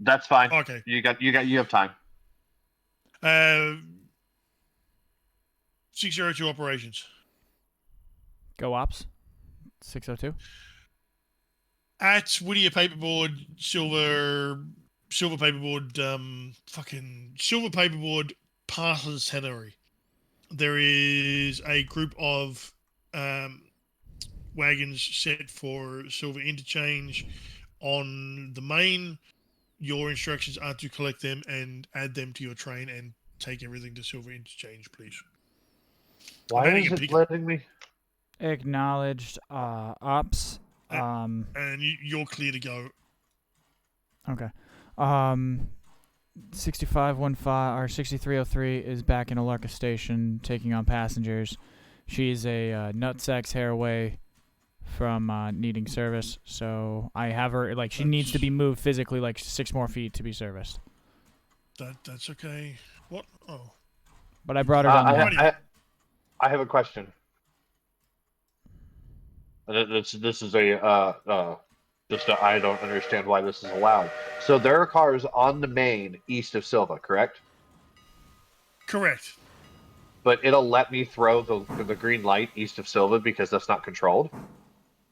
Speaker 5: That's fine.
Speaker 4: Okay.
Speaker 5: You have time.
Speaker 4: 602 operations.
Speaker 2: Go ops. 602.
Speaker 4: At Whittier Paperboard, silver paperboard, silver paperboard passes Tannery. There is a group of wagons set for silver interchange on the main. Your instructions are to collect them and add them to your train and take everything to silver interchange, please.
Speaker 5: Why is it letting me?
Speaker 2: Acknowledged. Ops.
Speaker 4: And you're clear to go.
Speaker 2: Okay. 6515 or 6303 is back in Malarky station taking on passengers. She's a nutsack's hair away from needing service, so I have her she needs to be moved physically 6 more feet to be serviced.
Speaker 4: That's okay. What? Oh.
Speaker 2: But I brought her down there.
Speaker 5: I have a question. This is a I don't understand why this is allowed. So there are cars on the main east of Silva, correct?
Speaker 4: Correct.
Speaker 5: But it'll let me throw the green light east of Silva because that's not controlled?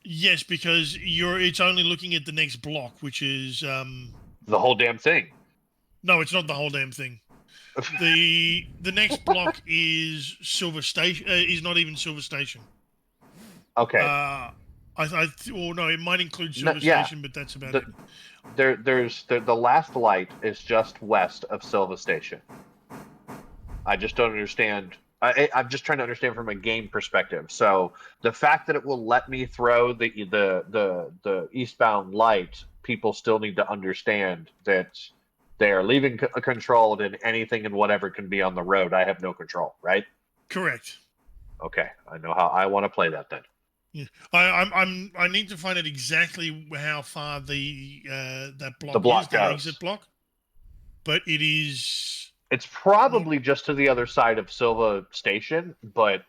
Speaker 4: Yes, because it's only looking at the next block, which is
Speaker 5: the whole damn thing.
Speaker 4: No, it's not the whole damn thing. The next block is Silver Station. Is not even Silver Station.
Speaker 5: Okay.
Speaker 4: No, it might include Silver Station, but that's about it.
Speaker 5: There's the last light is just west of Silva Station. I just don't understand. I'm just trying to understand from a game perspective. So the fact that it will let me throw the eastbound light, people still need to understand that they are leaving control, and anything and whatever can be on the road. I have no control, right?
Speaker 4: Correct.
Speaker 5: Okay, I know how I want to play that then.
Speaker 4: Yeah, I need to find out exactly how far that block is, the exit block. But it is.
Speaker 5: It's probably just to the other side of Silva Station, but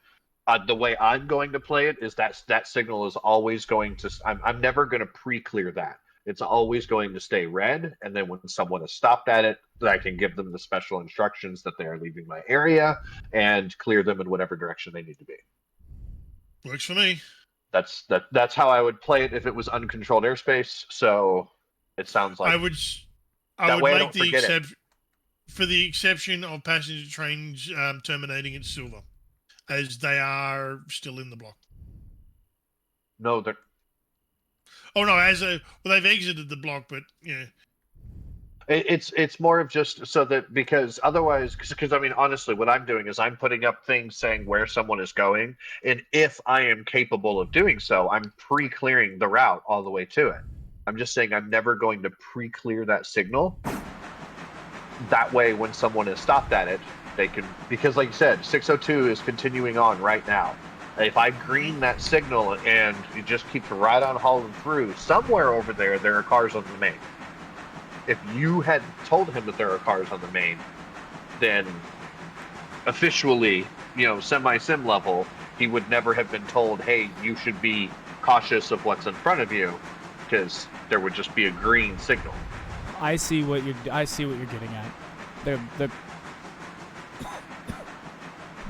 Speaker 5: the way I'm going to play it is that signal is always going to. I'm never going to pre-clear that. It's always going to stay red, and then when someone has stopped at it, I can give them the special instructions that they are leaving my area and clear them in whatever direction they need to be.
Speaker 4: Works for me.
Speaker 5: That's how I would play it if it was uncontrolled airspace. So it sounds like
Speaker 4: I would make the exception for the exception of passenger trains terminating at Silver, as they are still in the block.
Speaker 5: No, they're.
Speaker 4: Oh no, they've exited the block, but yeah.
Speaker 5: It's more of just so that because otherwise, because I mean honestly, what I'm doing is I'm putting up things saying where someone is going, and if I am capable of doing so, I'm pre-clearing the route all the way to it. I'm just saying I'm never going to pre-clear that signal. That way, when someone is stopped at it, they can, because like you said, 602 is continuing on right now. If I green that signal and it just keeps right on hauling through, somewhere over there are cars on the main. If you had told him that there are cars on the main, then officially, semi-sim level, he would never have been told, hey, you should be cautious of what's in front of you, because there would just be a green signal.
Speaker 2: I see what you're getting at.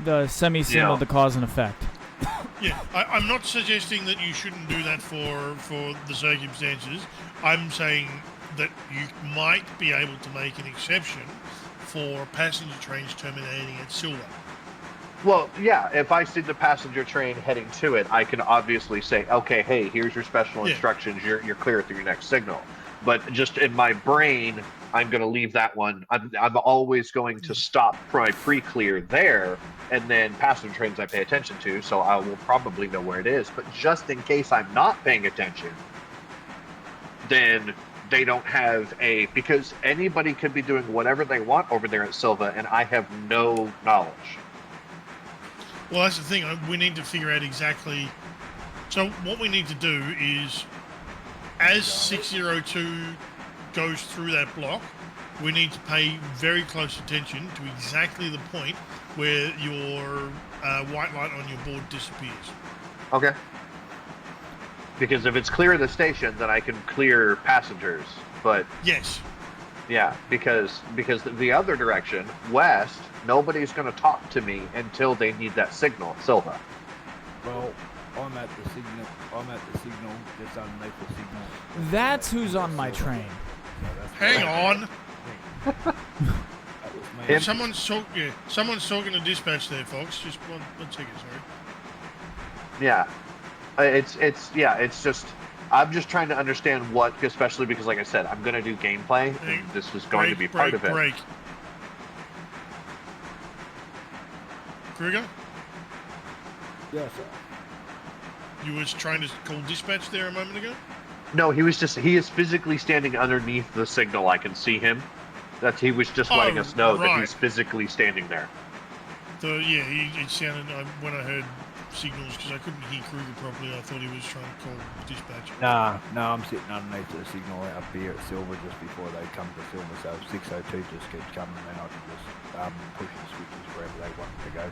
Speaker 2: the semi-signal to cause and effect.
Speaker 4: Yeah, I'm not suggesting that you shouldn't do that for the circumstances. I'm saying that you might be able to make an exception for passenger trains terminating at Silver.
Speaker 5: Well, yeah, if I see the passenger train heading to it, I can obviously say, okay, hey, here's your special instructions. You're clear through your next signal. But just in my brain, I'm going to leave that one. I'm always going to stop my pre-clear there, and then passenger trains I pay attention to, so I will probably know where it is. But just in case I'm not paying attention, then they don't have because anybody could be doing whatever they want over there at Silva, and I have no knowledge.
Speaker 4: Well, that's the thing. We need to figure out exactly. So what we need to do is, as 602 goes through that block, we need to pay very close attention to exactly the point where your white light on your board disappears.
Speaker 5: Okay. Because if it's clear of the station, then I can clear passengers. But
Speaker 4: yes,
Speaker 5: yeah, because the other direction, west, nobody's going to talk to me until they need that signal, Silva.
Speaker 1: Well, I'm at the signal. Just underneath the signal.
Speaker 2: That's who's on my train.
Speaker 1: So
Speaker 4: hang on.
Speaker 1: that was me.
Speaker 4: Someone's talking to dispatch there, folks. Just one second, sorry.
Speaker 5: Yeah, it's just I'm just trying to understand what, especially because, like I said, I'm going to do gameplay, and this is going to be part of it.
Speaker 4: Break. Kruger,
Speaker 1: Yes, sir.
Speaker 4: you was trying to call dispatch there a moment ago?
Speaker 5: No, he is physically standing underneath the signal. I can see him. He was just letting us know that he's physically standing there.
Speaker 4: So yeah, it sounded when I heard signals, because I couldn't hear Kruger properly, I thought he was trying to call dispatch.
Speaker 1: No, I'm sitting underneath the signal up here at Silver just before they come to Silver, so 602 just keeps coming and I can just push the switches wherever they want to go.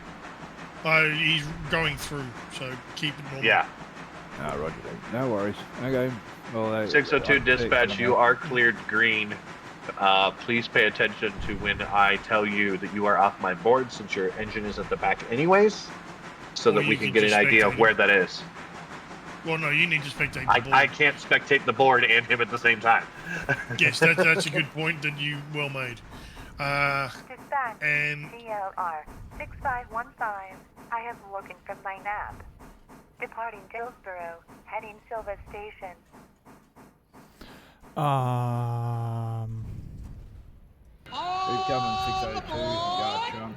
Speaker 4: He's going through, so keep it normal.
Speaker 5: Yeah.
Speaker 1: Roger that. No worries. Okay. Well,
Speaker 5: 602 dispatch, you are cleared green. Please pay attention to when I tell you that you are off my board, since your engine is at the back anyways, so that we can get an idea of where that is.
Speaker 4: Well, no, you need to spectate the board.
Speaker 5: I can't spectate the board and him at the same time.
Speaker 4: Yes, that's a good point that you well made.
Speaker 6: Dispatch,
Speaker 4: And
Speaker 6: DLR 6515. I am looking from my nap. Departing Dillsboro, heading Silva Station.
Speaker 1: Who's coming? 602. Gotcha.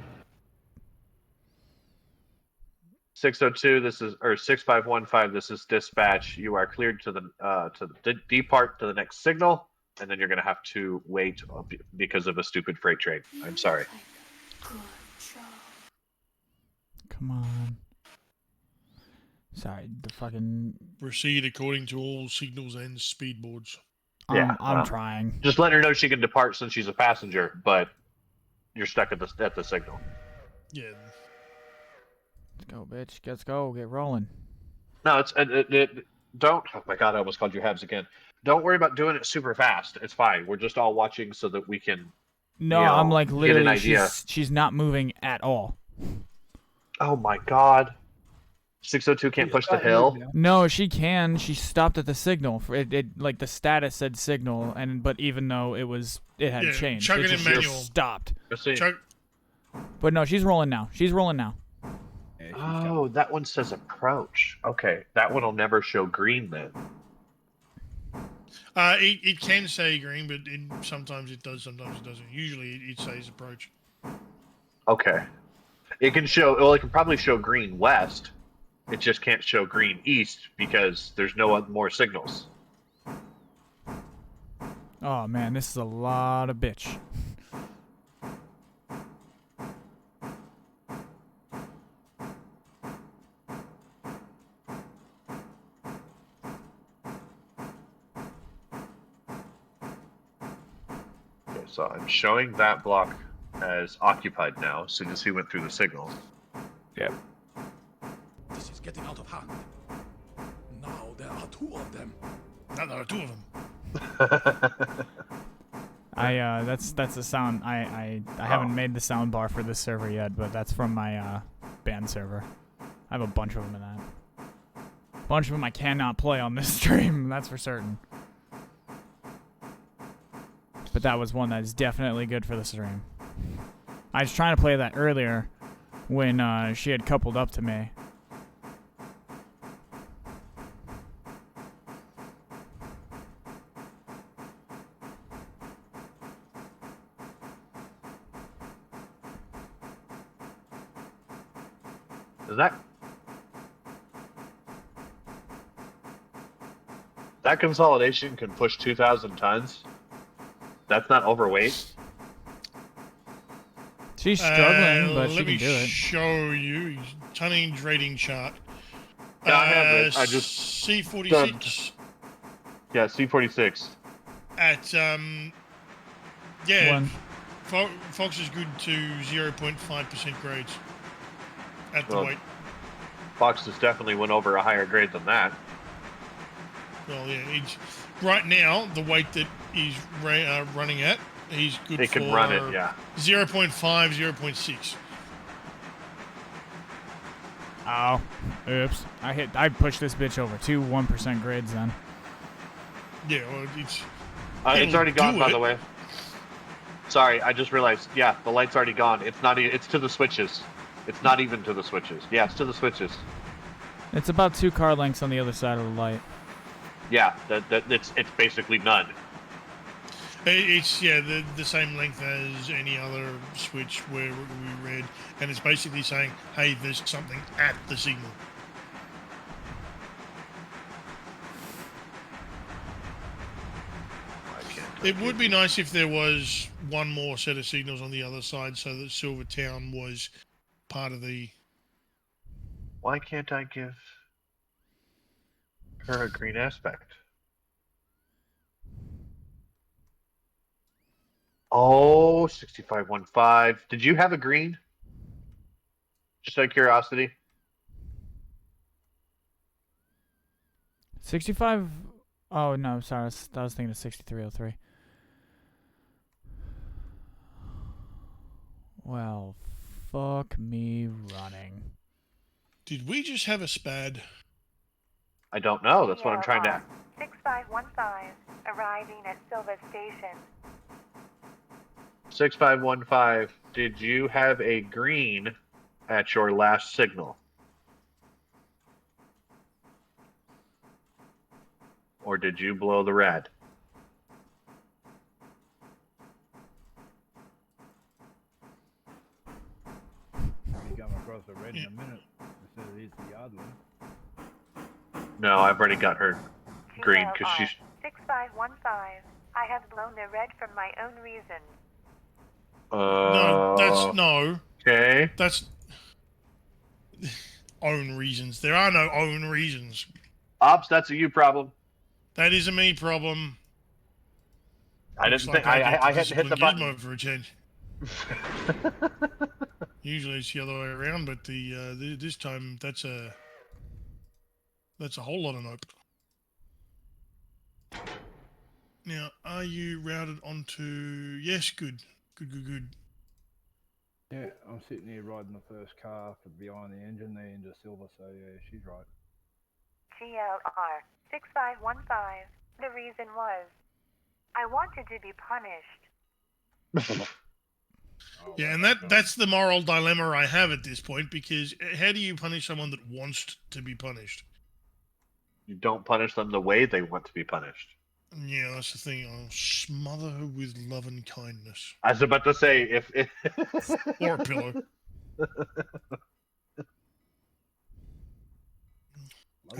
Speaker 5: 602, this is, or 6515, this is dispatch. You are cleared to depart to the next signal, and then you're going to have to wait because of a stupid freight train. I'm sorry.
Speaker 2: Come on. Sorry, the fucking...
Speaker 4: proceed according to all signals and speed boards.
Speaker 2: I'm trying.
Speaker 5: Just let her know she can depart since she's a passenger, but you're stuck at the signal.
Speaker 4: Yeah.
Speaker 2: Let's go, bitch. Let's go. Get rolling.
Speaker 5: No, don't. Oh my god, I almost called you Habs again. Don't worry about doing it super fast. It's fine. We're just all watching so that we can.
Speaker 2: No, I'm like literally.
Speaker 5: Get an idea.
Speaker 2: She's not moving at all.
Speaker 5: Oh my god. 602 can't push the hill.
Speaker 2: No, she can. She stopped at the signal. It like the status said signal, but even though it had changed,
Speaker 4: chug
Speaker 2: it
Speaker 4: it in manual.
Speaker 2: stopped.
Speaker 4: Chug.
Speaker 2: But no, she's rolling now.
Speaker 1: Yeah,
Speaker 5: Oh, that one says approach. Okay, that one will never show green then.
Speaker 4: It can say green, but sometimes it does, sometimes it doesn't. Usually it says approach.
Speaker 5: Okay. It can probably show green west. It just can't show green east because there's no more signals.
Speaker 2: Oh man, this is a lot of bitch.
Speaker 5: Okay, so I'm showing that block as occupied now, as soon as he went through the signal.
Speaker 1: Yep.
Speaker 7: This is getting out of hand. Now there are two of them.
Speaker 4: Now there are two of them.
Speaker 2: That's the sound. I haven't made the sound bar for this server yet, but that's from my band server. I have a bunch of them in that. A bunch of them I cannot play on this stream, that's for certain. But that was one that is definitely good for the stream. I was trying to play that earlier when she had coupled up to me.
Speaker 5: Is that consolidation can push 2,000 tons? That's not overweight.
Speaker 2: She's struggling, but she
Speaker 4: let
Speaker 2: can
Speaker 4: me
Speaker 2: do it.
Speaker 4: show you tonnage rating chart.
Speaker 5: Yeah, I have it. I just
Speaker 4: C46
Speaker 5: Yeah, C46.
Speaker 4: at yeah.
Speaker 2: One.
Speaker 4: Fox is good to 0.5% grades at the
Speaker 5: Well,
Speaker 4: weight.
Speaker 5: Fox has definitely went over a higher grade than that.
Speaker 4: Well, yeah, it's right now the weight that he's running at. He's good
Speaker 5: It
Speaker 4: for
Speaker 5: can run it, yeah.
Speaker 4: 0.5, 0.6.
Speaker 2: Oh, oops! I pushed this bitch over 2 1% grades then.
Speaker 4: Yeah, well, it's
Speaker 5: It's already gone,
Speaker 4: do
Speaker 5: by
Speaker 4: it.
Speaker 5: the way. Sorry, I just realized. Yeah, the light's already gone. It's not. It's to the switches. It's not even to the switches. Yeah, it's to the switches.
Speaker 2: It's about 2 car lengths on the other side of the light.
Speaker 5: Yeah, it's basically none.
Speaker 4: It's the same length as any other switch where we read, and it's basically saying, hey, there's something at the signal. It would be nice if there was one more set of signals on the other side so that Silvertown was part of the...
Speaker 5: Why can't I give her a green aspect? Oh, 6515. Did you have a green? Just out of curiosity.
Speaker 2: 65. Oh no, sorry. I was thinking of 6303. Well, fuck me running.
Speaker 4: Did we just have a SPAD?
Speaker 5: I don't know. That's what I'm trying to.
Speaker 6: 6515, arriving at Silva Station.
Speaker 5: 6515. Did you have a green at your last signal? Or did you blow the red?
Speaker 1: You come across a red in a minute. Instead of it's the yard one.
Speaker 5: No, I've already got her green because she's.
Speaker 6: 6515. I have blown the red for my own reasons.
Speaker 4: No, that's no.
Speaker 5: Okay.
Speaker 4: That's own reasons. There are no own reasons.
Speaker 5: Ops, that's a you problem.
Speaker 4: That is a me problem.
Speaker 5: I
Speaker 4: Looks
Speaker 5: didn't
Speaker 4: like
Speaker 5: think I
Speaker 4: got to
Speaker 5: hadn't hit the
Speaker 4: discipline
Speaker 5: button.
Speaker 4: Gizmo for a change. Usually it's the other way around, but this time that's a whole lot of nope. Now, are you routed onto? Yes, good.
Speaker 1: Yeah, I'm sitting here riding the first car behind the engine there into Silver, so yeah, she's right.
Speaker 6: GLR 6515. The reason was, I wanted to be punished.
Speaker 4: Yeah, and that's the moral dilemma I have at this point, because how do you punish someone that wants to be punished?
Speaker 5: You don't punish them the way they want to be punished.
Speaker 4: Yeah, that's the thing. I'll smother her with love and kindness.
Speaker 5: I was about to say, if
Speaker 4: Or a pillow.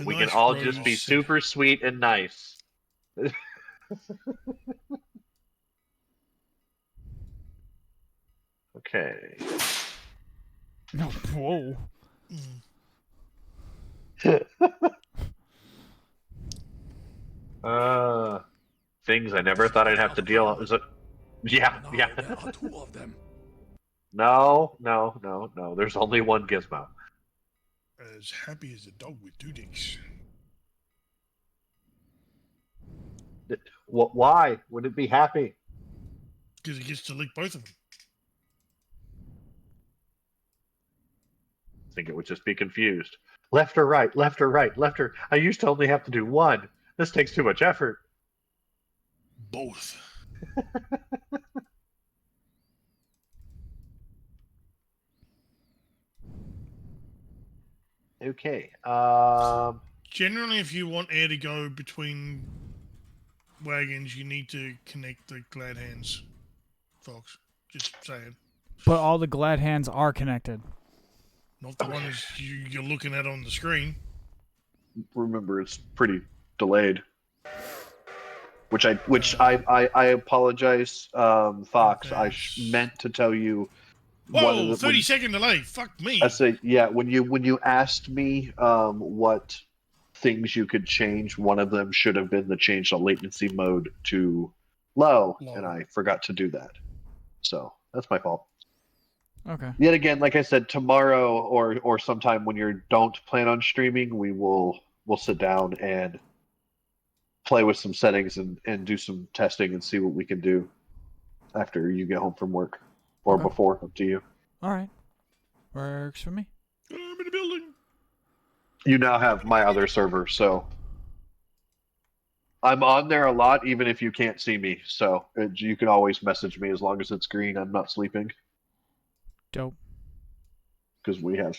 Speaker 5: we
Speaker 4: nice
Speaker 5: can all
Speaker 4: rose
Speaker 5: just be
Speaker 4: scent.
Speaker 5: super sweet and nice. Okay.
Speaker 2: No, whoa.
Speaker 5: Things I never thought I'd have to deal with. Yeah.
Speaker 7: Now
Speaker 5: Yeah.
Speaker 7: there are 2 of them.
Speaker 5: No. There's only one gizmo.
Speaker 4: As happy as a dog with 2 dicks.
Speaker 5: Why would it be happy?
Speaker 4: Because he gets to lick both of them.
Speaker 5: think it would just be confused. Left or right, left or right, left or. I used to only have to do one. This takes too much effort.
Speaker 4: Both.
Speaker 5: Okay.
Speaker 4: Generally, if you want air to go between wagons, you need to connect the glad hands, folks. Just saying.
Speaker 2: But all the glad hands are connected.
Speaker 4: Not the ones you're looking at on the screen.
Speaker 5: Remember, it's pretty delayed. Which I apologize, Fox. I meant to tell you.
Speaker 4: Whoa, 30-second delay. Fuck me.
Speaker 5: I say, yeah. When you asked me what things you could change, one of them should have been to change the latency mode to low, and I forgot to do that. So that's my fault.
Speaker 2: Okay.
Speaker 5: Yet again, like I said, tomorrow or sometime when you don't plan on streaming, we'll sit down and play with some settings and do some testing and see what we can do after you get home from work or before, up to you.
Speaker 2: All right. Works for me.
Speaker 4: I'm in the building.
Speaker 5: You now have my other server, so I'm on there a lot, even if you can't see me. So you can always message me as long as it's green. I'm not sleeping.
Speaker 2: Dope.
Speaker 5: Because we have.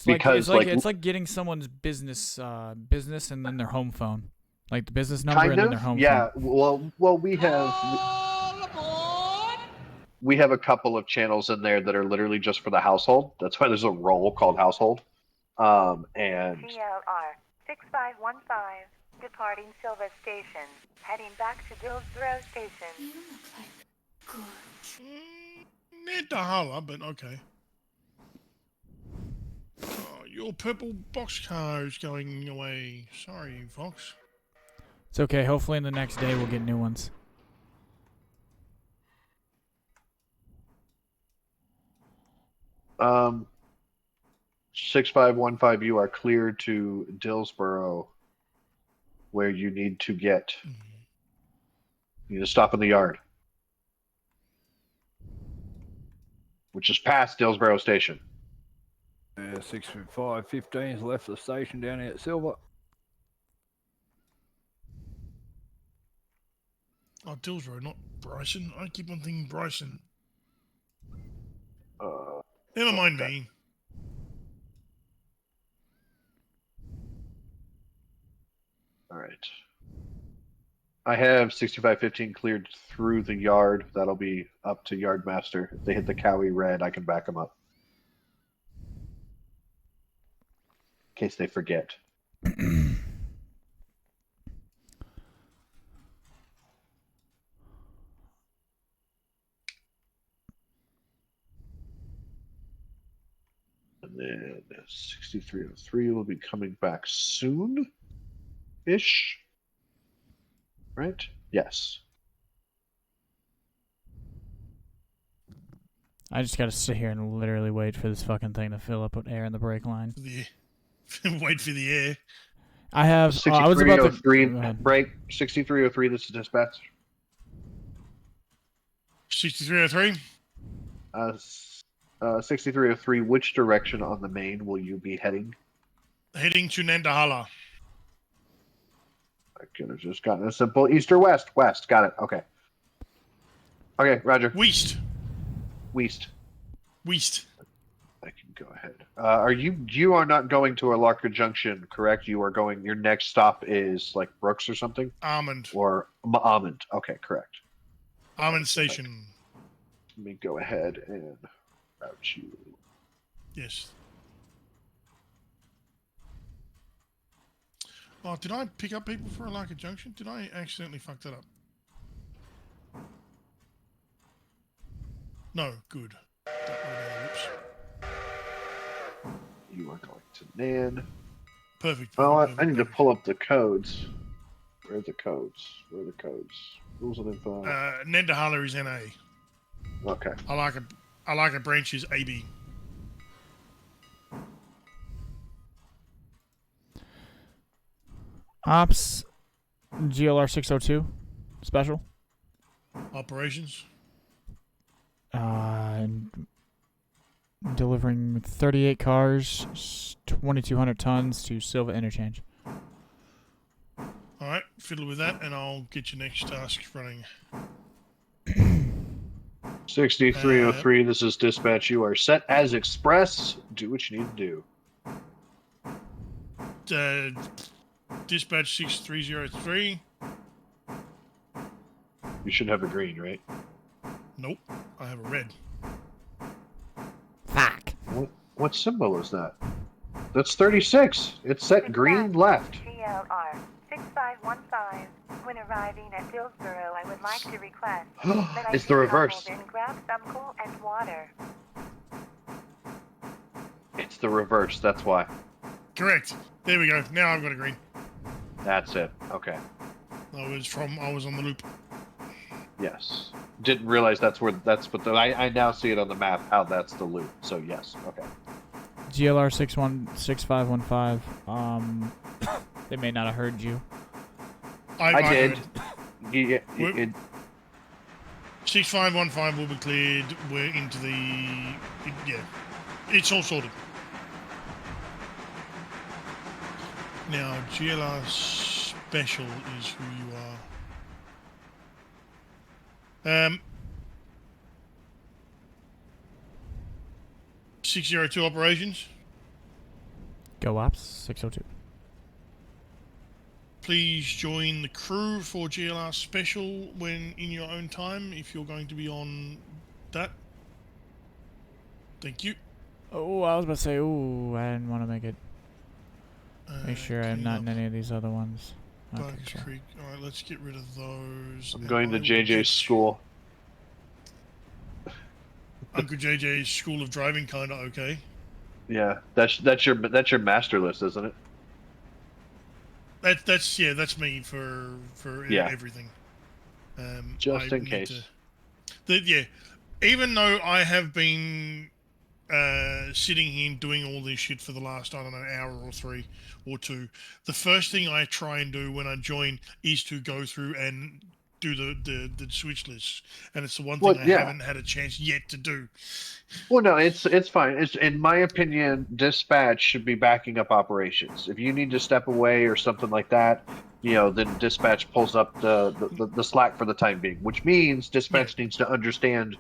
Speaker 2: It's like getting someone's business and then their home phone. Like the business number and then their home phone.
Speaker 5: Yeah, well, we have a couple of channels in there that are literally just for the household. That's why there's a role called household. And
Speaker 6: TLR 6515 departing Silva Station, heading back to Dillsboro Station.
Speaker 8: You look like good.
Speaker 4: Not the holler, but okay. Oh, your purple boxcar is going away. Sorry, Fox.
Speaker 2: It's okay. Hopefully in the next day we'll get new ones.
Speaker 5: Um, 6515, you are cleared to Dillsboro, where you need to get. You need to stop in the yard, which is past Dillsboro Station.
Speaker 1: Yeah, 6515's left the station down here at Silver.
Speaker 4: Oh, Dillsboro, not Bryson. I keep on thinking Bryson. Never mind me.
Speaker 5: All right. I have 6515 cleared through the yard. That'll be up to Yardmaster. If they hit the Cowie red, I can back them up. In case they forget. And then 6303 will be coming back soon-ish. Right? Yes.
Speaker 2: I just gotta sit here and literally wait for this fucking thing to fill up with air in the brake line.
Speaker 4: Wait for the air.
Speaker 2: I have. I was about to.
Speaker 5: 6303 break. 6303. This is dispatch.
Speaker 4: 6303.
Speaker 5: 6303. Which direction on the main will you be heading?
Speaker 4: Heading to Nandahala.
Speaker 5: I could have just gotten a simple east or west. West. Got it. Okay. Okay, Roger.
Speaker 4: West.
Speaker 5: West.
Speaker 4: West.
Speaker 5: I can go ahead. You are not going to Alarka Junction, correct? You are going. Your next stop is like Brooks or something.
Speaker 4: Almond.
Speaker 5: Or Almond. Okay, correct.
Speaker 4: Almond Station.
Speaker 5: Let me go ahead and route you.
Speaker 4: Yes. Oh, did I pick up people for Alarka Junction? Did I accidentally fuck that up? No, good. Whoops.
Speaker 5: You are going to Nan.
Speaker 4: Perfect.
Speaker 5: Oh, I need to pull up the codes. Where are the codes? Where are the codes? Rules and info.
Speaker 4: Nandahala is NA.
Speaker 5: Okay.
Speaker 4: Alarka Branch is AB.
Speaker 2: Ops, GLR 602, special.
Speaker 4: Operations.
Speaker 2: delivering 38 cars, 2,200 tons to Silva Interchange.
Speaker 4: All right, fiddle with that, and I'll get your next task running.
Speaker 5: 6303, this is dispatch. You are set as express. Do what you need to do.
Speaker 4: Dispatch 6303.
Speaker 5: You should have a green, right?
Speaker 4: Nope, I have a red.
Speaker 2: Fuck.
Speaker 5: What symbol is that? That's 36. It's set green left.
Speaker 6: GLR 6515. When arriving at Dillsboro, I would like to request that I
Speaker 5: It's the reverse.
Speaker 6: and grab some cool and water.
Speaker 5: It's the reverse, that's why.
Speaker 4: Correct. There we go. Now I've got a green.
Speaker 5: That's it. Okay.
Speaker 4: I was on the loop.
Speaker 5: Yes. Didn't realize that's what I now see it on the map how that's the loop. So yes. Okay.
Speaker 2: GLR 6515. They may not have heard you.
Speaker 5: I did.
Speaker 4: Heard. 6515 will be cleared. We're into the it's all sorted. Now GLR Special is who you are. 602 operations.
Speaker 2: Go ops 602.
Speaker 4: Please join the crew for GLR Special when in your own time, if you're going to be on that. Thank you.
Speaker 2: Oh, I was about to say, I didn't want to make it. Make sure I'm not in any of these other ones. Okay,
Speaker 4: Bugs
Speaker 2: cool.
Speaker 4: Creek. Alright, let's get rid of those.
Speaker 5: I'm going to JJ's school.
Speaker 4: Uncle JJ's School of Driving kinda okay.
Speaker 5: Yeah, that's your master list, isn't it?
Speaker 4: That's me for
Speaker 5: Yeah.
Speaker 4: everything.
Speaker 5: Just in case.
Speaker 4: Even though I have been sitting here doing all this shit for the last, I don't know, hour or 3 or 2, the first thing I try and do when I join is to go through and do the switch lists, and it's the one thing I haven't had a chance yet to do.
Speaker 5: Well, no, it's fine. It's in my opinion, dispatch should be backing up operations. If you need to step away or something like that, then dispatch pulls up the slack for the time being, which means dispatch needs to understand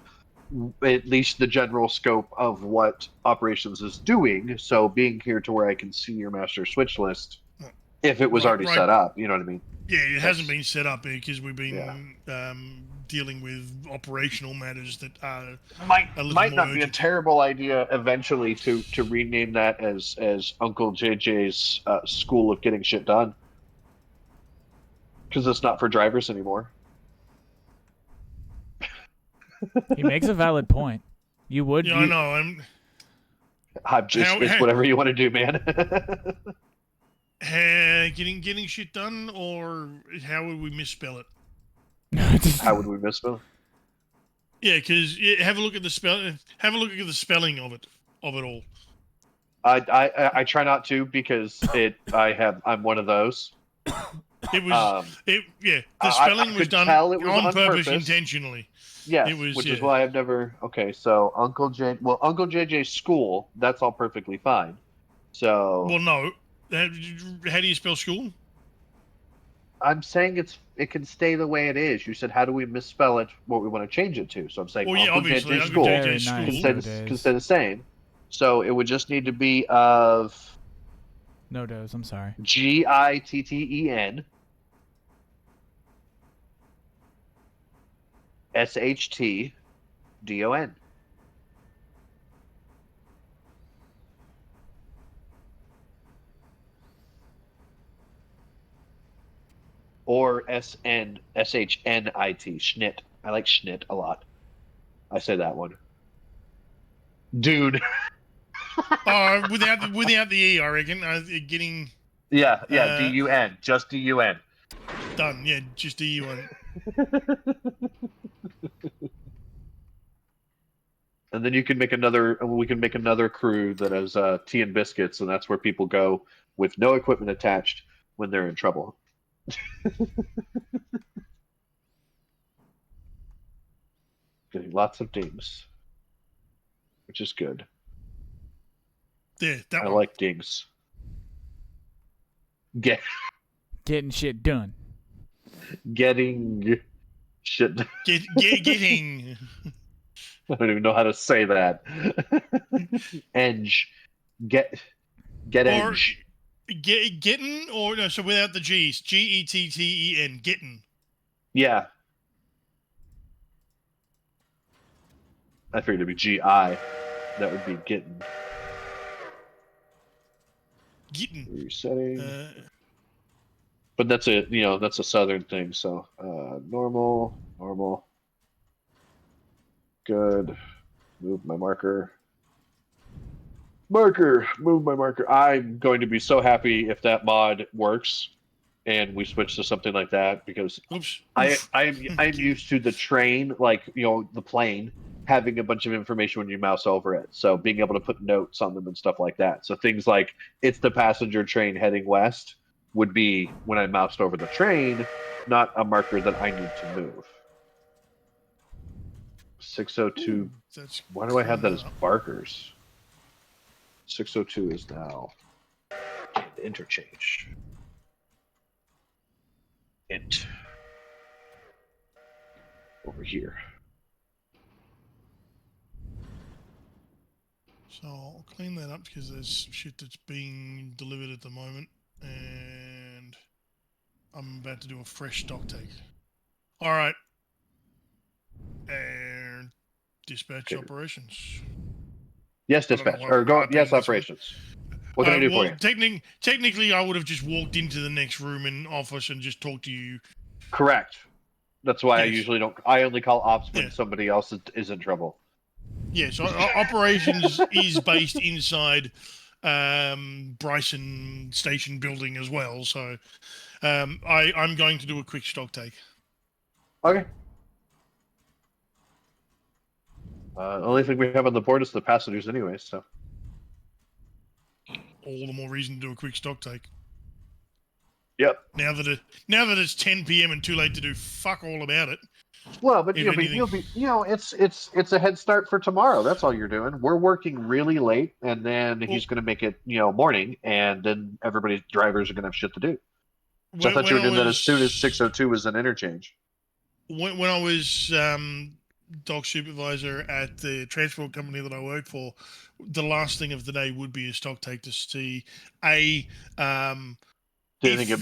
Speaker 5: at least the general scope of what operations is doing. So being here to where I can see your master switch list, if it was already set up, you know what I mean?
Speaker 4: Yeah, it hasn't been set up because we've been dealing with operational matters that are
Speaker 5: might not be a terrible idea eventually to rename that as Uncle JJ's School of Getting Shit Done, because it's not for drivers anymore.
Speaker 2: He makes a valid point. You would.
Speaker 4: Yeah, I know.
Speaker 5: It's whatever you want to do, man.
Speaker 4: Getting shit done, or how would we misspell it?
Speaker 5: How would we misspell it?
Speaker 4: Yeah, because have a look at the spell. Have a look at the spelling of it all.
Speaker 5: I try not to because I'm one of those.
Speaker 4: It was the spelling was done on purpose intentionally.
Speaker 5: Yes,
Speaker 4: it was,
Speaker 5: which is why I've never. Okay, so Uncle JJ's School, that's all perfectly fine. So
Speaker 4: well, no. How do you spell school?
Speaker 5: I'm saying it can stay the way it is. You said, how do we misspell it? What we want to change it to? So I'm saying Uncle JJ's School can stay the same. So it would just need to be of
Speaker 2: no does. I'm sorry.
Speaker 5: GITTEN SHTDON. Or SHNIT. Schnit. I like Schnit a lot. I say that one. Dude.
Speaker 4: Without the E, I reckon. Getting.
Speaker 5: Yeah, DUN. Just DUN.
Speaker 4: Done. Yeah, just DUN.
Speaker 5: And then we can make another crew that has tea and biscuits, and that's where people go with no equipment attached when they're in trouble. Getting lots of dings, which is good.
Speaker 4: There, that
Speaker 5: I
Speaker 4: one.
Speaker 5: like digs.
Speaker 2: Getting shit done.
Speaker 5: Getting shit.
Speaker 4: Getting.
Speaker 5: I don't even know how to say that. Edge. Get
Speaker 4: Or
Speaker 5: edge.
Speaker 4: getting, or no, so without the G's. Getten. Getting.
Speaker 5: Yeah. I figured it'd be GI. That would be getting.
Speaker 4: Getting.
Speaker 5: Resetting. But that's that's a southern thing. So normal. Good. Move my marker. Move my marker. I'm going to be so happy if that mod works and we switch to something like that, because
Speaker 4: Oops.
Speaker 5: I'm used to the train, like the plane, having a bunch of information when you mouse over it. So being able to put notes on them and stuff like that. So things like it's the passenger train heading west would be when I moused over the train, not a marker that I need to move. 602.
Speaker 4: That's
Speaker 5: Why do I have that
Speaker 4: clean
Speaker 5: as
Speaker 4: up.
Speaker 5: markers? 602 is now interchange. Int. Over here.
Speaker 4: So I'll clean that up because there's shit that's being delivered at the moment, and I'm about to do a fresh stock take. All right. And dispatch
Speaker 5: Okay.
Speaker 4: operations.
Speaker 5: Yes,
Speaker 4: I don't know
Speaker 5: dispatch.
Speaker 4: why
Speaker 5: Or
Speaker 4: we're
Speaker 5: go.
Speaker 4: hyping
Speaker 5: Yes,
Speaker 4: this one.
Speaker 5: operations. What can I do for you?
Speaker 4: Technically, I would have just walked into the next room and office and just talked to you.
Speaker 5: Correct. That's why I
Speaker 4: Yes.
Speaker 5: usually don't. I only call ops when
Speaker 4: Yeah.
Speaker 5: somebody else is in trouble.
Speaker 4: Yeah, so operations is based inside Bryson Station building as well. So I'm going to do a quick stock take.
Speaker 5: Okay. The only thing we have on the board is the passengers, anyway. So.
Speaker 4: All the more reason to do a quick stock take.
Speaker 5: Yep.
Speaker 4: Now that it's 10 p.m. and too late to do fuck all about it.
Speaker 5: Well, but
Speaker 4: If
Speaker 5: you'll
Speaker 4: anything-
Speaker 5: be it's a head start for tomorrow. That's all you're doing. We're working really late, and then he's going to make it morning, and then everybody's drivers are going to have shit to do. So I thought you were doing that as soon as 602 was an interchange.
Speaker 4: When I was dock supervisor at the transport company that I worked for, the last thing of the day would be a stock take to see if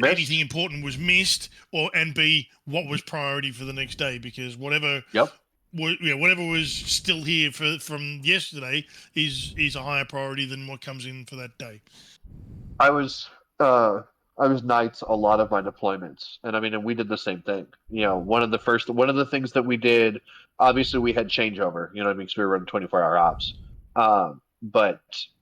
Speaker 4: anything important was missed, and B, what was priority for the next day, because whatever was still here from yesterday is a higher priority than what comes in for that day.
Speaker 5: I was nights a lot of my deployments, and and we did the same thing. One of the things that we did, obviously we had changeover. Because we were running 24-hour ops. But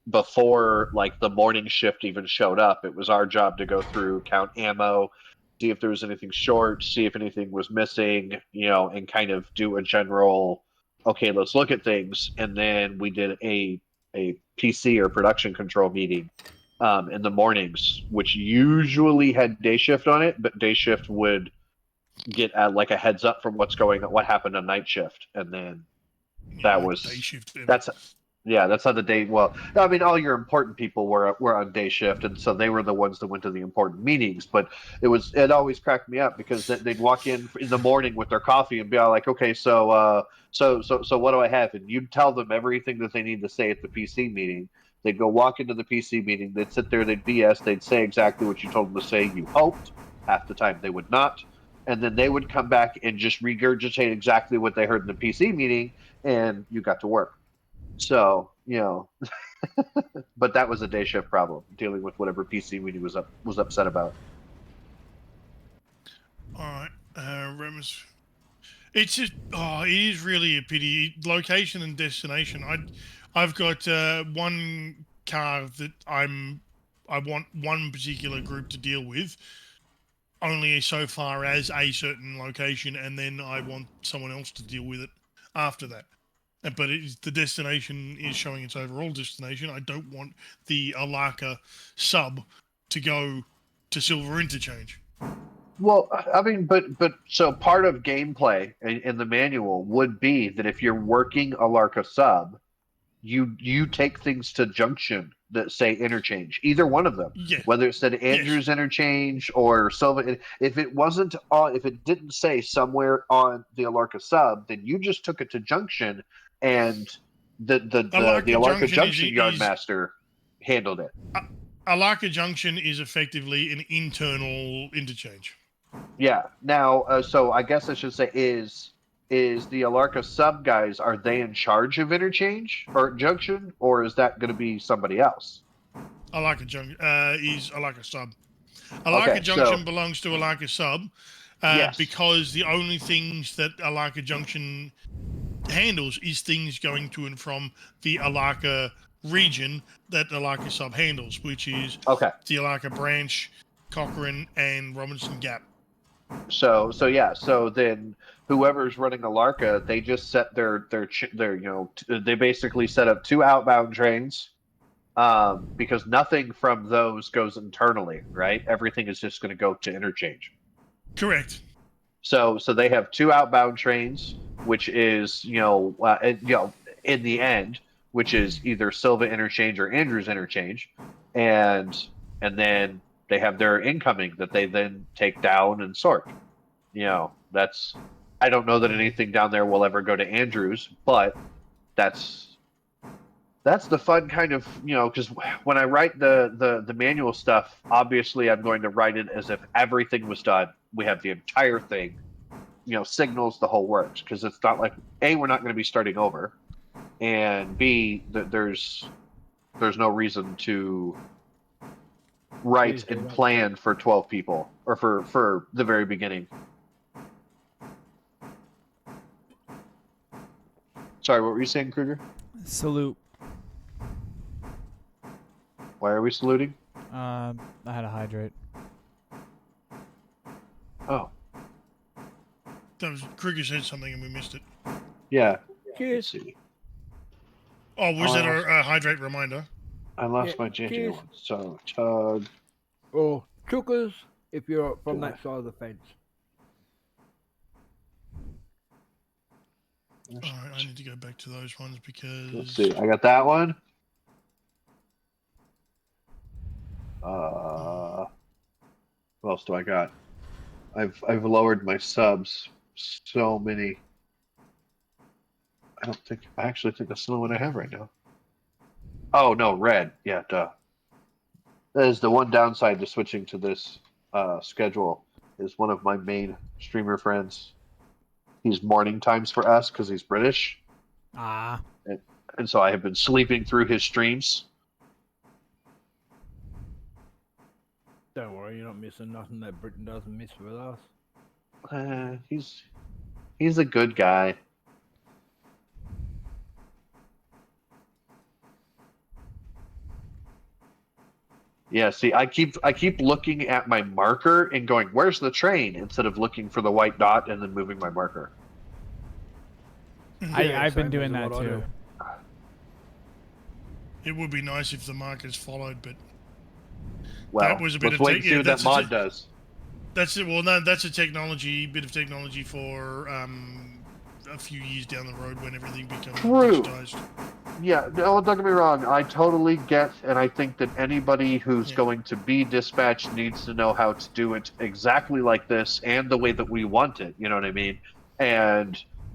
Speaker 5: before like the morning shift even showed up, it was our job to go through, count ammo, see if there was anything short, see if anything was missing, and kind of do a general, okay, let's look at things. And then we did a PC or production control meeting in the mornings, which usually had day shift on it, but day shift would get like a heads up from what happened on night shift, and then that was
Speaker 4: day shift.
Speaker 5: that's how the day. Well, all your important people were on day shift, and so they were the ones that went to the important meetings. But it always cracked me up because they'd walk in the morning with their coffee and be all like, "Okay, so what do I have?" And you'd tell them everything that they need to say at the PC meeting. They'd go walk into the PC meeting. They'd sit there. They'd BS. They'd say exactly what you told them to say. You hoped. Half the time they would not, and then they would come back and just regurgitate exactly what they heard in the PC meeting, and you got to work. So, but that was a day shift problem, dealing with whatever PC meeting was upset about.
Speaker 4: All right, Remus. It is really a pity. Location and destination. I've got one car that I want one particular group to deal with, only so far as a certain location, and then I want someone else to deal with it after that. But the destination is showing its overall destination. I don't want the Alaka sub to go to Silver Interchange.
Speaker 5: Well, but so part of gameplay in the manual would be that if you're working a Larka sub, you take things to junction that say interchange, either one of them,
Speaker 4: Yeah.
Speaker 5: whether it said
Speaker 4: Yes.
Speaker 5: Andrews interchange or Silva. If it wasn't on, if it didn't say somewhere on the Alarka sub, then you just took it to junction, and the
Speaker 4: Alaka
Speaker 5: Alarka
Speaker 4: Junction
Speaker 5: junction
Speaker 4: is
Speaker 5: yardmaster handled it.
Speaker 4: Alaka Junction is effectively an internal interchange.
Speaker 5: Yeah. Now, so I guess I should say is the Alarka sub guys, are they in charge of interchange or junction, or is that going to be somebody else?
Speaker 4: Alaka Junction is Alaka Sub.
Speaker 5: Okay,
Speaker 4: Alaka
Speaker 5: so
Speaker 4: Junction belongs to Alaka Sub
Speaker 5: yes.
Speaker 4: because the only things that Alaka Junction handles is things going to and from the Alaka region that Alaka Sub handles, which is
Speaker 5: Okay.
Speaker 4: the Alaka Branch, Cochrane, and Robinson Gap.
Speaker 5: So yeah. So then whoever's running Alarka, they just set their they basically set up two outbound trains, because nothing from those goes internally, right? Everything is just going to go to interchange.
Speaker 4: Correct.
Speaker 5: So they have two outbound trains, which is in the end, which is either Silva interchange or Andrews interchange, and then they have their incoming that they then take down and sort. That's, I don't know that anything down there will ever go to Andrews, but that's the fun kind of, because when I write the manual stuff, obviously I'm going to write it as if everything was done. We have the entire thing, signals, the whole works, because it's not like, A, we're not going to be starting over, and B, that there's no reason to write and plan for 12 people, or for the very beginning. Sorry, what were you saying, Kruger?
Speaker 2: Salute.
Speaker 5: Why are we saluting?
Speaker 2: I had to hydrate.
Speaker 5: Oh,
Speaker 4: That was Kruger said something and we missed it.
Speaker 5: yeah.
Speaker 1: Cheers.
Speaker 5: Let's see.
Speaker 4: Oh, was that our hydrate reminder?
Speaker 5: I lost
Speaker 1: Yeah,
Speaker 5: my JJ
Speaker 1: cheers.
Speaker 5: one. So Tug.
Speaker 1: Or chookers if you're from
Speaker 5: Do
Speaker 1: that side of the fence.
Speaker 4: All right, I need to go back to those ones because.
Speaker 5: Let's see. I got that one. What else do I got? I've lowered my subs so many. I actually think that's the only one I have right now. Oh no, red. Yeah, duh. That is the one downside to switching to this schedule. Is one of my main streamer friends. He's morning times for us because he's British.
Speaker 2: Ah.
Speaker 5: And so I have been sleeping through his streams.
Speaker 1: Don't worry, you're not missing nothing that Britain doesn't miss with us.
Speaker 5: He's a good guy. Yeah, see, I keep looking at my marker and going, "Where's the train?" instead of looking for the white dot and then moving my marker.
Speaker 2: I've been
Speaker 1: same
Speaker 2: doing
Speaker 1: as
Speaker 2: that
Speaker 1: what I
Speaker 2: too.
Speaker 1: do.
Speaker 4: It would be nice if the markers followed, but
Speaker 5: Well,
Speaker 4: that was a bit
Speaker 5: let's
Speaker 4: of
Speaker 5: wait and see what that mod does.
Speaker 4: That's it. Well, no, that's a bit of technology for a few years down the road when everything becomes
Speaker 5: True.
Speaker 4: digitized.
Speaker 5: Yeah, no, don't get me wrong. I totally get, and I think that anybody who's
Speaker 4: Yeah.
Speaker 5: going to be dispatched needs to know how to do it exactly like this and the way that we want it. You know what I mean?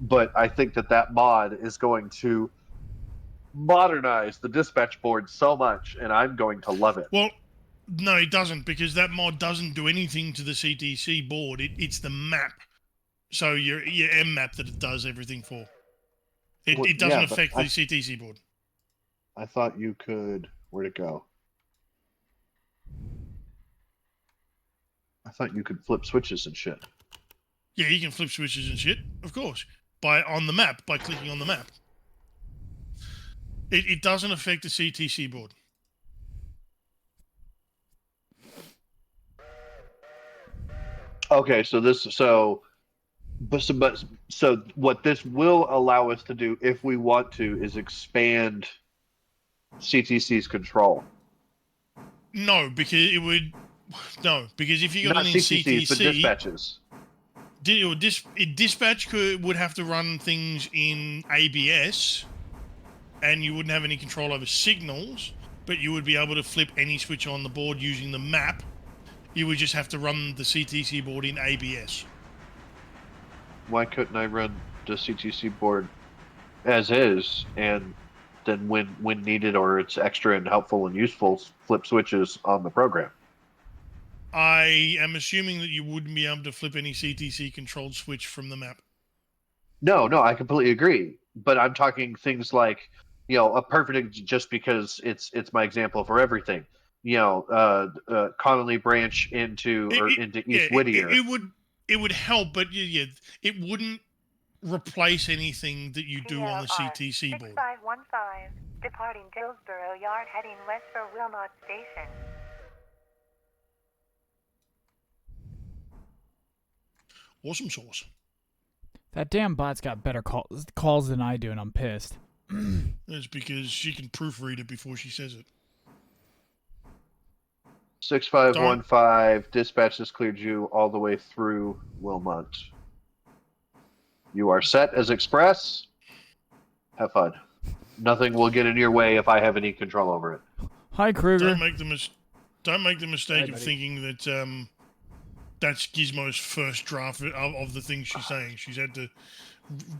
Speaker 5: But I think that mod is going to modernize the dispatch board so much, and I'm going to love it.
Speaker 4: Well, no, it doesn't, because that mod doesn't do anything to the CTC board. It's the map. So your M map that it does everything for. It doesn't affect the CTC board.
Speaker 5: I thought you could. Where'd it go? I thought you could flip switches and shit.
Speaker 4: Yeah, you can flip switches and shit, of course, by clicking on the map. It doesn't affect the CTC board.
Speaker 5: Okay, so what this will allow us to do, if we want to, is expand CTC's control.
Speaker 4: No, because it would. No, because if you got
Speaker 5: Not
Speaker 4: it in
Speaker 5: CTC's, but
Speaker 4: CTC,
Speaker 5: dispatches.
Speaker 4: dispatch would have to run things in ABS, and you wouldn't have any control over signals, but you would be able to flip any switch on the board using the map. You would just have to run the CTC board in ABS.
Speaker 5: Why couldn't I run the CTC board as is, and then when needed or it's extra and helpful and useful, flip switches on the program?
Speaker 4: I am assuming that you wouldn't be able to flip any CTC controlled switch from the map.
Speaker 5: No, I completely agree. But I'm talking things like, a perfect just because it's my example for everything. Connolly Branch into East Whittier.
Speaker 4: It would help, but it wouldn't replace anything that you do on the CTC board.
Speaker 6: 6515, departing Dillsborough Yard, heading west for Wilmot Station.
Speaker 4: Awesome sauce.
Speaker 2: That damn bot's got better calls than I do, and I'm pissed.
Speaker 4: That's because she can proofread it before she says it.
Speaker 5: 6515, dispatch has cleared you all the way through Wilmot. You are set as express. Have fun. Nothing will get in your way if I have any control over it.
Speaker 2: Hi, Kruger.
Speaker 4: Don't make the mistake of thinking that that's Gizmo's first draft of the things she's saying. She's had to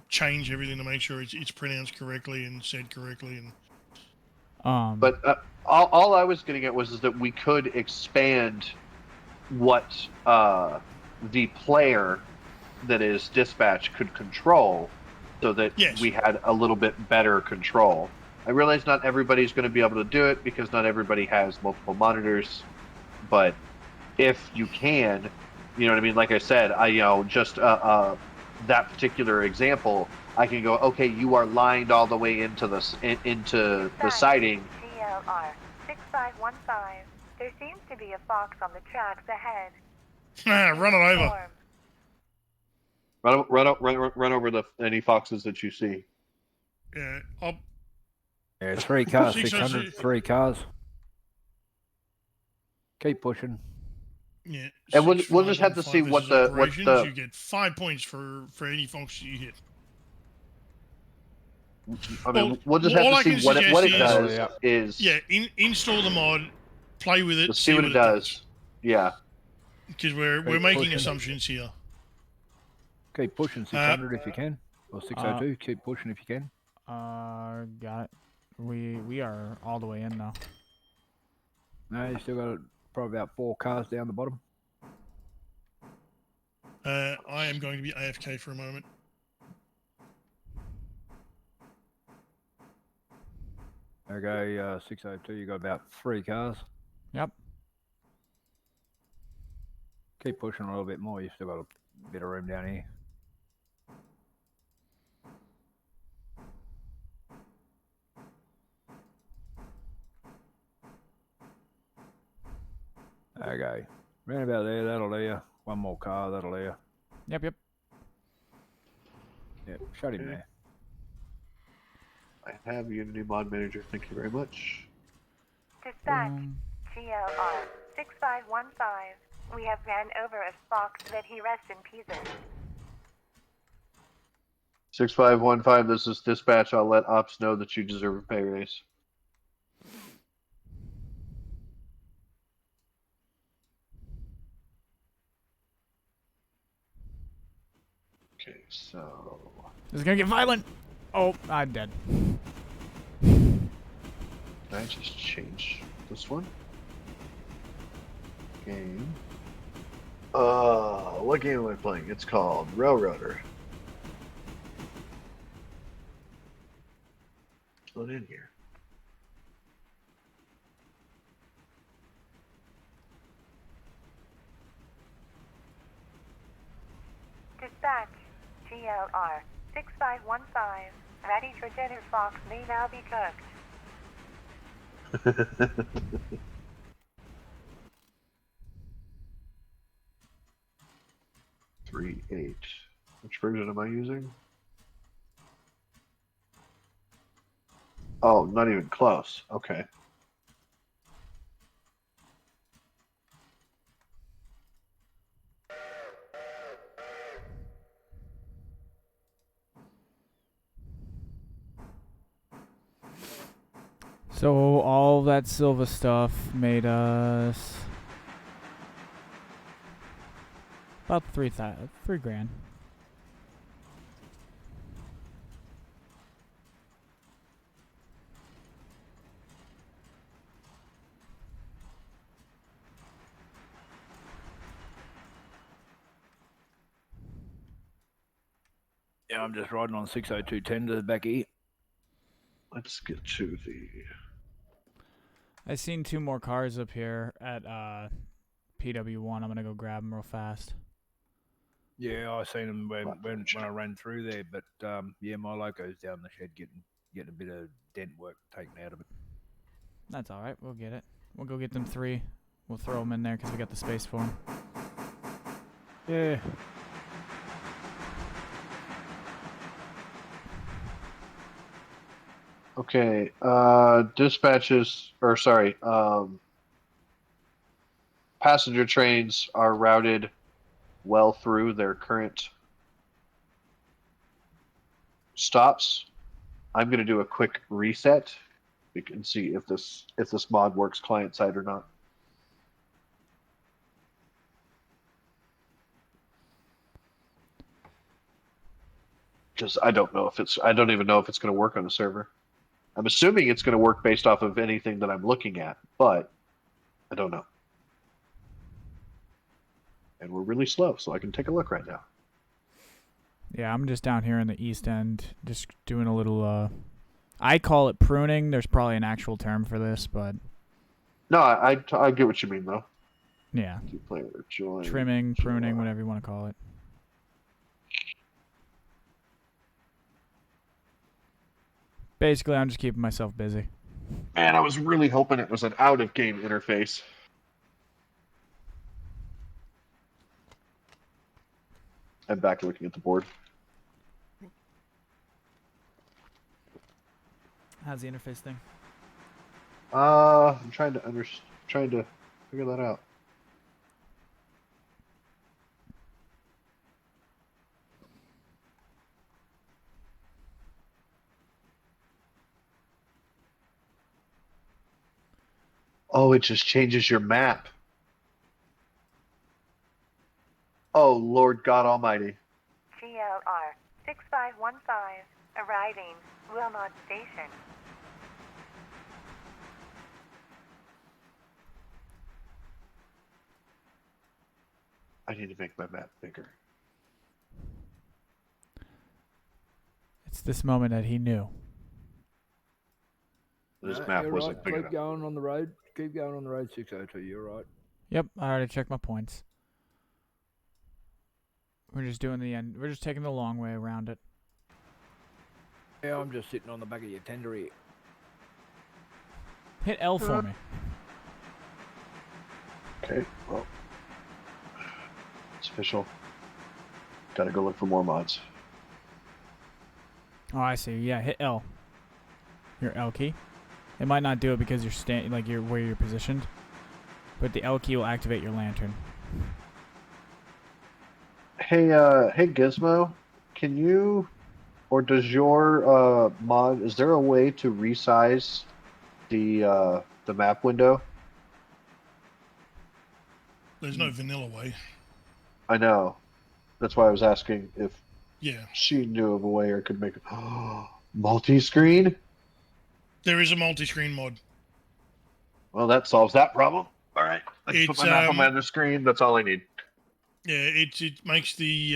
Speaker 4: change everything to make sure it's pronounced correctly and said correctly.
Speaker 5: But all I was getting at was that we could expand what the player that is dispatch could control, so that we had a little bit better control. I realize not everybody's going to be able to do it because not everybody has multiple monitors, but if you can, you know what I mean? Like I said, just that particular example, I can go, okay, you are lined all the way into the siding.
Speaker 6: GLR 6515. There seems to be a fox on the tracks ahead.
Speaker 4: Run it over.
Speaker 5: Run over any foxes that you see.
Speaker 4: Yeah,
Speaker 1: Yeah, 3 cars, 600, 3 cars. Keep pushing.
Speaker 4: Yeah,
Speaker 5: and we'll just have to see what the
Speaker 4: you get 5 points for any fox you hit.
Speaker 5: I mean, we'll just have to see what it does.
Speaker 4: Install the mod, play with it,
Speaker 5: see what it does. Yeah,
Speaker 4: because we're making assumptions here.
Speaker 1: Keep pushing 600 if you can, or 602. Keep pushing if you can.
Speaker 2: Got it. We are all the way in now.
Speaker 1: No, you still got probably about 4 cars down the bottom.
Speaker 4: I am going to be AFK for a moment.
Speaker 1: Okay, 602, you got about 3 cars.
Speaker 2: Yep.
Speaker 1: Keep pushing a little bit more, you still got a bit of room down here. Okay, round about there, that'll do you. 1 more car, that'll do you.
Speaker 2: Yep.
Speaker 1: Yep, shut him there.
Speaker 5: I have Unity Mod Manager, thank you very much.
Speaker 6: Dispatch, GLR 6515. We have ran over a fox that he rests in pieces.
Speaker 5: 6515, this is dispatch. I'll let ops know that you deserve a pay raise. Okay, so
Speaker 2: This is gonna get violent. Oh, I'm dead.
Speaker 5: Can I just change this one? Game. What game am I playing? It's called Railroader. Put in here.
Speaker 6: Dispatch, GLR 6515. Ready for dinner, fox may now be cooked.
Speaker 5: 3.8. Which version am I using? Oh, not even close. Okay.
Speaker 2: So all that silver stuff made us about $3 grand.
Speaker 1: Yeah, I'm just riding on 60210 to the back here.
Speaker 5: Let's get to the.
Speaker 2: I seen 2 more cars up here at PW1. I'm gonna go grab them real fast.
Speaker 1: Yeah, I seen them when I ran through there, but yeah, my loco's down the shed getting a bit of dent work taken out of it.
Speaker 2: That's all right. We'll get it. We'll go get them 3. We'll throw them in there because we got the space for them.
Speaker 1: Yeah.
Speaker 5: Okay, dispatches, or sorry, passenger trains are routed well through their current stops. I'm going to do a quick reset. We can see if this mod works client side or not. Because I don't even know if it's going to work on the server. I'm assuming it's going to work based off of anything that I'm looking at, but I don't know. And we're really slow, so I can take a look right now.
Speaker 2: Yeah, I'm just down here in the east end, just doing a little. I call it pruning. There's probably an actual term for this, but
Speaker 5: No, I get what you mean though.
Speaker 2: yeah,
Speaker 5: Player join.
Speaker 2: trimming, pruning, whatever you want to call it. Basically, I'm just keeping myself busy.
Speaker 5: Man, I was really hoping it was an out-of-game interface. I'm back looking at the board.
Speaker 2: How's the interface thing?
Speaker 5: I'm trying to figure that out. Oh, it just changes your map. Oh, Lord God Almighty.
Speaker 6: GLR 6515, arriving Wilmot Station.
Speaker 5: I need to make my map bigger.
Speaker 2: It's this moment that he knew.
Speaker 5: This
Speaker 1: No,
Speaker 5: map
Speaker 1: you're
Speaker 5: wasn't
Speaker 1: right.
Speaker 5: big
Speaker 1: Keep
Speaker 5: enough.
Speaker 1: going on the road. Keep going on the road 602. You're right.
Speaker 2: Yep, I already checked my points. We're just doing the end. We're just taking the long way around it.
Speaker 1: Yeah, I'm just sitting on the back of your tender here.
Speaker 2: Hit L for me.
Speaker 5: Okay, well, it's official. Gotta go look for more mods.
Speaker 2: Oh, I see. Yeah, hit L. Your L key. It might not do it because you're where you're positioned, but the L key will activate your lantern.
Speaker 5: Hey, hey Gizmo, can you, or does your mod? Is there a way to resize the map window?
Speaker 4: There's no vanilla way.
Speaker 5: I know. That's why I was asking if
Speaker 4: Yeah.
Speaker 5: she knew of a way or could make it multi-screen.
Speaker 4: There is a multi-screen mod.
Speaker 5: Well, that solves that problem. All right, I can put
Speaker 4: It's
Speaker 5: my map on my other screen. That's all I need.
Speaker 4: yeah, it makes the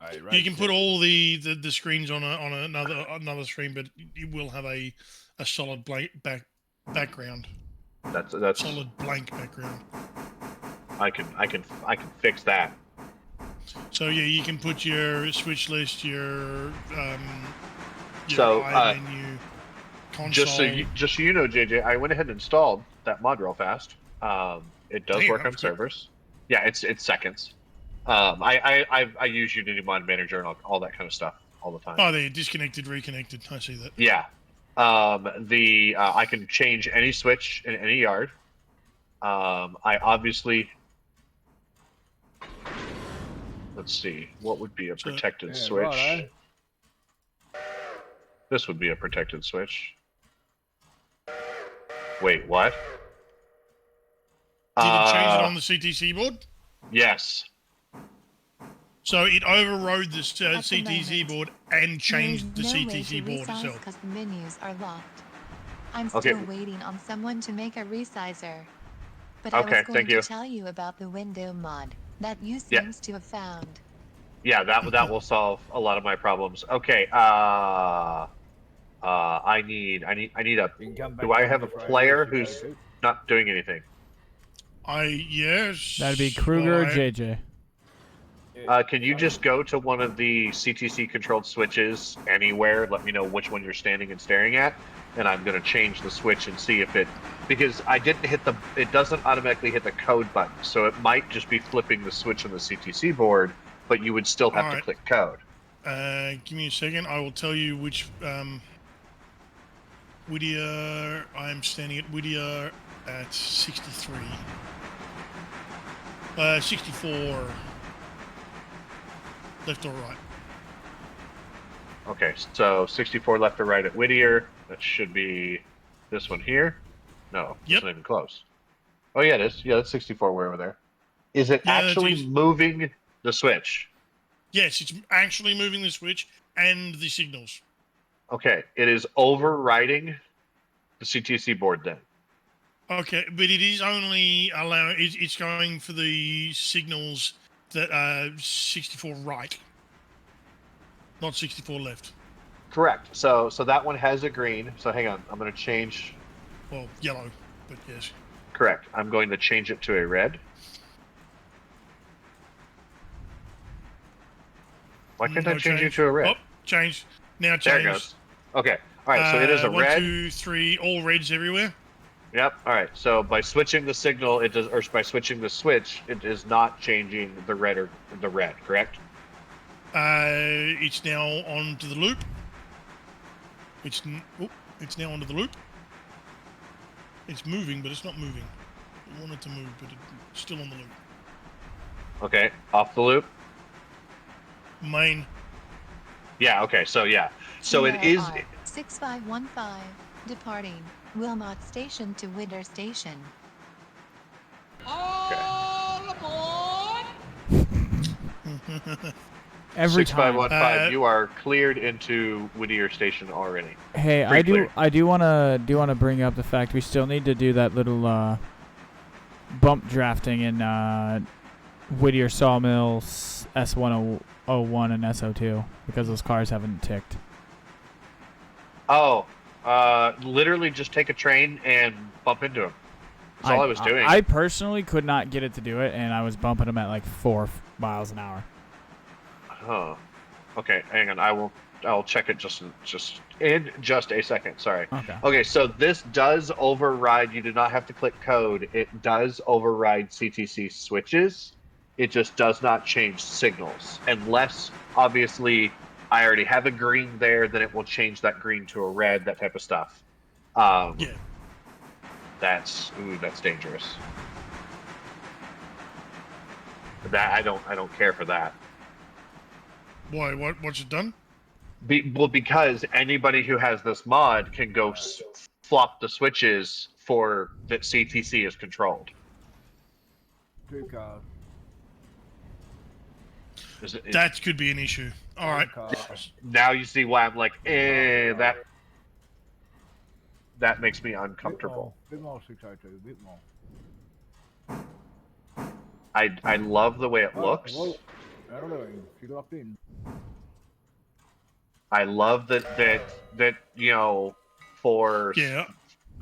Speaker 1: Hey,
Speaker 4: you can put all the screens on another screen, but it will have a solid background.
Speaker 5: That's
Speaker 4: Solid blank background.
Speaker 5: I can fix that.
Speaker 4: So yeah, you can put your switch list, your
Speaker 5: So,
Speaker 4: menu, console.
Speaker 5: Just so you know, JJ, I went ahead and installed that mod real fast. It does
Speaker 4: Damn,
Speaker 5: work
Speaker 4: that
Speaker 5: on
Speaker 4: was quick.
Speaker 5: servers. Yeah, it's seconds. I use Unity Mod Manager and all that kind of stuff all the time.
Speaker 4: Oh, they disconnected, reconnected. I see that.
Speaker 5: Yeah. I can change any switch in any yard. I obviously. Let's see. What would be a protected switch?
Speaker 1: Right,
Speaker 5: This would be a protected switch. Wait, what?
Speaker 4: Did it change it on the CTC board?
Speaker 5: Yes.
Speaker 4: So it overrode the
Speaker 8: At the
Speaker 4: CTC
Speaker 8: moment,
Speaker 4: board and changed the
Speaker 8: there is no way
Speaker 4: CTC
Speaker 8: to
Speaker 4: board
Speaker 8: resize
Speaker 4: itself.
Speaker 8: because the menus are locked. I'm
Speaker 5: Okay.
Speaker 8: still waiting on someone to make a resizer. But I was
Speaker 5: Okay,
Speaker 8: going
Speaker 5: thank
Speaker 8: to
Speaker 5: you.
Speaker 8: tell you about the window mod that you
Speaker 5: Yeah.
Speaker 8: seems to have found.
Speaker 5: Yeah, that will solve a lot of my problems. Okay. I need a.
Speaker 1: You can come back
Speaker 5: Do I
Speaker 1: on
Speaker 5: have a
Speaker 1: this radio
Speaker 5: player
Speaker 1: 602.
Speaker 5: who's not doing anything?
Speaker 4: Yes.
Speaker 2: That'd be Kruger
Speaker 4: well,
Speaker 2: or JJ.
Speaker 5: Can you just go to one of the CTC controlled switches anywhere? Let me know which one you're standing and staring at, and I'm gonna change the switch and see if it, because I didn't hit the, it doesn't automatically hit the code button, so it might just be flipping the switch on the CTC board, but you would still have to
Speaker 4: Alright.
Speaker 5: click code.
Speaker 4: Give me a second. I will tell you which Whittier. I'm standing at Whittier at 63. 64. Left or right?
Speaker 5: Okay, so 64 left or right at Whittier. That should be this one here. No,
Speaker 4: Yep.
Speaker 5: it's not even close. Oh yeah, it is. Yeah, that's 64 way over there. Is it
Speaker 4: Yeah,
Speaker 5: actually
Speaker 4: geez.
Speaker 5: moving the switch?
Speaker 4: Yes, it's actually moving the switch and the signals.
Speaker 5: Okay, it is overriding the CTC board then.
Speaker 4: Okay, but it is only allowing. It's going for the signals that are 64 right, not 64 left.
Speaker 5: Correct. So that one has a green. So hang on, I'm going to change.
Speaker 4: Well, yellow, but yes.
Speaker 5: Correct. I'm going to change it to a red. Why can't I change it to a red?
Speaker 4: Oh, change. Now change.
Speaker 5: There it goes. Okay. All right. So it is a
Speaker 4: 1,
Speaker 5: red.
Speaker 4: 2, 3, all reds everywhere.
Speaker 5: Yep. All right. So by switching the signal, it does, or by switching the switch, it is not changing the red or the red. Correct.
Speaker 4: It's now onto the loop. It's now onto the loop. It's moving, but it's not moving. I want it to move, but it's still on the loop.
Speaker 5: Okay. Off the loop.
Speaker 4: Main.
Speaker 5: Yeah. Okay. So yeah. So it is.
Speaker 8: 6515 departing Wilmot Station to Widder Station.
Speaker 2: Every time.
Speaker 5: 6515. You are cleared into Whittier Station already.
Speaker 2: Hey,
Speaker 5: Pretty clear.
Speaker 2: I do wanna bring up the fact we still need to do that little bump drafting in Whittier Sawmill S101 and SO2 because those cars haven't ticked.
Speaker 5: Oh, literally just take a train and bump into him. That's all I was doing.
Speaker 2: I personally could not get it to do it, and I was bumping them at like 4 miles an hour.
Speaker 5: Huh. Okay, hang on. I'll check it just in just a second. Sorry.
Speaker 2: Okay.
Speaker 5: Okay, so this does override. You do not have to click code. It does override CTC switches. It just does not change signals, unless obviously I already have a green there. Then it will change that green to a red. That type of stuff.
Speaker 4: Yeah.
Speaker 5: That's dangerous. That I don't care for that.
Speaker 4: Why? What's it done?
Speaker 5: Because anybody who has this mod can go flop the switches for that CTC is controlled.
Speaker 1: 2 cars.
Speaker 4: That could be an issue. All right.
Speaker 5: Now you see why I'm like, that makes me uncomfortable.
Speaker 1: Bit more 602, a bit more.
Speaker 5: I love the way it looks.
Speaker 1: Well, I don't know. If you locked in.
Speaker 5: I love that you know, for
Speaker 4: Yeah,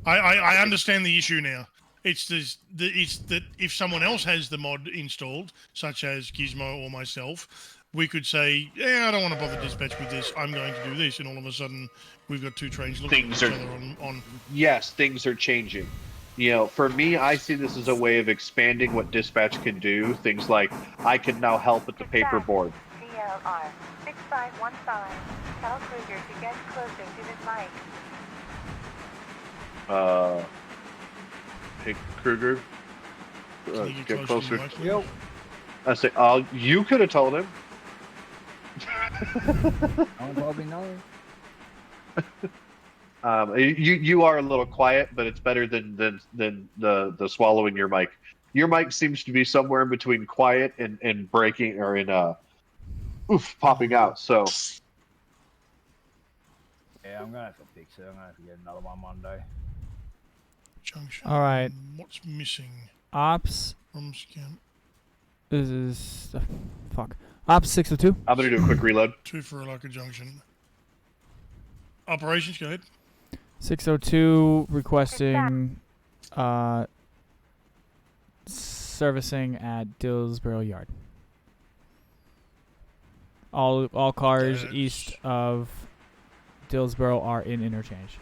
Speaker 4: I understand the issue now. It's that if someone else has the mod installed, such as Gizmo or myself, we could say, yeah, I don't want to bother dispatch with this. I'm going to do this, and all of a sudden, we've got 2 trains looking at each other on.
Speaker 5: Yes, things are changing. You know, for me, I see this as a way of expanding what dispatch can do. Things like I can now help at the paperboard.
Speaker 6: CLR 6515. Tell Kruger to get closer to the mic.
Speaker 5: Hey Kruger,
Speaker 4: Can you
Speaker 5: get
Speaker 4: closer to
Speaker 5: closer.
Speaker 4: the mic?
Speaker 1: Yep.
Speaker 5: I say, you could have told him.
Speaker 1: I'm probably no.
Speaker 5: You are a little quiet, but it's better than the swallowing your mic. Your mic seems to be somewhere in between quiet and breaking or in popping out. So
Speaker 1: Yeah, I'm gonna have to fix it. I'm gonna have to get another one Monday.
Speaker 4: Junction.
Speaker 2: All right.
Speaker 4: What's missing
Speaker 2: Ops.
Speaker 4: from scan?
Speaker 2: This is fuck. Ops 602.
Speaker 5: I'm gonna do a quick reload.
Speaker 4: 2 for Alaka Junction. Operations, go ahead.
Speaker 2: 602 requesting servicing at Dillsborough Yard. All cars
Speaker 4: That's-
Speaker 2: east of Dillsborough are in interchange.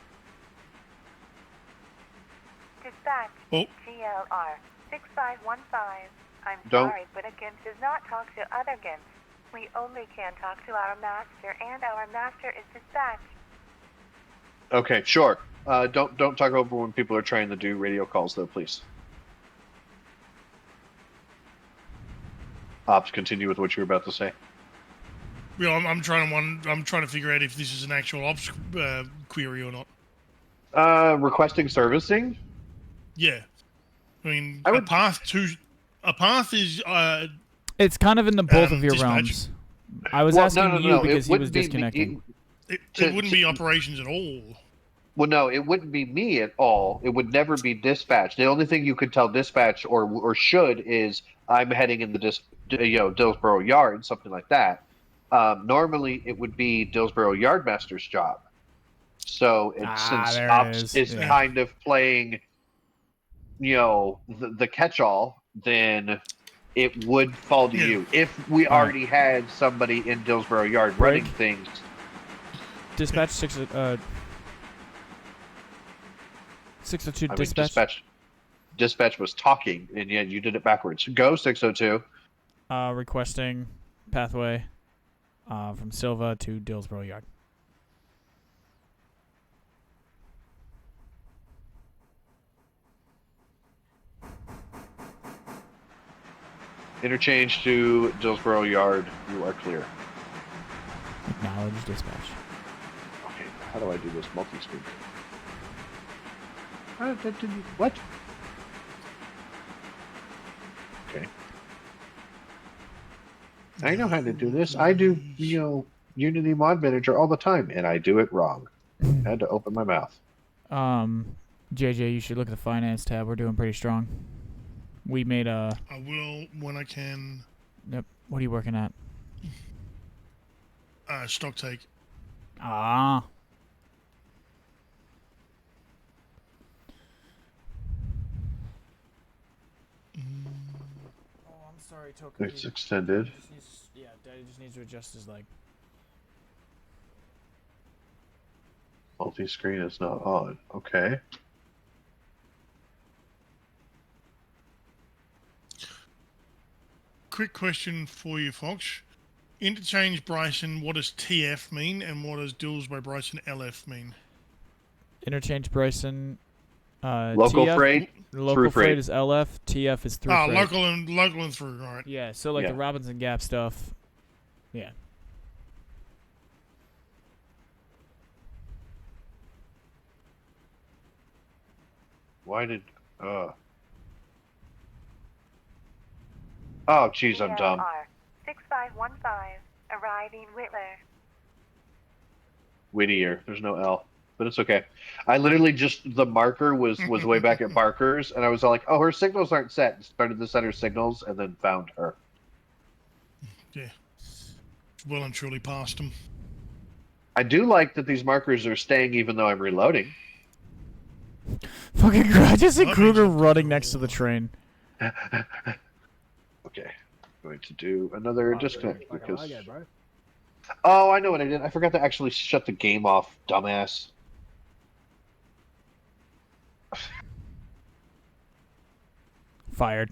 Speaker 6: Dispatch.
Speaker 4: Oh.
Speaker 6: GLR 6515. I'm
Speaker 5: Don't-
Speaker 6: sorry, but a GIMP does not talk to other GIMPs. We only can talk to our master, and our master is dispatch.
Speaker 5: Okay, sure. Don't talk over when people are trying to do radio calls, though, please. Ops, continue with what you were about to say.
Speaker 4: Yeah, I'm trying to figure out if this is an actual ops query or not.
Speaker 5: Requesting servicing.
Speaker 4: Yeah, I mean,
Speaker 5: I would-
Speaker 4: a path is
Speaker 2: It's kind of in the both of your
Speaker 4: dispatch.
Speaker 2: realms. I was
Speaker 5: Well,
Speaker 2: asking
Speaker 5: no,
Speaker 2: you
Speaker 5: it
Speaker 2: because he was
Speaker 5: wouldn't be me.
Speaker 2: disconnecting.
Speaker 4: it
Speaker 5: To-
Speaker 4: wouldn't be operations at all.
Speaker 5: Well, no, it wouldn't be me at all. It would never be dispatch. The only thing you could tell dispatch or should is I'm heading in the Dillsborough Yard, something like that. Normally, it would be Dillsborough Yardmaster's job. So since
Speaker 2: there it
Speaker 5: Ops
Speaker 2: is.
Speaker 5: is
Speaker 2: Yeah.
Speaker 5: kind of playing, the catch-all, then it would fall to
Speaker 4: Yeah.
Speaker 5: you. If we
Speaker 2: All right.
Speaker 5: already had somebody in Dillsborough Yard
Speaker 2: Break.
Speaker 5: running things,
Speaker 2: Dispatch 602
Speaker 5: I mean,
Speaker 2: dispatch.
Speaker 5: dispatch was talking, and yet you did it backwards. Go 602.
Speaker 2: Requesting pathway from Silva to Dillsborough Yard.
Speaker 5: Interchange to Dillsborough Yard. You are clear.
Speaker 2: Acknowledge dispatch.
Speaker 5: Okay, how do I do this multi-screen? What? Okay. I know how to do this. I do, Unity Mod Manager all the time, and I do it wrong. I had to open my mouth.
Speaker 2: JJ, you should look at the finance tab. We're doing pretty strong. We made a.
Speaker 4: I will when I can.
Speaker 2: Yep. What are you working at?
Speaker 4: Stock take.
Speaker 2: Ah. Oh, I'm sorry, Token.
Speaker 5: It's extended.
Speaker 2: Daddy just needs to adjust his leg.
Speaker 5: Multi-screen is not on. Okay.
Speaker 4: Quick question for you, Fox. Interchange Bryson, what does TF mean, and what does Dills by Bryson LF mean?
Speaker 2: Interchange Bryson.
Speaker 5: Local
Speaker 2: TF,
Speaker 5: freight,
Speaker 2: Local
Speaker 5: through
Speaker 2: freight
Speaker 5: freight.
Speaker 2: is LF. TF is through freight.
Speaker 4: Local and through, right?
Speaker 2: Yeah, so like
Speaker 5: Yeah.
Speaker 2: the Robinson Gap stuff. Yeah.
Speaker 5: Why did... Oh, jeez, I'm dumb.
Speaker 6: GLR 6515. Arriving Whitler.
Speaker 5: Whittier. There's no L, but it's okay. I literally the marker was way back at Barker's, and I was all like, oh, her signals aren't set. Started to set her signals, and then found her.
Speaker 4: Yeah. Well and truly past them.
Speaker 5: I do like that these markers are staying even though I'm reloading.
Speaker 2: Fucking I just see
Speaker 4: That
Speaker 2: Kruger
Speaker 4: means-
Speaker 2: running next to the train.
Speaker 5: Okay. Going to do another disconnect
Speaker 1: Fucking
Speaker 5: because...
Speaker 1: logo, bro.
Speaker 5: Oh, I know what I did. I forgot to actually shut the game off, dumbass.
Speaker 2: Fired.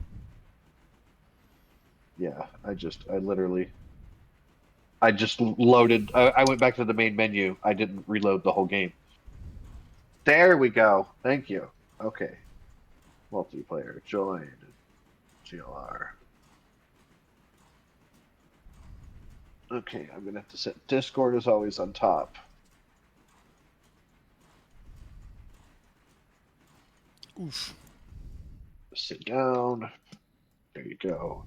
Speaker 5: Yeah, I just loaded. I went back to the main menu. I didn't reload the whole game. There we go. Thank you. Okay. Multiplayer. Join. GLR. Okay, I'm going to have to set Discord as always on top.
Speaker 4: Oof.
Speaker 5: Sit down. There you go.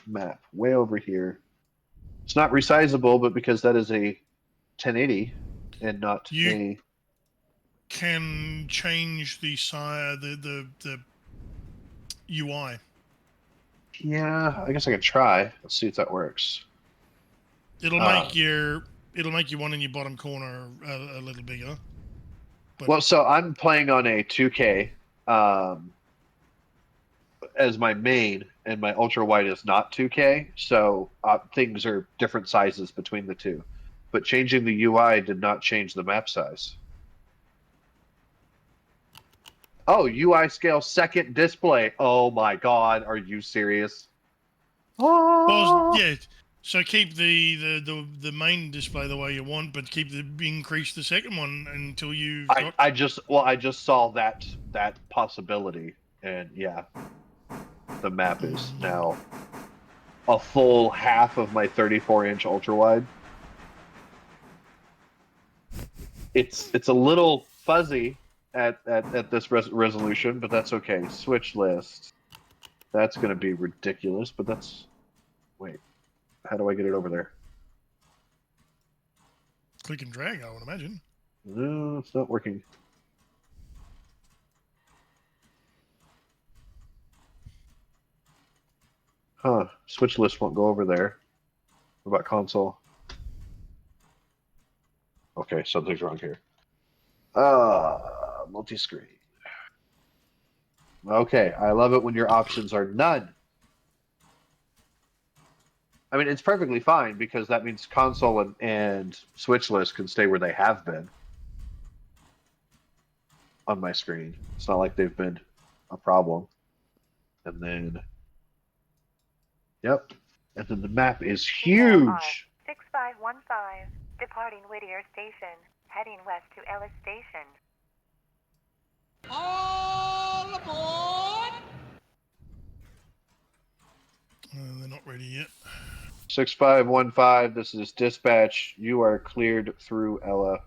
Speaker 5: Map way over here. It's not resizable, but because that is a 1080 and not
Speaker 4: You
Speaker 5: a.
Speaker 4: can change the UI.
Speaker 5: Yeah, I guess I could try. Let's see if that works.
Speaker 4: It'll make your one in your bottom corner a little bigger. But
Speaker 5: Well, so I'm playing on a 2K as my main, and my ultra wide is not 2K, so things are different sizes between the two. But changing the UI did not change the map size. Oh, UI scale second display. Oh my god, are you serious?
Speaker 4: well,
Speaker 5: Oh!
Speaker 4: yeah. So keep the main display the way you want, but increase the second one until you've got.
Speaker 5: I just saw that possibility, and yeah, the map is now a full half of my 34-inch ultra wide. It's a little fuzzy at this resolution, but that's okay. Switch list. That's going to be ridiculous, but that's. Wait, how do I get it over there?
Speaker 4: Click and drag, I would imagine.
Speaker 5: No, it's not working. Huh. Switch list won't go over there. What about console? Okay, something's wrong here. Multi-screen. Okay, I love it when your options are none. I mean, it's perfectly fine because that means console and Switch list can stay where they have been on my screen. It's not like they've been a problem. And then, yep. And then the map is huge.
Speaker 6: 6515, departing Whittier Station, heading west to Ellis Station.
Speaker 7: All aboard!
Speaker 4: They're not ready yet.
Speaker 5: 6515, this is dispatch. You are cleared through Ella.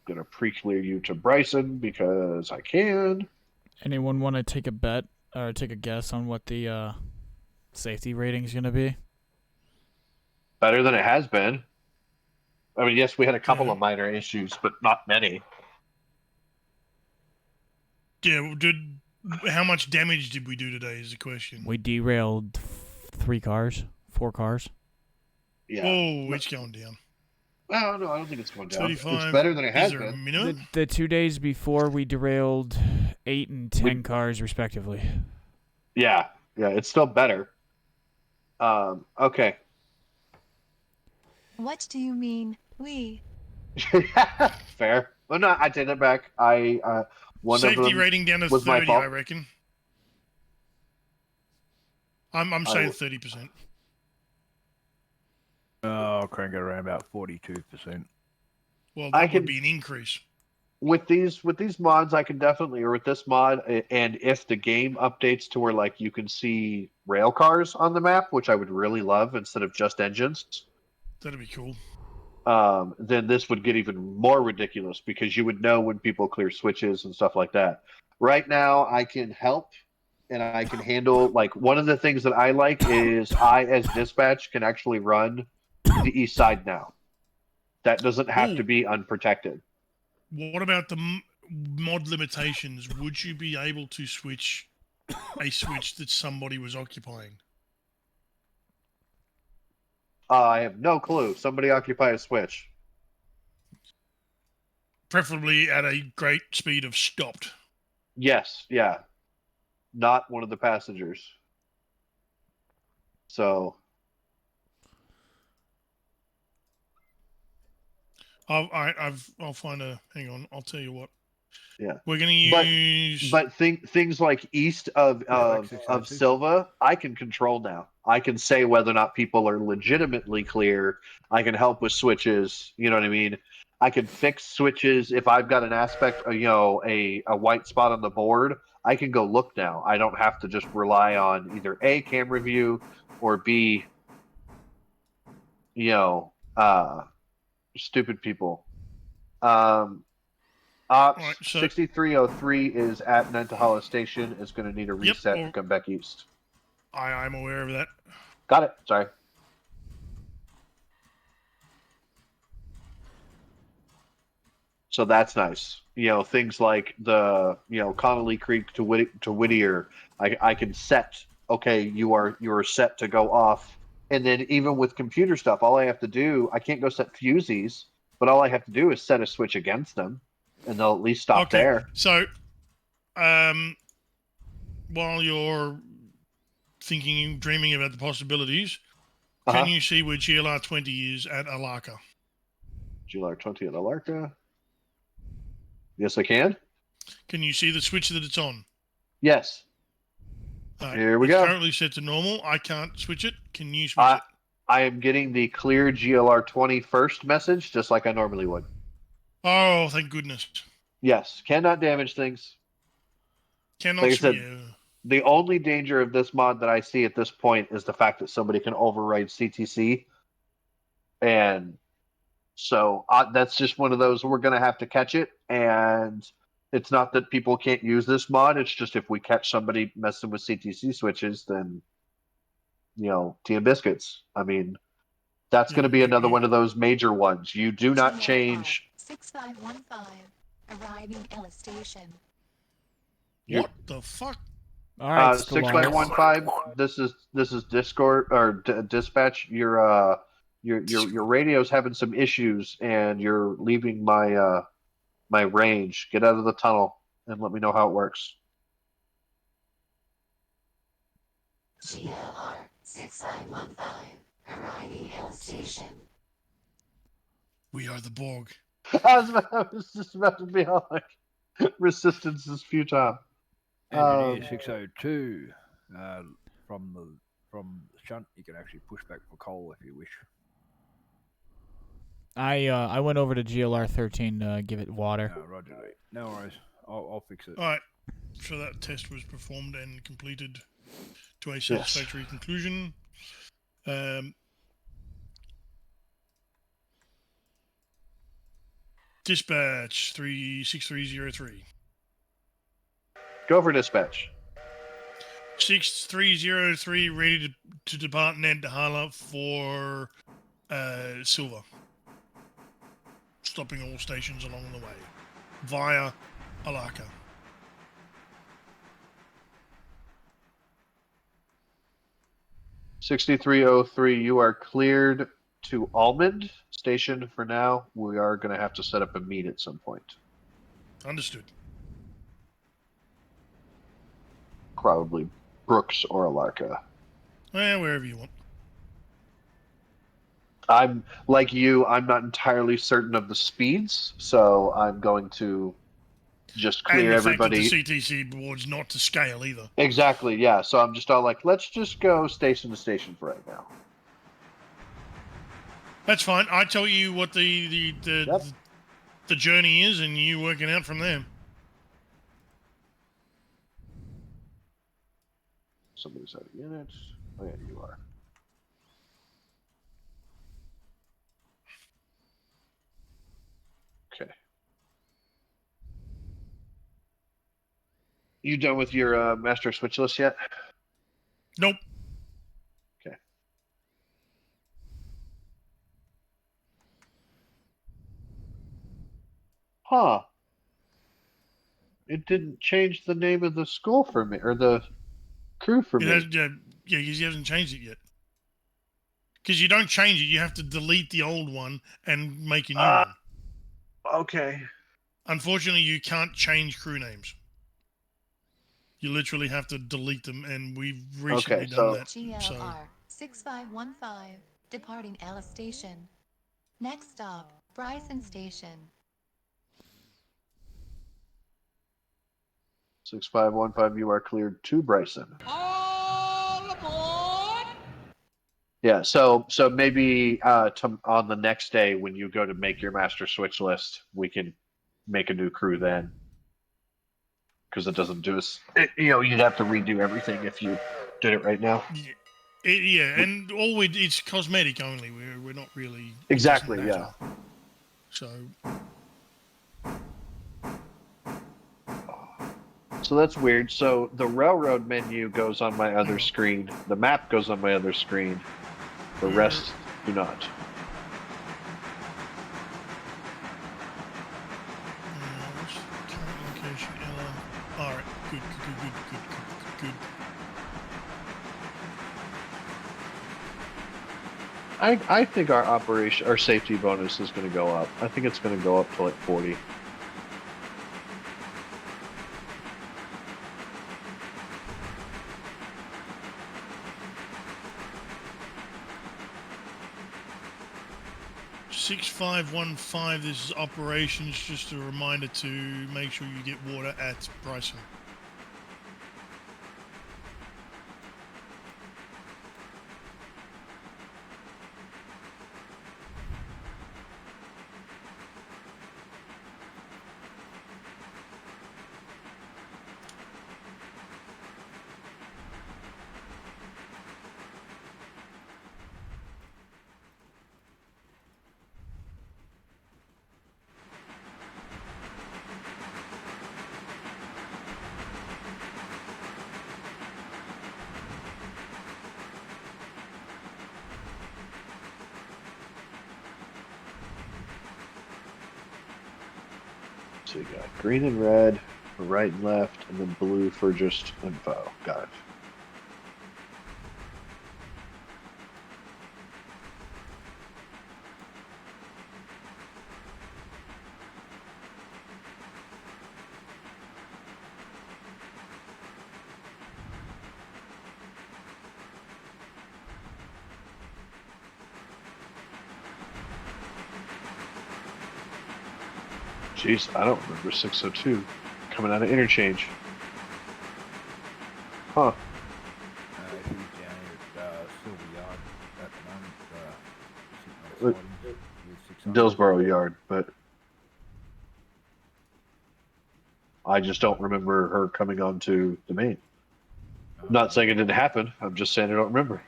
Speaker 5: Gonna pre-clear you to Bryson because I can.
Speaker 2: Anyone want to take a bet or take a guess on what the safety rating's gonna be?
Speaker 5: Better than it has been. I mean, yes, we had a couple
Speaker 4: Yeah.
Speaker 5: of minor issues, but not many.
Speaker 4: Yeah. How much damage did we do today? Is the question.
Speaker 2: We derailed 4 cars.
Speaker 5: Yeah.
Speaker 4: Whoa, it's going down.
Speaker 5: Well, no, I don't think it's going down.
Speaker 4: 35.
Speaker 5: It's better than it has
Speaker 4: Is there a
Speaker 5: been.
Speaker 4: minimum?
Speaker 2: The 2 days before, we derailed 8 and 10 cars respectively.
Speaker 5: Yeah, it's still better. Okay.
Speaker 8: What do you mean, we?
Speaker 5: Fair. Well, no, I take that back. One
Speaker 4: Safety
Speaker 5: of them
Speaker 4: rating down to
Speaker 5: was my
Speaker 4: 30,
Speaker 5: fault.
Speaker 4: I reckon. I'm saying 30%.
Speaker 1: I'll crank it around about 42%.
Speaker 4: Well, that would be an increase.
Speaker 5: With these mods, I can definitely, or with this mod, and if the game updates to where like you can see rail cars on the map, which I would really love instead of just engines.
Speaker 4: That'd be cool.
Speaker 5: Then this would get even more ridiculous because you would know when people clear switches and stuff like that. Right now, I can help and I can handle, like, one of the things that I like is I, as dispatch, can actually run the east side now. That doesn't have to be unprotected.
Speaker 4: What about the mod limitations? Would you be able to switch a switch that somebody was occupying?
Speaker 5: I have no clue. Somebody occupy a switch.
Speaker 4: Preferably at a great speed of stopped.
Speaker 5: Yes, yeah. Not one of the passengers. So.
Speaker 4: I'll find a. Hang on. I'll tell you what.
Speaker 5: Yeah.
Speaker 4: We're gonna use.
Speaker 5: But things like east of Silva, I can control now. I can say whether or not people are legitimately clear. I can help with switches. You know what I mean? I can fix switches if I've got an aspect, a white spot on the board. I can go look now. I don't have to just rely on either A, camera view, or B, stupid people Ops
Speaker 4: Right, so
Speaker 5: 6303 is at Nantahala Station. Is going to need a
Speaker 4: Yep.
Speaker 5: reset to come back east.
Speaker 4: I'm aware of that.
Speaker 5: Got it. Sorry. So that's nice. Things like the Connolly Creek to Whittier. I can set. Okay, you are set to go off. And then even with computer stuff, all I have to do, I can't go set fusees, but all I have to do is set a switch against them, and they'll at least stop
Speaker 4: Okay,
Speaker 5: there.
Speaker 4: so while you're thinking, dreaming about the possibilities, can you see where GLR 20 is at Alaka?
Speaker 5: GLR 20 at Alarka. Yes, I can.
Speaker 4: Can you see the switch that it's on?
Speaker 5: Yes. Here we
Speaker 4: it's
Speaker 5: go.
Speaker 4: currently set to normal. I can't switch it. Can you switch it?
Speaker 5: I am getting the clear GLR 20 first message, just like I normally would.
Speaker 4: Oh, thank goodness.
Speaker 5: Yes, cannot damage things.
Speaker 4: Cannot.
Speaker 5: Like I said, the only danger of this mod that I see at this point is the fact that somebody can override CTC, and so that's just one of those. We're going to have to catch it, and it's not that people can't use this mod. It's just if we catch somebody messing with CTC switches, then tea and biscuits. I mean, that's going to be another one of those major ones. You do not change.
Speaker 8: 6515 arriving L station.
Speaker 4: What the fuck?
Speaker 2: All right,
Speaker 5: 6515. This is Discord or dispatch. Your radio's having some issues, and you're leaving my my range. Get out of the tunnel and let me know how it works.
Speaker 8: GLR 6515 arriving L station.
Speaker 4: We are the Borg.
Speaker 5: I was just about to be all like, resistance is futile.
Speaker 1: Engineer 602. From the shunt, you can actually push back for coal if you wish.
Speaker 2: I went over to GLR 13 to give it water.
Speaker 1: Roger that. No worries. I'll fix it.
Speaker 4: All right. So that test was performed and completed to a satisfactory conclusion. Dispatch 36303.
Speaker 5: Go for dispatch.
Speaker 4: 6303 ready to depart Nantahala for Silver. Stopping all stations along the way via Alaka.
Speaker 5: $6303, you are cleared to Almond Station for now. We are going to have to set up a meet at some point.
Speaker 4: Understood.
Speaker 5: Probably Brooks or Alarka.
Speaker 4: Wherever you want.
Speaker 5: I'm like you, I'm not entirely certain of the speeds, so I'm going to just clear
Speaker 4: and the
Speaker 5: everybody.
Speaker 4: Fact that the CTC board's not to scale either.
Speaker 5: Exactly, yeah. So I'm just all like, let's just go station to station for right now.
Speaker 4: That's fine. I tell you what the journey is, and you work it out from there.
Speaker 5: Somebody's out of units. Oh yeah, you are. Okay. You done with your master switch list yet?
Speaker 4: Nope.
Speaker 5: Okay. Huh. It didn't change the name of the school for me, or the crew for me.
Speaker 4: Yeah, because he hasn't changed it yet. Because you don't change it, you have to delete the old one and make a new one.
Speaker 5: Okay.
Speaker 4: Unfortunately, you can't change crew names. You literally have to delete them, and we've recently done that.
Speaker 8: GLR 6515 departing Alice Station. Next stop, Bryson Station.
Speaker 5: 6515, you are cleared to Bryson.
Speaker 9: All aboard!
Speaker 5: Yeah, so maybe on the next day when you go to make your master switch list, we can make a new crew then. Because it doesn't do us. You'd have to redo everything if you did it right now.
Speaker 4: Yeah, and it's cosmetic only. We're not really
Speaker 5: exactly. Yeah.
Speaker 4: So
Speaker 5: So that's weird. So the railroad menu goes on my other screen. The map goes on my other screen. The rest do not.
Speaker 4: What's current location? Ella. All right. Good.
Speaker 5: I think our safety bonus is going to go up. I think it's going to go up to like 40.
Speaker 4: $6515. This is operations. Just a reminder to make sure you get water at Bryson.
Speaker 5: So you got green and red for right and left, and then blue for just info. Got it. Jeez, I don't remember 602 coming out of interchange. Huh.
Speaker 1: He's down here at Silver Yard at the moment, sitting on sidings with 600.
Speaker 5: Dillsboro Yard, but I just don't remember her coming onto the main. I'm not saying it didn't happen. I'm just saying I don't remember.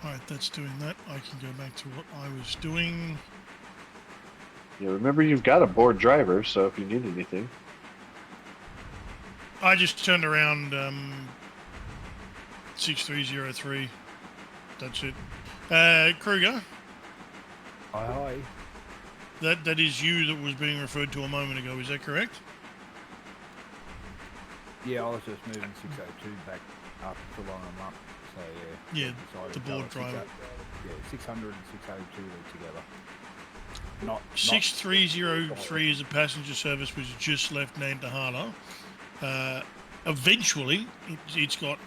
Speaker 4: Alright, that's doing that. I can go back to what I was doing.
Speaker 5: Yeah, remember you've got a board driver, so if you need anything.
Speaker 4: I just turned around 6303. That's it. Kruger,
Speaker 1: Hi.
Speaker 4: that is you that was being referred to a moment ago, is that correct?
Speaker 1: Yeah, I was just moving 602 back up to line them up. So yeah.
Speaker 4: Yeah,
Speaker 1: decided
Speaker 4: the
Speaker 1: to go
Speaker 4: board
Speaker 1: with
Speaker 4: driver.
Speaker 1: Yeah, 600 and 602 are together. Not
Speaker 4: 6303 is a passenger service which just left Nantahala. Eventually, it's got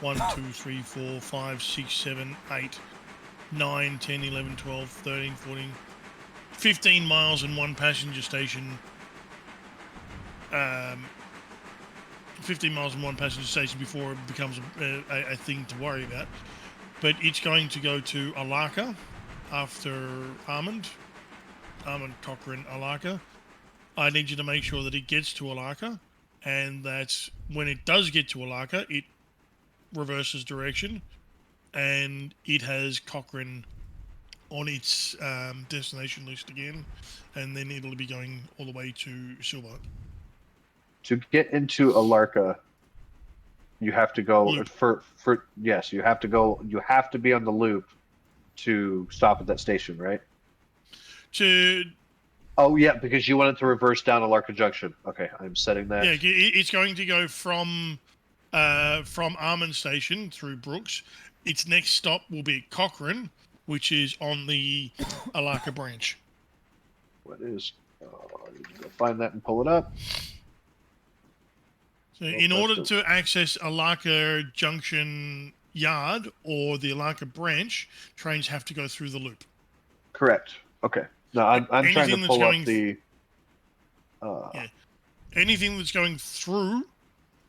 Speaker 4: 1, 2, 3, 4, 5, 6, 7, 8, 9, 10, 11, 12, 13, 14, 15 miles and one passenger station. 15 miles and one passenger station before it becomes a thing to worry about. But it's going to go to Alaka after Armand, Cochrane, Alaka. I need you to make sure that it gets to Alaka, and that when it does get to Alaka, it reverses direction, and it has Cochrane on its destination list again, and then it'll be going all the way to Silver.
Speaker 5: To get into Alarka, you have to go
Speaker 4: Loop.
Speaker 5: yes, you have to go. You have to be on the loop to stop at that station, right? Oh yeah, because you want it to reverse down Alarka Junction. Okay, I'm setting that.
Speaker 4: Yeah, it's going to go from Armand Station through Brooks. Its next stop will be Cochrane, which is on the Alaka branch.
Speaker 5: What is? I need to go find that and pull it up.
Speaker 4: So in order to access Alaka Junction Yard or the Alaka branch, trains have to go through the loop.
Speaker 5: Correct. Okay. No, I'm trying to pull up the.
Speaker 4: Yeah. Anything that's going through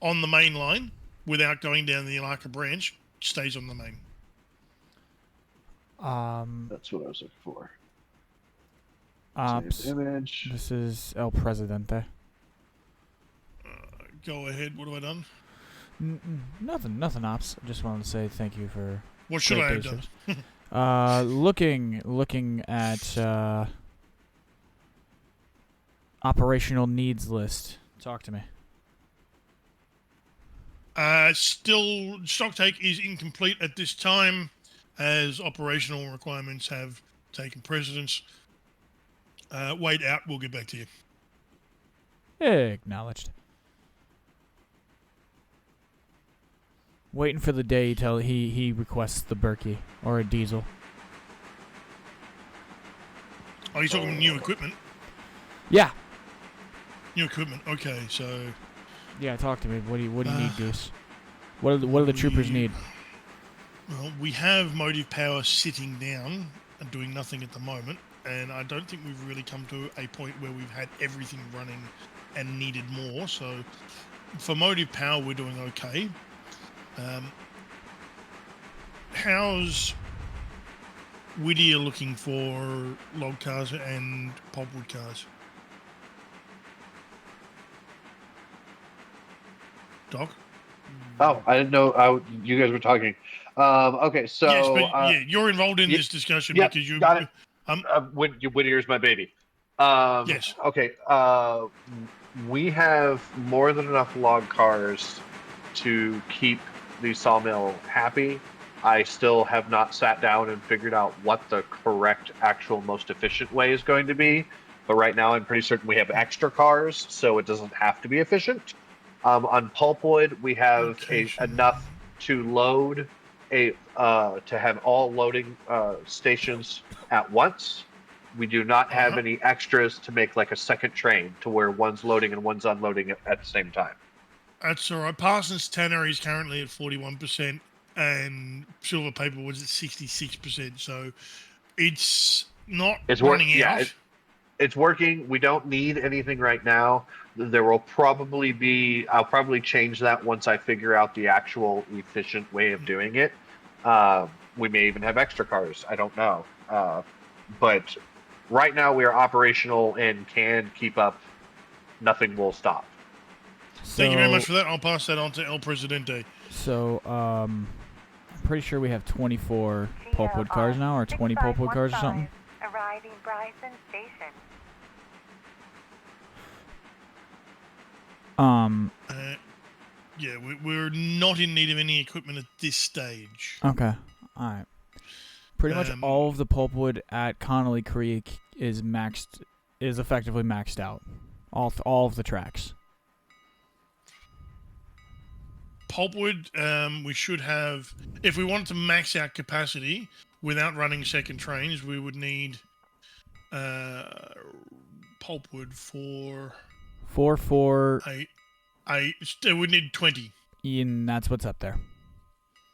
Speaker 4: on the main line without going down the Alaka branch stays on the main.
Speaker 5: That's what I was looking for.
Speaker 2: Ops.
Speaker 5: Save image.
Speaker 2: This is El Presidente.
Speaker 4: Go ahead. What have I done?
Speaker 2: Nothing, ops. I just wanted to say thank you for.
Speaker 4: What should I have done?
Speaker 2: Looking at operational needs list. Talk to me.
Speaker 4: Still, stocktake is incomplete at this time, as operational requirements have taken precedence. Wait out. We'll get back to you.
Speaker 2: Acknowledged. Waiting for the day till he requests the Berkey or a diesel.
Speaker 4: Oh, you're talking new equipment?
Speaker 2: Yeah.
Speaker 4: New equipment. Okay, so
Speaker 2: Yeah, talk to me. What do you need, Goose? What do the troopers need?
Speaker 4: well, we have motive power sitting down and doing nothing at the moment, and I don't think we've really come to a point where we've had everything running and needed more. So for motive power, we're doing okay. How's Whittier looking for log cars and pulpwood cars? Doc?
Speaker 5: Oh, I didn't know you guys were talking. Okay, so
Speaker 4: Yes, but yeah, you're involved in
Speaker 5: y-
Speaker 4: this discussion
Speaker 5: yep,
Speaker 4: because you.
Speaker 5: got it.
Speaker 4: Um,
Speaker 5: Whittier's my baby.
Speaker 4: yes.
Speaker 5: Okay. We have more than enough log cars to keep the sawmill happy. I still have not sat down and figured out what the correct, actual, most efficient way is going to be. But right now, I'm pretty certain we have extra cars, so it doesn't have to be efficient. On pulpwood, we have
Speaker 4: Location.
Speaker 5: enough to load to have all loading stations at once. We do not have any extras to make like a second train to where one's loading and one's unloading at the same time.
Speaker 4: That's all right. Parsons Tannery is currently at 41%, and Silver Paperwood's at 66%. So it's not
Speaker 5: It's
Speaker 4: running
Speaker 5: yeah,
Speaker 4: out.
Speaker 5: it's working. We don't need anything right now. There will probably be. I'll probably change that once I figure out the actual efficient way of doing it. We may even have extra cars. I don't know. But right now we are operational and can keep up. Nothing will stop.
Speaker 4: Thank you very much for that. I'll pass that on to El Presidente.
Speaker 2: So, I'm pretty sure we have 24 pulpwood cars now, or 20 pulpwood cars or something.
Speaker 6: Arriving Bryson Station.
Speaker 4: Yeah, we're not in need of any equipment at this stage.
Speaker 2: Okay. All right. Pretty much all of the pulpwood at Connolly Creek is effectively maxed out. All of the tracks.
Speaker 4: Pulpwood, we should have. If we wanted to max out capacity without running second trains, we would need pulpwood for
Speaker 2: 4.
Speaker 4: we need 20.
Speaker 2: And that's what's up there.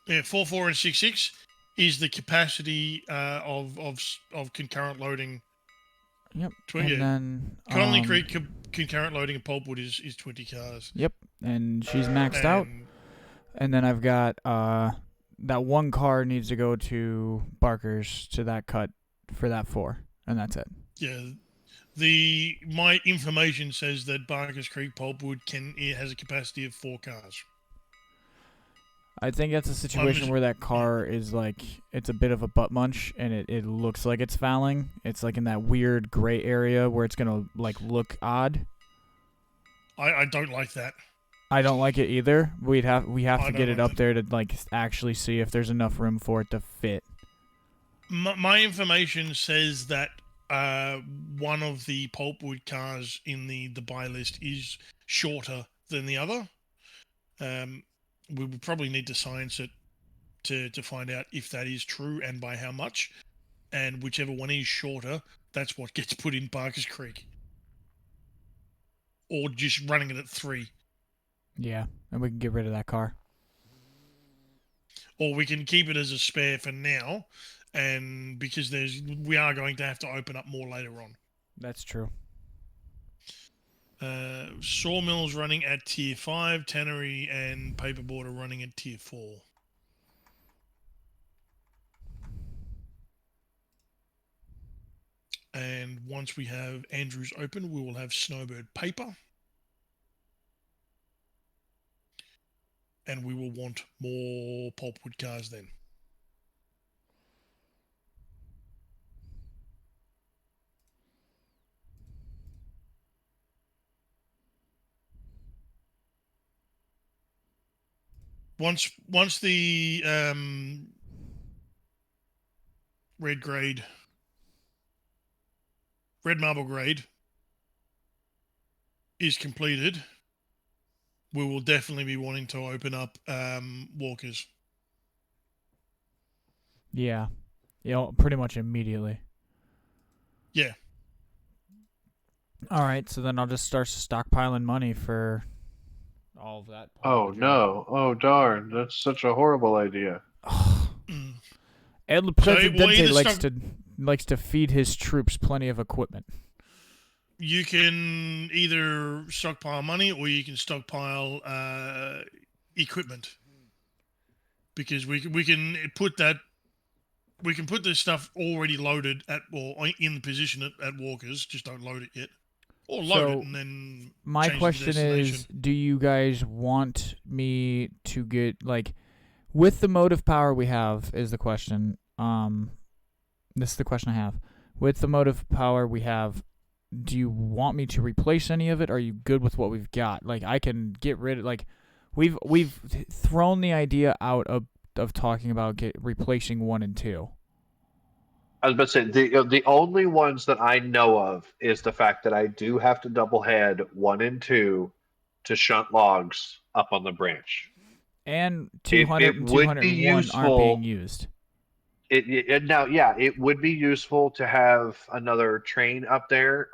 Speaker 4: Yeah, 4 and 6 is the capacity of concurrent loading.
Speaker 2: Yep. And then
Speaker 4: Connolly Creek concurrent loading of pulpwood is 20 cars.
Speaker 2: Yep. And she's maxed out. And then I've got that one car needs to go to Barker's to that cut for that 4, and that's it.
Speaker 4: Yeah. My information says that Barker's Creek pulpwood has a capacity of 4 cars.
Speaker 2: I think that's a situation where that car is like, it's a bit of a butt munch, and it looks like it's fouling. It's like in that weird gray area where it's gonna like look odd.
Speaker 4: I don't like that.
Speaker 2: I don't like it either. We have to get it up there to like actually see if there's enough room for it to fit.
Speaker 4: My information says that one of the pulpwood cars in the buy list is shorter than the other. We would probably need to science it to find out if that is true and by how much. And whichever one is shorter, that's what gets put in Barker's Creek. Or just running it at 3.
Speaker 2: Yeah, and we can get rid of that car.
Speaker 4: Or we can keep it as a spare for now, and because we are going to have to open up more later on.
Speaker 2: That's true.
Speaker 4: Sawmill's running at tier 5, tannery and paperboard are running at tier 4. And once we have Andrews open, we will have Snowbird paper. And we will want more pulpwood cars then. once the red marble grade is completed, we will definitely be wanting to open up walkers.
Speaker 2: Yeah. Pretty much immediately.
Speaker 4: Yeah.
Speaker 2: All right, so then I'll just start stockpiling money for all of that.
Speaker 5: Oh no! Oh darn! That's such a horrible idea.
Speaker 2: El
Speaker 4: So
Speaker 2: Presidente
Speaker 4: either
Speaker 2: likes to feed his troops plenty of equipment.
Speaker 4: You can either stockpile money or you can stockpile equipment, because we can put this stuff already loaded or in the position at Walkers. Just don't load it yet, or load it and then
Speaker 2: my
Speaker 4: change
Speaker 2: question
Speaker 4: the destination.
Speaker 2: is, do you guys want me to get with the motive power we have? Is the question. This is the question I have. With the motive power we have, do you want me to replace any of it? Or are you good with what we've got? I can get rid of we've thrown the idea out of talking about replacing 1 and 2.
Speaker 5: I was about to say the only ones that I know of is the fact that I do have to double head 1 and 2 to shunt logs up on the branch.
Speaker 2: And 200
Speaker 5: it
Speaker 2: and
Speaker 5: would be
Speaker 2: 201 aren't being used.
Speaker 5: It would be useful to have another train up there,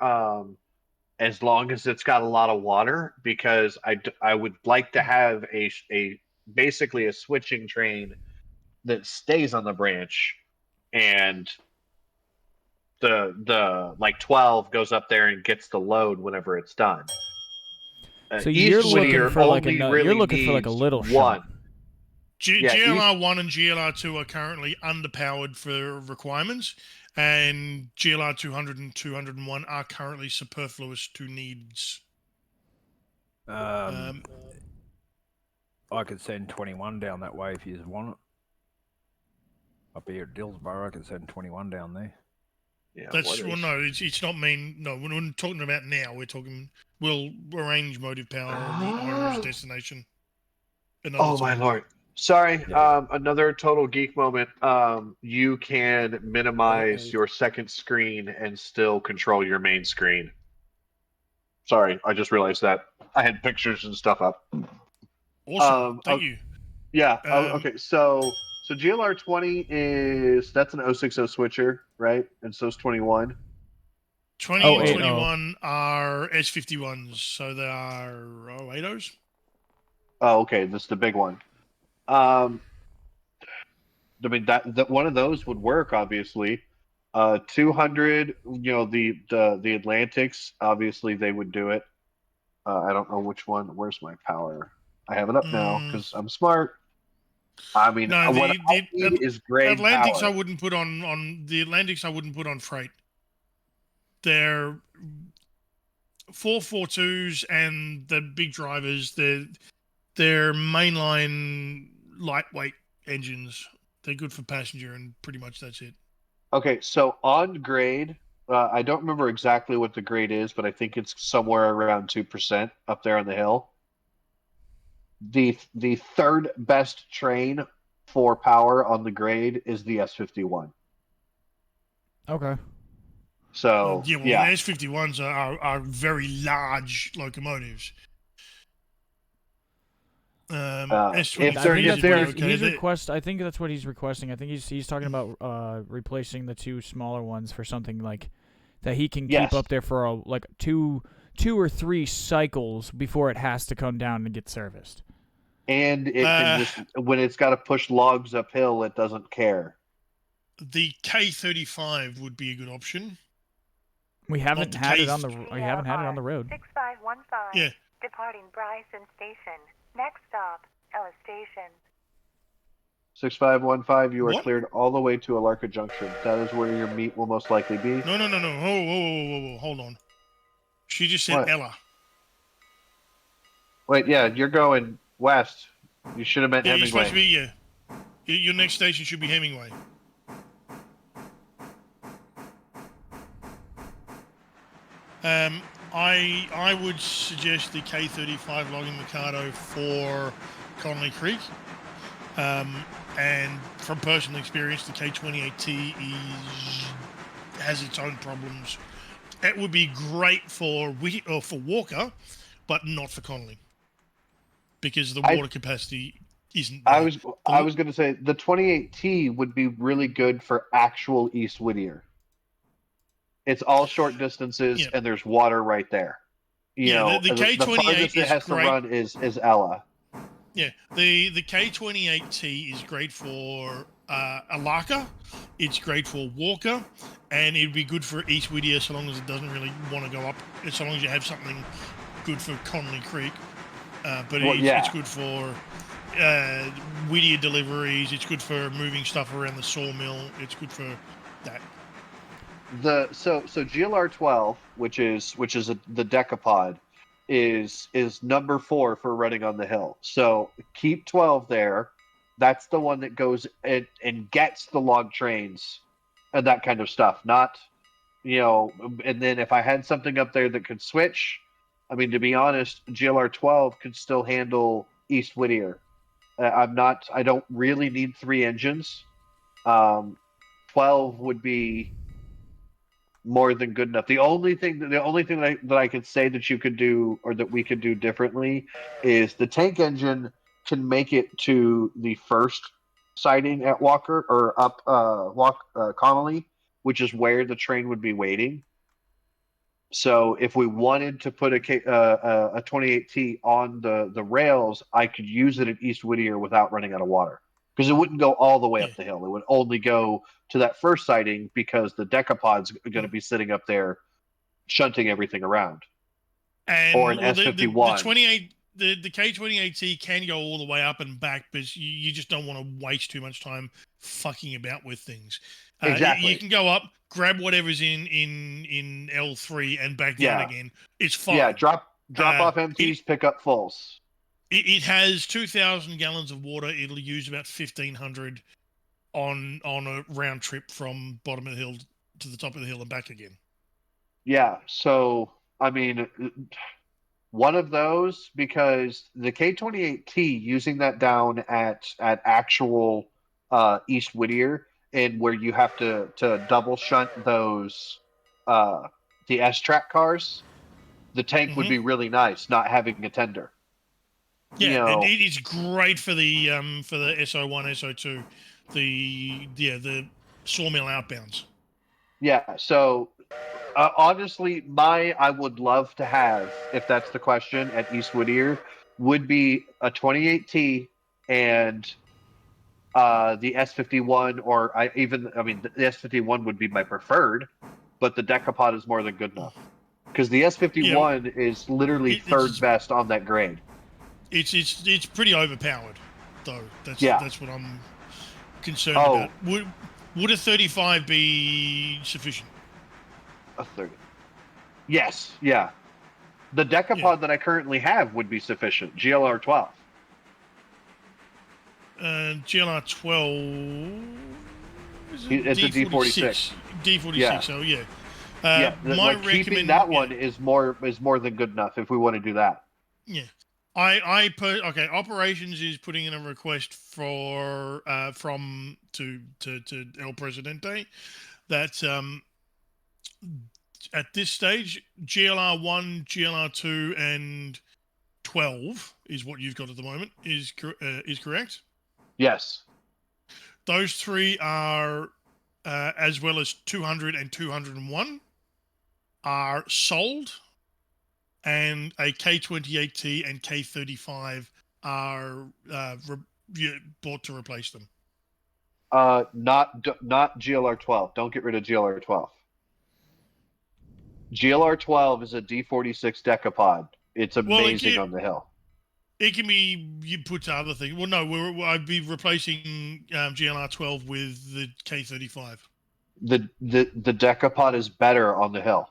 Speaker 5: as long as it's got a lot of water, because I would like to have a basically a switching train that stays on the branch, and the 12 goes up there and gets the load whenever it's done.
Speaker 2: So
Speaker 5: East Whittier
Speaker 2: you're looking for a little
Speaker 5: one.
Speaker 2: shot.
Speaker 4: GLR 1 and GLR 2 are currently underpowered for requirements, and GLR 200 and 201 are currently superfluous to needs.
Speaker 1: I could send 21 down that way if you want it. Up here at Dillsborough, I could send 21 down there.
Speaker 5: Yeah,
Speaker 4: no, it's not mean. No, we're not talking about now. We'll arrange motive power on the owner's destination.
Speaker 5: Oh my lord! Sorry, another total geek moment. You can minimize your second screen and still control your main screen. Sorry, I just realized that. I had pictures and stuff up.
Speaker 4: Awesome, thank you.
Speaker 5: Yeah. Okay. So GLR 20 that's an 060 switcher, right? And so is 21.
Speaker 4: 20 and 21 are S51s, so they are 080s.
Speaker 5: Oh, okay. That's the big one. I mean that one of those would work, obviously. 200, the Atlantics, obviously they would do it. I don't know which one. Where's my power? I have it up now because I'm smart. I mean,
Speaker 4: no,
Speaker 5: what I need is grade
Speaker 4: Atlantics
Speaker 5: power.
Speaker 4: I wouldn't put on the Atlantics. I wouldn't put on freight. They're 442s and the big drivers. They're mainline lightweight engines. They're good for passenger, and pretty much that's it.
Speaker 5: Okay, so on grade, I don't remember exactly what the grade is, but I think it's somewhere around 2% up there on the hill. The third best train for power on the grade is the S51.
Speaker 2: Okay.
Speaker 5: So
Speaker 4: the S51s are very large locomotives.
Speaker 2: I think that's what he's requesting. I think he's talking about replacing the 2 smaller ones for something that he can keep up there for two or 3 cycles before it has to come down and get serviced.
Speaker 5: And it can just, when it's got to push logs uphill, it doesn't care.
Speaker 4: The K35 would be a good option.
Speaker 2: We haven't had it on the road.
Speaker 6: 6515.
Speaker 4: Yeah.
Speaker 6: Departing Bryson Station. Next stop, Ella Station.
Speaker 5: 6515, you are cleared all the way to Malarky Junction. That is where your meet will most likely be.
Speaker 4: No. Whoa. Hold on. She just said Ella.
Speaker 5: Wait, yeah, you're going west. You should have meant Hemingway.
Speaker 4: You're supposed to be, your next station should be Hemingway. I would suggest the K35 logging Mikado for Connolly Creek. And from personal experience, the K28T has its own problems. It would be great for Walker, but not for Connolly because the water capacity isn't
Speaker 5: I
Speaker 4: there.
Speaker 5: was I was going to say the 28T would be really good for actual East Whittier. It's all short distances,
Speaker 4: Yeah.
Speaker 5: and there's water right there. You
Speaker 4: Yeah,
Speaker 5: know,
Speaker 4: the
Speaker 5: the
Speaker 4: K28
Speaker 5: farthest it
Speaker 4: is
Speaker 5: has to
Speaker 4: great.
Speaker 5: run is Ella.
Speaker 4: Yeah, the K28T is great for Alaka. It's great for Walker, and it'd be good for East Whittier so long as it doesn't really want to go up. So long as you have something good for Connolly Creek, but
Speaker 5: Well,
Speaker 4: it's
Speaker 5: yeah.
Speaker 4: good for Whittier deliveries. It's good for moving stuff around the sawmill. It's good for that.
Speaker 5: So GLR 12, which is the decapod, is number 4 for running on the hill. So keep 12 there. That's the one that goes and gets the log trains and that kind of stuff. Not, you know, and then if I had something up there that could switch, I mean, to be honest, GLR 12 could still handle East Whittier. I don't really need 3 engines. Um, 12 would be more than good enough. The only thing that I could say that you could do or that we could do differently is the tank engine can make it to the first sighting at Walker or up Connolly, which is where the train would be waiting. So if we wanted to put a 28T on the rails, I could use it at East Whittier without running out of water because it wouldn't go all the way
Speaker 4: Yeah.
Speaker 5: up the hill. It would only go to that first sighting because the decapod's going to be sitting up there shunting everything around. Or
Speaker 4: And
Speaker 5: an
Speaker 4: well, the
Speaker 5: S51.
Speaker 4: 28 the K28T can go all the way up and back, but you just don't want to waste too much time fucking about with things. You
Speaker 5: Exactly.
Speaker 4: can go up, grab whatever's in L3 and back down
Speaker 5: Yeah.
Speaker 4: again. It's
Speaker 5: Yeah.
Speaker 4: fine.
Speaker 5: Drop off
Speaker 4: It,
Speaker 5: empties, pick up fulls.
Speaker 4: it has 2,000 gallons of water. It'll use about 1,500 on a round trip from bottom of the hill to the top of the hill and back again.
Speaker 5: Yeah. So I mean, one of those because the K28T using that down at actual East Whittier and where you have to double shunt those the S track cars, the tank would
Speaker 4: Mm-hmm.
Speaker 5: be really nice not having a tender.
Speaker 4: Yeah,
Speaker 5: You
Speaker 4: and
Speaker 5: know,
Speaker 4: it is great for the SO1, SO2, the sawmill outbounds.
Speaker 5: yeah. So honestly, I would love to have, if that's the question, at East Whittier, would be a 28T and the S51, or I mean, the S51 would be my preferred, but the Decapod is more than good enough because the
Speaker 4: Yeah,
Speaker 5: S51 is literally third
Speaker 4: it's
Speaker 5: best on that grade.
Speaker 4: it's pretty overpowered, though.
Speaker 5: Yeah.
Speaker 4: That's what I'm concerned about.
Speaker 5: Oh,
Speaker 4: Would a 35 be sufficient?
Speaker 5: a 30. Yes. Yeah. The
Speaker 4: Yeah,
Speaker 5: Decapod that I currently have would be sufficient. GLR 12.
Speaker 4: GLR 12 is a
Speaker 5: It's a
Speaker 4: D46.
Speaker 5: D46.
Speaker 4: D46.
Speaker 5: Yeah.
Speaker 4: So yeah,
Speaker 5: Yeah.
Speaker 4: my
Speaker 5: Like keeping that
Speaker 4: yeah.
Speaker 5: one is more than good enough if we want to do that.
Speaker 4: Yeah. Okay. Operations is putting in a request for from to El Presidente that at this stage GLR 1, GLR 2, and 12 is what you've got at the moment is correct.
Speaker 5: Yes.
Speaker 4: Those three are as well as 200 and 201 are sold, and a K28T and K35 are bought to replace them.
Speaker 5: Not GLR 12. Don't get rid of GLR 12. GLR 12 is a D46 decapod. It's
Speaker 4: Well,
Speaker 5: amazing on the hill.
Speaker 4: it can be you put to other things. Well, no, I'd be replacing GLR 12 with the K35.
Speaker 5: The decapod is better on the hill.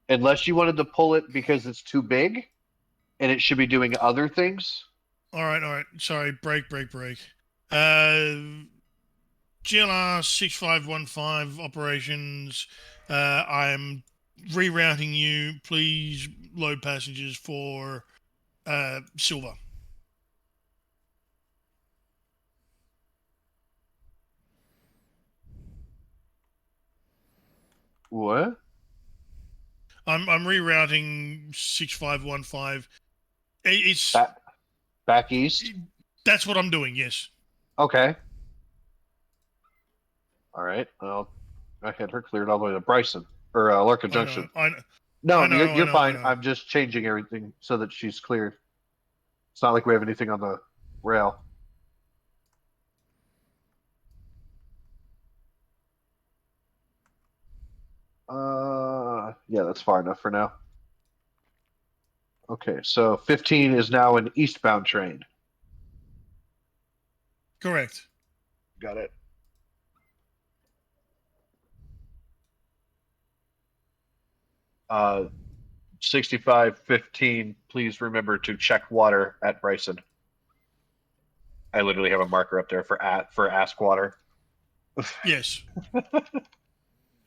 Speaker 5: Unless you wanted to pull it because it's too big and it should be doing other things.
Speaker 4: All right. Sorry, break. GLR 6515 operations. I'm rerouting you. Please load passengers for Silver.
Speaker 5: What?
Speaker 4: I'm rerouting 6515. It's
Speaker 5: Back east?
Speaker 4: that's what I'm doing. Yes.
Speaker 5: Okay. All right. Well, I had her cleared all the way to Bryson or Lorca
Speaker 4: I know.
Speaker 5: Junction.
Speaker 4: I know.
Speaker 5: No,
Speaker 4: I know.
Speaker 5: you're
Speaker 4: I know. I
Speaker 5: fine.
Speaker 4: know.
Speaker 5: I'm just changing everything so that she's cleared. It's not like we have anything on the rail. Yeah, that's far enough for now. Okay, so 15 is now an eastbound train.
Speaker 4: Correct.
Speaker 5: Got it. Uh, 6515, please remember to check water at Bryson. I literally have a marker up there for ask water.
Speaker 4: Yes.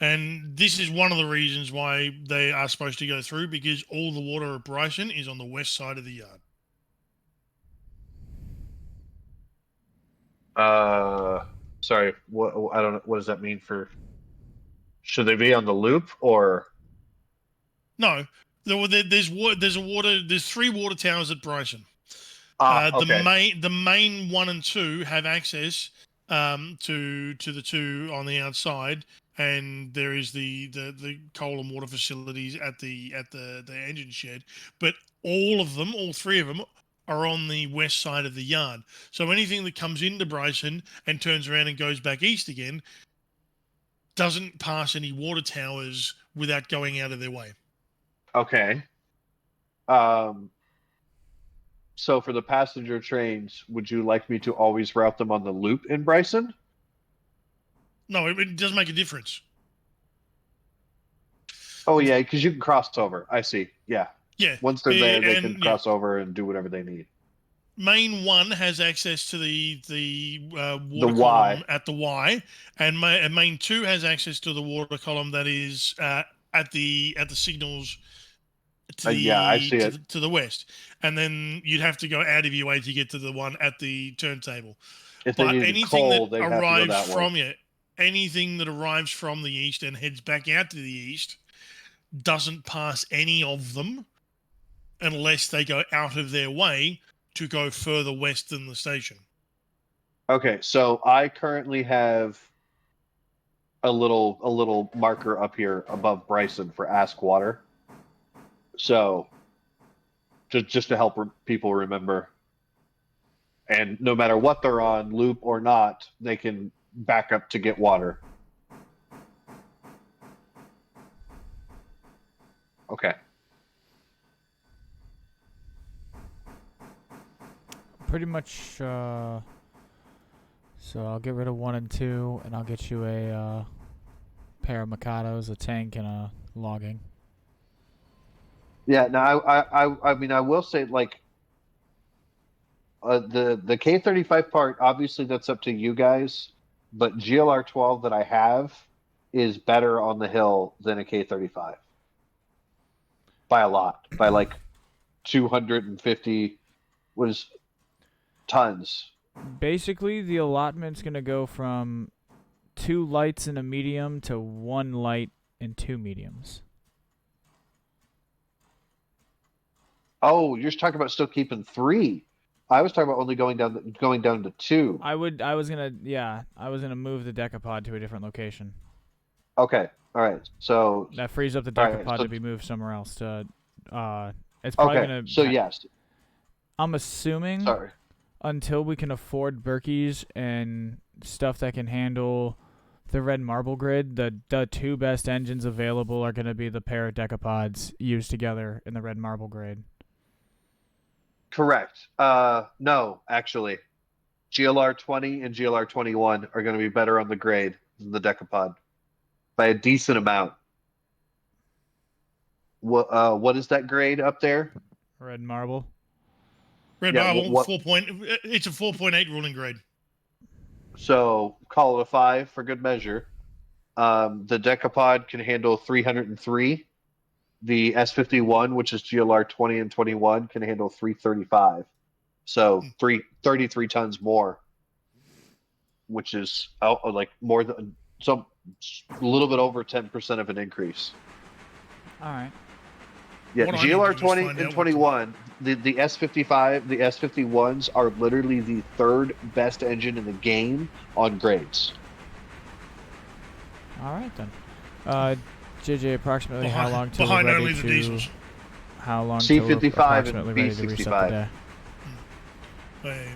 Speaker 4: And this is one of the reasons why they are supposed to go through, because all the water at Bryson is on the west side of the yard.
Speaker 5: Sorry, what I don't know. What does that mean for? Should they be on the loop or?
Speaker 4: No, there's there's 3 water towers at Bryson.
Speaker 5: Okay.
Speaker 4: The main 1 and 2 have access to the 2 on the outside, and there is the coal and water facilities at the engine shed. But all 3 of them, are on the west side of the yard. So anything that comes into Bryson and turns around and goes back east again doesn't pass any water towers without going out of their way.
Speaker 5: Okay. Um. So for the passenger trains, would you like me to always route them on the loop in Bryson?
Speaker 4: No, it does make a difference.
Speaker 5: Oh yeah, because you can cross over. I see. Yeah.
Speaker 4: Yeah,
Speaker 5: Once they're there, they can
Speaker 4: and yeah,
Speaker 5: cross over and do whatever they need.
Speaker 4: main 1 has access to the
Speaker 5: The
Speaker 4: water
Speaker 5: Y.
Speaker 4: column at the Y, and main 2 has access to the water column that is at the signals to
Speaker 5: Yeah, I
Speaker 4: the
Speaker 5: see it.
Speaker 4: to the west, and then you'd have to go out of your way to get to the one at the turntable.
Speaker 5: If they
Speaker 4: But
Speaker 5: needed
Speaker 4: anything that
Speaker 5: coal, they'd have to go
Speaker 4: arrives
Speaker 5: that way.
Speaker 4: from it, anything that arrives from the east and heads back out to the east, doesn't pass any of them unless they go out of their way to go further west than the station.
Speaker 5: Okay, so I currently have a little marker up here above Bryson for Ask Water. So just to help people remember, and no matter what they're on, loop or not, they can back up to get water. Okay.
Speaker 2: Pretty much. So I'll get rid of 1 and 2, and I'll get you a pair of Mikados, a tank, and a logging.
Speaker 5: Yeah. Now I mean I will say like the K35 part, obviously that's up to you guys, but GLR 12 that I have is better on the hill than a K35 by a lot, by like 250 was tons.
Speaker 2: Basically, the allotment's going to go from 2 lights and a medium to 1 light and 2 mediums.
Speaker 5: Oh, you're talking about still keeping 3. I was talking about only going down to 2.
Speaker 2: I was gonna move the decapod to a different location.
Speaker 5: Okay. All right. So
Speaker 2: That frees up the
Speaker 5: all
Speaker 2: decapod
Speaker 5: right, so,
Speaker 2: to be moved somewhere else. It's probably
Speaker 5: okay.
Speaker 2: gonna.
Speaker 5: So yes.
Speaker 2: I'm assuming
Speaker 5: Sorry.
Speaker 2: until we can afford Berkeys and stuff that can handle the red marble grid, the 2 best engines available are gonna be the pair of decapods used together in the red marble grid.
Speaker 5: Correct. No, actually, GLR 20 and GLR 21 are going to be better on the grade than the Decapod by a decent amount. What is that grade up there?
Speaker 2: Red marble.
Speaker 4: Red
Speaker 5: Yeah,
Speaker 4: marble,
Speaker 5: what?
Speaker 4: It's a 4.8 ruling grade.
Speaker 5: So call it a 5 for good measure. The Decapod can handle 303. The S51, which is GLR 20 and 21, can handle 335. So 33 tons more, which is like more than So a little bit over 10% of an increase.
Speaker 2: All right.
Speaker 5: Yeah,
Speaker 4: What I need to
Speaker 5: GLR
Speaker 4: do is
Speaker 5: 20
Speaker 4: find
Speaker 5: and
Speaker 4: out what
Speaker 5: 21, the S55, the S51s are literally the third best engine in the game on grades.
Speaker 2: All right then. JJ, approximately how long till we're
Speaker 4: behind
Speaker 2: ready
Speaker 4: only the
Speaker 2: to?
Speaker 4: diesels.
Speaker 2: How long till we're
Speaker 5: C55 and
Speaker 2: approximately ready to reset the
Speaker 5: B65.
Speaker 2: day?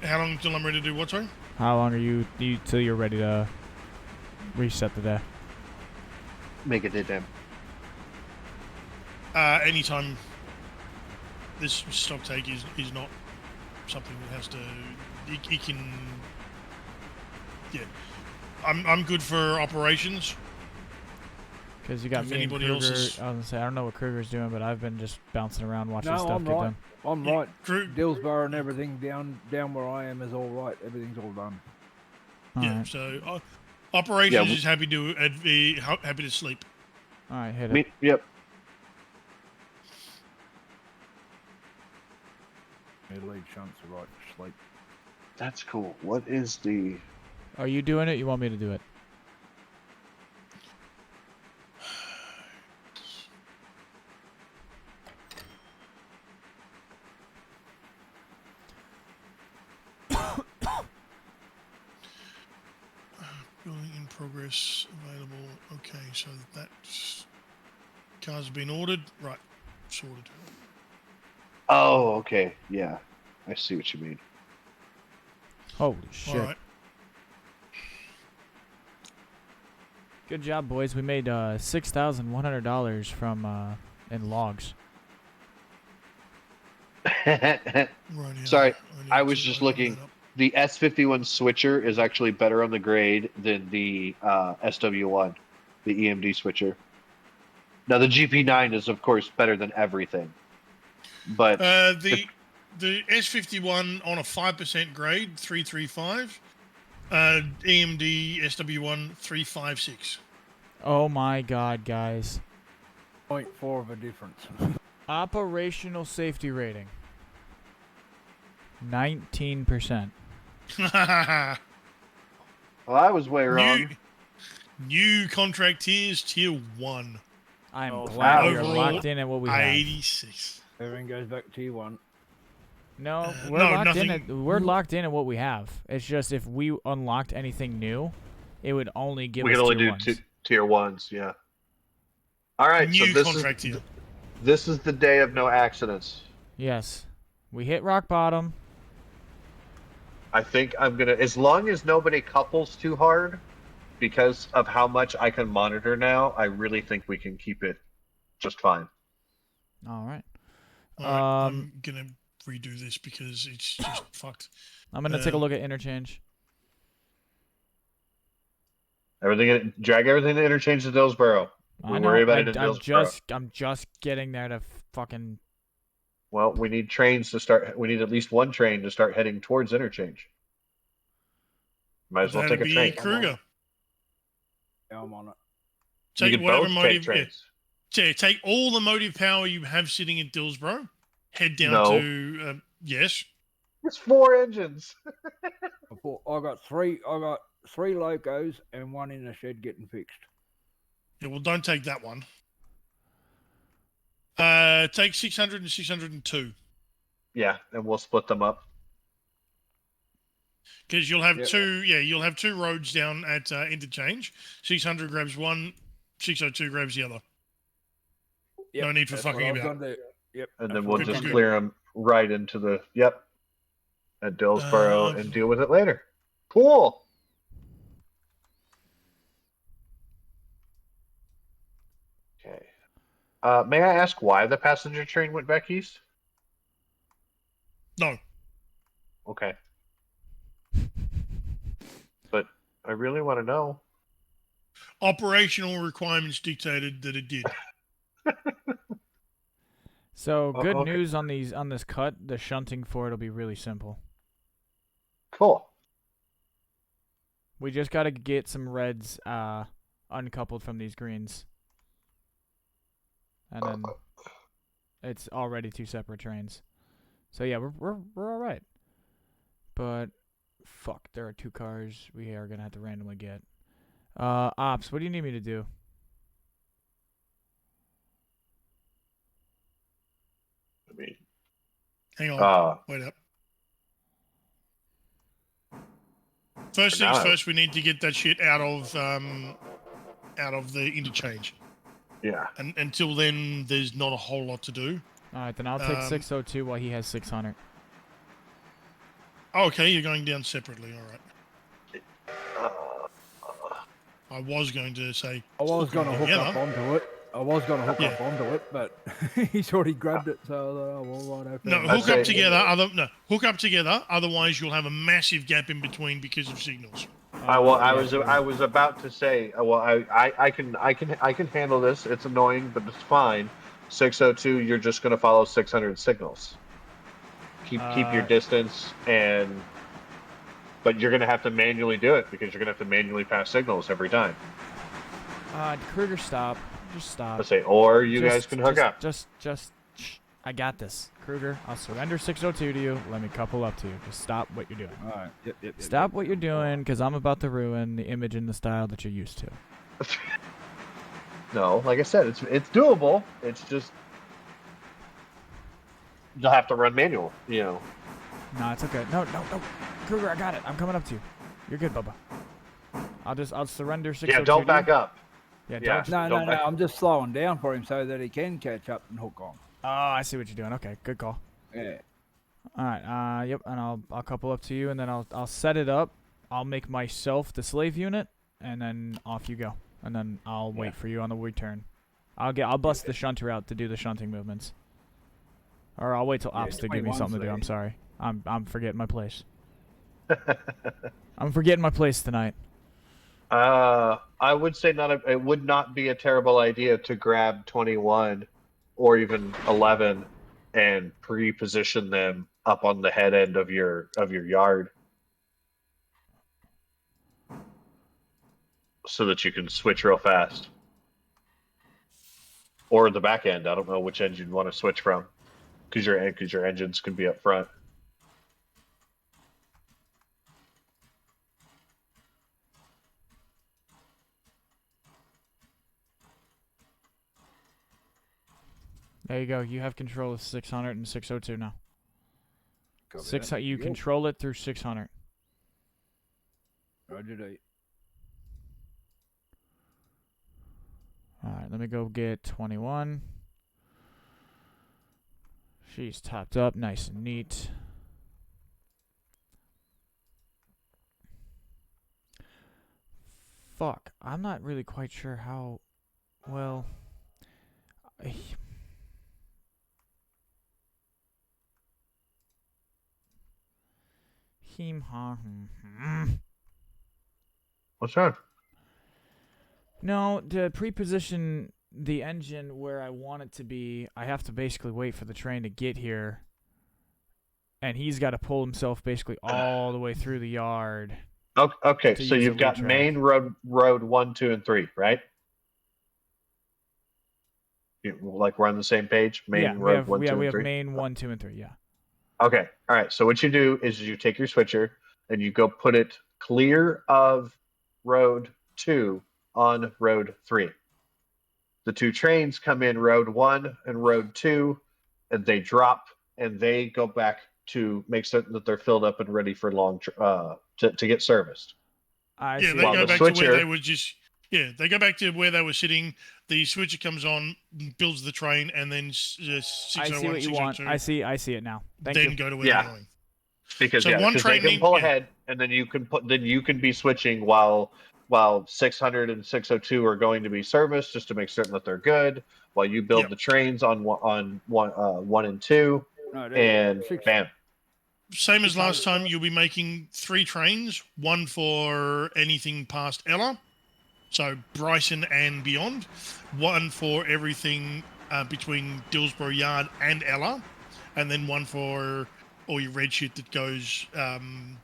Speaker 4: How long until I'm ready to do what, sorry?
Speaker 2: How long are you till you're ready to reset the day?
Speaker 5: Make it damn.
Speaker 4: Anytime. This stock take is not something that has to. It can. Yeah, I'm good for operations.
Speaker 2: Because you got
Speaker 4: If
Speaker 2: me and
Speaker 4: anybody
Speaker 2: Kruger.
Speaker 4: else
Speaker 2: I
Speaker 4: is-
Speaker 2: was gonna say I don't know what Kruger's doing, but I've been just bouncing around watching
Speaker 1: No,
Speaker 2: stuff
Speaker 1: I'm
Speaker 2: get
Speaker 1: right.
Speaker 2: done.
Speaker 1: I'm
Speaker 4: Yeah,
Speaker 1: right.
Speaker 4: Krug-
Speaker 1: Dillsborough and everything down where I am is all right. Everything's all done.
Speaker 2: All
Speaker 4: Yeah,
Speaker 2: right.
Speaker 4: so operations is happy to be happy to sleep.
Speaker 2: All right, hit it.
Speaker 5: Yep.
Speaker 1: Your lead shunts are right for sleep.
Speaker 5: That's cool. What is the...
Speaker 2: Are you doing it? You want me to do it?
Speaker 4: Building in progress available. Okay, so that cars have been ordered. Right, sorted.
Speaker 5: Oh, okay. Yeah. I see what you mean.
Speaker 2: Holy shit!
Speaker 4: All right.
Speaker 2: Good job, boys. We made $6,100 from in logs.
Speaker 5: Sorry, I was just looking. The S51 switcher is actually better on the grade than the SW1, the EMD switcher. Now the GP9 is of course better than everything, but
Speaker 4: The S51 on a 5% grade 335. EMD SW1 356.
Speaker 2: Oh my god, guys.
Speaker 1: 0.4 of a difference.
Speaker 2: Operational safety rating. 19%.
Speaker 5: well, I was way wrong.
Speaker 4: New contract tiers, tier 1.
Speaker 2: I'm glad we are
Speaker 4: Overall,
Speaker 2: locked in at what we have.
Speaker 4: 86.
Speaker 1: Everything goes back to T1.
Speaker 2: No, we're
Speaker 4: no,
Speaker 2: locked in.
Speaker 4: nothing.
Speaker 2: We're locked in at what we have. It's just if we unlocked anything new, it would only give
Speaker 5: We
Speaker 2: us
Speaker 5: can only
Speaker 2: tier
Speaker 5: do
Speaker 2: ones.
Speaker 5: tier ones, yeah. All right,
Speaker 4: New
Speaker 5: so this
Speaker 4: contract tier.
Speaker 5: this is the day of no accidents.
Speaker 2: Yes, we hit rock bottom.
Speaker 5: I think I'm gonna, as long as nobody couples too hard, because of how much I can monitor now, I really think we can keep it just fine.
Speaker 2: All right.
Speaker 4: All right, I'm gonna redo this because it's just fucked.
Speaker 2: I'm gonna take a look at interchange.
Speaker 5: Drag everything to interchange to Dillsborough.
Speaker 2: I
Speaker 5: We
Speaker 2: know.
Speaker 5: worry about it in Dillsborough.
Speaker 2: I'm just getting there to fucking.
Speaker 5: Well, we need trains to start. We need at least one train to start heading towards interchange. Might as well take a train.
Speaker 4: Kruger.
Speaker 1: Yeah, I'm on it.
Speaker 5: You
Speaker 4: Take
Speaker 5: could
Speaker 4: whatever
Speaker 5: both
Speaker 4: motive.
Speaker 5: take trains.
Speaker 4: Yeah, take all the motive power you have sitting at Dillsborough. Head down
Speaker 5: No.
Speaker 4: to yes.
Speaker 5: It's 4 engines.
Speaker 1: I got three locos and one in the shed getting fixed.
Speaker 4: Yeah, well, don't take that one. Take 600 and 602.
Speaker 5: Yeah, and we'll split them up.
Speaker 4: Because you'll have two. Yeah, you'll have two roads down at interchange. 600 grabs one, 602 grabs the other.
Speaker 1: Yep,
Speaker 4: no need for fucking about.
Speaker 1: Yep.
Speaker 5: And then we'll
Speaker 4: Good,
Speaker 5: just
Speaker 4: good,
Speaker 5: clear them right into the at Dillsborough and deal with it later. Cool. Okay. May I ask why the passenger train went back east?
Speaker 4: No.
Speaker 5: Okay. But I really want to know.
Speaker 4: Operational requirements dictated that it did.
Speaker 2: So good
Speaker 5: okay.
Speaker 2: news on this cut. The shunting for it'll be really simple.
Speaker 5: Cool.
Speaker 2: We just gotta get some reds uncoupled from these greens, and then it's already 2 separate trains. So yeah, we're all right. But fuck, there are 2 cars we are gonna have to randomly get. Ops, what do you need me to do?
Speaker 5: I mean,
Speaker 4: Hang on. Wait up. First
Speaker 5: For
Speaker 4: things
Speaker 5: now-
Speaker 4: first, we need to get that shit out of the interchange.
Speaker 5: yeah.
Speaker 4: And until then, there's not a whole lot to do.
Speaker 2: All right, then I'll take 602 while he has 600.
Speaker 4: Oh, okay, you're going down separately. All right. I was going to say.
Speaker 1: I was going to hook
Speaker 4: together.
Speaker 1: up onto it. I was going to hook
Speaker 4: Yeah.
Speaker 1: up onto it, but he's already grabbed it. So I thought, oh, well, right,
Speaker 4: No,
Speaker 1: okay.
Speaker 4: hook up together. Hook up together. Otherwise, you'll have a massive gap in between because of signals.
Speaker 5: I was about to say, I can handle this. It's annoying, but it's fine. 602, you're just going to follow 600 signals. Keep your distance, but you're going to have to manually do it because you're going to have to manually pass signals every time.
Speaker 2: Kruger, stop. Just stop.
Speaker 5: I say, or you guys can hook up.
Speaker 2: Just, shh. I got this. Kruger, I'll surrender 602 to you. Let me couple up to you. Just stop what you're doing.
Speaker 1: All right. Yep.
Speaker 2: Stop what you're doing, because I'm about to ruin the image and the style that you're used to.
Speaker 5: No, like I said, it's doable. It's just you'll have to run manual,
Speaker 2: No, it's okay. No. Kruger, I got it. I'm coming up to you. You're good, Bubba. I'll surrender 602.
Speaker 5: Yeah, don't back up.
Speaker 2: Yeah,
Speaker 1: No. I'm just slowing down for him so that he can catch up and hook on.
Speaker 2: Oh, I see what you're doing. Okay, good call.
Speaker 1: Yeah.
Speaker 2: All right. Yep. And I'll couple up to you, and then I'll set it up. I'll make myself the slave unit, and then off you go. And then I'll wait for you on the return. I'll bust the shunter out to do the shunting movements. Or I'll wait till Ops to give me something to do. I'm sorry. I'm forgetting my place. I'm forgetting my place tonight.
Speaker 5: I would say it would not be a terrible idea to grab 21 or even 11 and pre-position them up on the head end of your yard so that you can switch real fast. Or the back end. I don't know which end you'd want to switch from because your engines can be up front.
Speaker 2: There you go. You have control of 600 and 602 now.
Speaker 1: Copy
Speaker 2: You control it through 600.
Speaker 1: Roger that.
Speaker 2: All right, let me go get 21. She's topped up, nice and neat. Fuck, I'm not really quite sure how well.
Speaker 5: What's wrong?
Speaker 2: No, to pre-position the engine where I want it to be, I have to basically wait for the train to get here. And he's got to pull himself basically all the way through the yard.
Speaker 5: Okay, so you've got main road 1, 2, and 3, right? Like we're on the same page? Main road 1, 2, and 3?
Speaker 2: We have main 1, 2, and 3, yeah.
Speaker 5: Okay, all right. So what you do is you take your switcher and you go put it clear of road 2 on road 3. The two trains come in road 1 and road 2, and they drop, and they go back to make certain that they're filled up and ready for to get serviced.
Speaker 4: They go back to where they were just. Yeah, they go back to where they were sitting. The switcher comes on, builds the train, and then 601,
Speaker 2: I see what you want. I see it now. Thank you.
Speaker 4: Then go to where they're going.
Speaker 5: Because they can pull ahead, and then you can be switching while 600 and 602 are going to be serviced just to make certain that they're good. While you build the trains on 1 and 2, and bam.
Speaker 4: Same as last time, you'll be making 3 trains, one for anything past Ella, so Bryson and beyond, one for everything between Dillsborough Yard and Ella, and then one for all your red shit that goes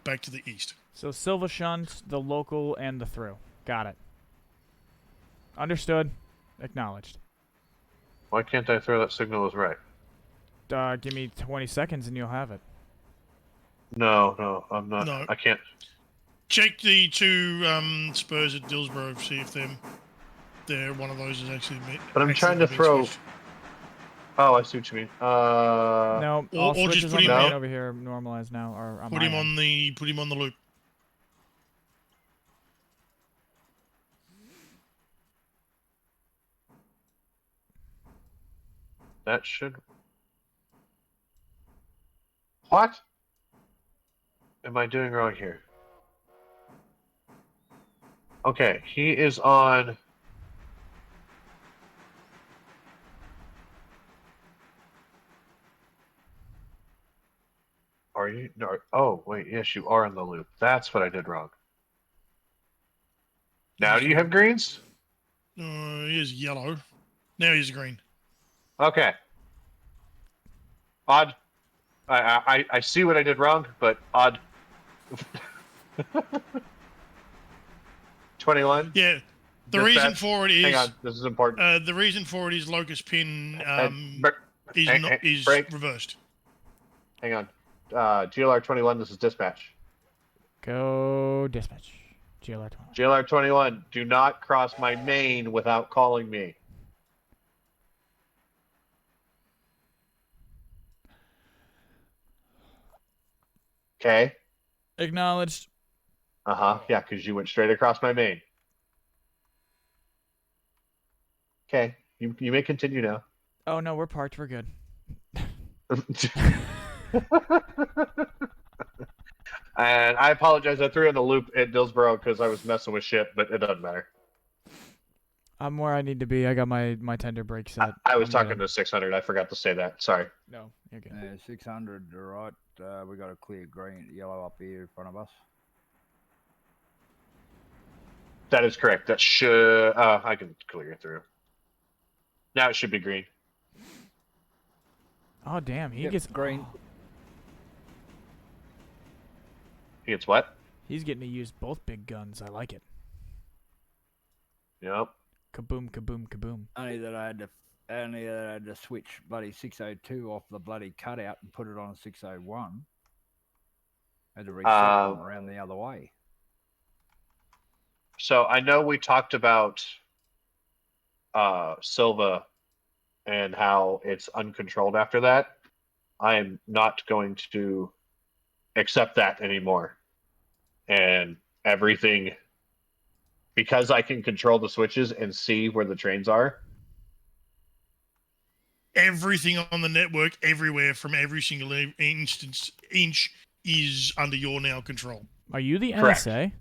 Speaker 4: back to the east.
Speaker 2: So Silver Shunt, the local, and the through. Got it. Understood. Acknowledged.
Speaker 5: Why can't I throw that signal as right?
Speaker 2: Give me 20 seconds and you'll have it.
Speaker 5: No, I'm not.
Speaker 4: No.
Speaker 5: I can't.
Speaker 4: Check the two Spurs at Dillsborough, see if they're one of those is actually.
Speaker 5: But I'm trying to throw.
Speaker 4: Switched.
Speaker 5: Oh, I see what you mean.
Speaker 2: No, all
Speaker 4: or just
Speaker 2: switches
Speaker 4: put
Speaker 2: on the
Speaker 4: him
Speaker 2: main
Speaker 4: in.
Speaker 2: over here normalized now. Or on
Speaker 4: Put
Speaker 2: my
Speaker 4: him
Speaker 2: end.
Speaker 4: on the loop.
Speaker 5: That should. What am I doing wrong here? Okay, he is on. Are you? No. Oh, wait. Yes, you are in the loop. That's what I did wrong. Now, do you have greens?
Speaker 4: He is yellow. Now he's green.
Speaker 5: Okay. Odd. I see what I did wrong, but odd. 21.
Speaker 4: Yeah. The
Speaker 5: Dispatch.
Speaker 4: reason for it is.
Speaker 5: Hang on. This is important.
Speaker 4: The reason for it is locust pin is
Speaker 5: break.
Speaker 4: reversed.
Speaker 5: Hang on. GLR 21. This is dispatch.
Speaker 2: Go dispatch. GLR 21.
Speaker 5: GLR 21. Do not cross my main without calling me. Okay.
Speaker 2: Acknowledged.
Speaker 5: Yeah, because you went straight across my main. Okay. You may continue now.
Speaker 2: Oh no, we're parked. We're good.
Speaker 5: And I apologize. I threw you in the loop at Dillsborough because I was messing with shit, but it doesn't matter.
Speaker 2: I'm where I need to be. I got my tender brake set.
Speaker 5: I was talking to 600. I forgot to say that. Sorry.
Speaker 2: No, you're good.
Speaker 1: 600, all right. We got a clear green, yellow up here in front of us.
Speaker 5: That is correct. That should. I can clear through. Now it should be green.
Speaker 2: Oh damn, he gets
Speaker 1: green.
Speaker 5: He gets what?
Speaker 2: He's getting to use both big guns. I like it.
Speaker 5: Yep.
Speaker 2: Kaboom, kaboom, kaboom.
Speaker 1: Only that I had to switch bloody 602 off the bloody cutout and put it on a 601. I had to reset them around the other way.
Speaker 5: So I know we talked about Silva and how it's uncontrolled after that. I am not going to accept that anymore. And everything, because I can control the switches and see where the trains are.
Speaker 4: Everything on the network, everywhere, from every single inch is under your now control.
Speaker 2: Are you the
Speaker 5: Correct.
Speaker 2: NSA?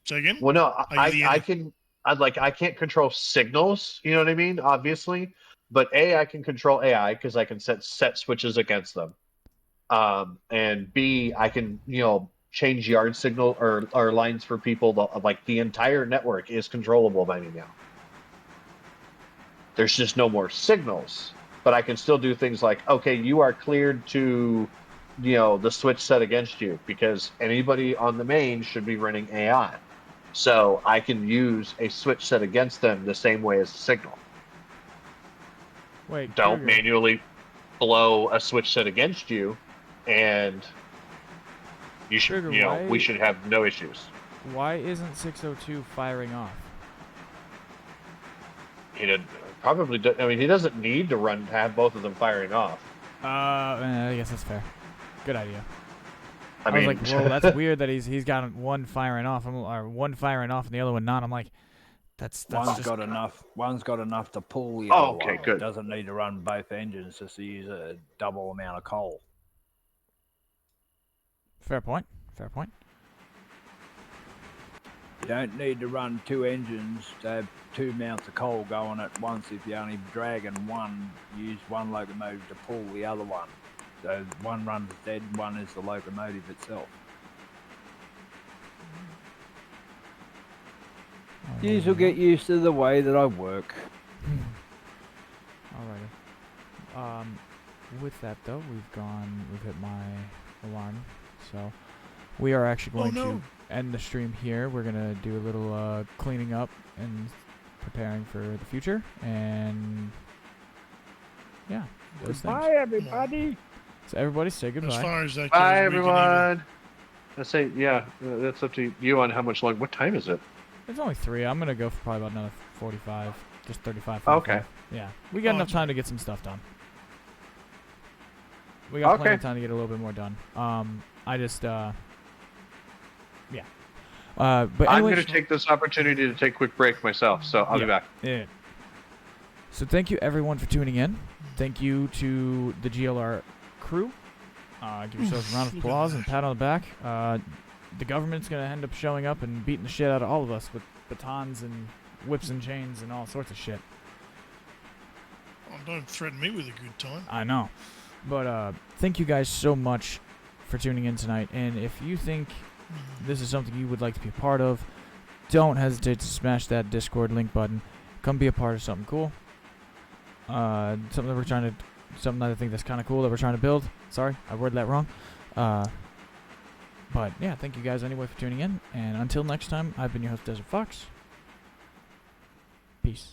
Speaker 5: Say again? Well, no, I can. I can't control signals. You know what I mean? Obviously, but I can control AI because I can set switches against them. And B, I can change yard signal or lines for people. Like the entire network is controllable by me now. There's just no more signals, but I can still do things like, okay, you are cleared to, the switch set against you because anybody on the main should be running AI. So I can use a switch set against them the same way as a signal.
Speaker 2: Wait,
Speaker 5: don't
Speaker 2: Kruger.
Speaker 5: manually blow a switch set against you, and you should,
Speaker 2: Kruger,
Speaker 5: we should have no issues.
Speaker 2: Why isn't 602 firing off?
Speaker 5: He didn't probably. He doesn't need to have both of them firing off.
Speaker 2: I guess that's fair. Good idea.
Speaker 5: I
Speaker 2: was
Speaker 5: mean,
Speaker 2: like, well, that's weird that he's got one firing off, or one firing off and the other one not. I'm like, that's
Speaker 1: one's
Speaker 2: just...
Speaker 1: got enough. One's got enough to pull the other one.
Speaker 5: Good.
Speaker 1: It doesn't need to run both engines just to use a double amount of coal.
Speaker 2: Fair point. Fair point.
Speaker 1: You don't need to run two engines to have two amounts of coal going at once. If you're only dragging one, use one locomotive to pull the other one. So one runs dead, one is the locomotive itself. You will get used to the way that I work.
Speaker 2: Alrighty. With that though, we've hit my alarm, so we are actually going to end the stream here. We're gonna do a little cleaning up and preparing for the future, and yeah, those
Speaker 1: Goodbye,
Speaker 2: things.
Speaker 1: everybody.
Speaker 2: So everybody say goodbye.
Speaker 4: As far as that goes,
Speaker 5: bye, everyone. I say, yeah, that's up to you on how much long. What time is it?
Speaker 2: It's only 3. I'm gonna go for probably about another 45, just 35,
Speaker 5: Okay.
Speaker 2: 45. Yeah, we got enough
Speaker 4: Okay.
Speaker 2: time to get some stuff done. We got plenty
Speaker 5: Okay.
Speaker 2: of time to get a little bit more done. I just, yeah. But
Speaker 5: I'm
Speaker 2: anyway,
Speaker 5: going to take this opportunity to take a quick break myself, so I'll be back.
Speaker 2: Yeah. So thank you everyone for tuning in. Thank you to the GLR crew. Give yourselves a round of
Speaker 4: Look at
Speaker 2: applause and a
Speaker 4: that.
Speaker 2: pat on the back. The government's gonna end up showing up and beating the shit out of all of us with batons and whips and chains and all sorts of shit.
Speaker 4: Oh, don't threaten me with a good time.
Speaker 2: I know. But thank you guys so much for tuning in tonight. And if you think this is something you would like to be a part of, don't hesitate to smash that Discord link button. Come be a part of something cool. Something that we're trying to, something that I think that's kind of cool that we're trying to build. Sorry, I worded that wrong. But yeah, thank you guys anyway for tuning in. And until next time, I've been your host, Desert Fox. Peace.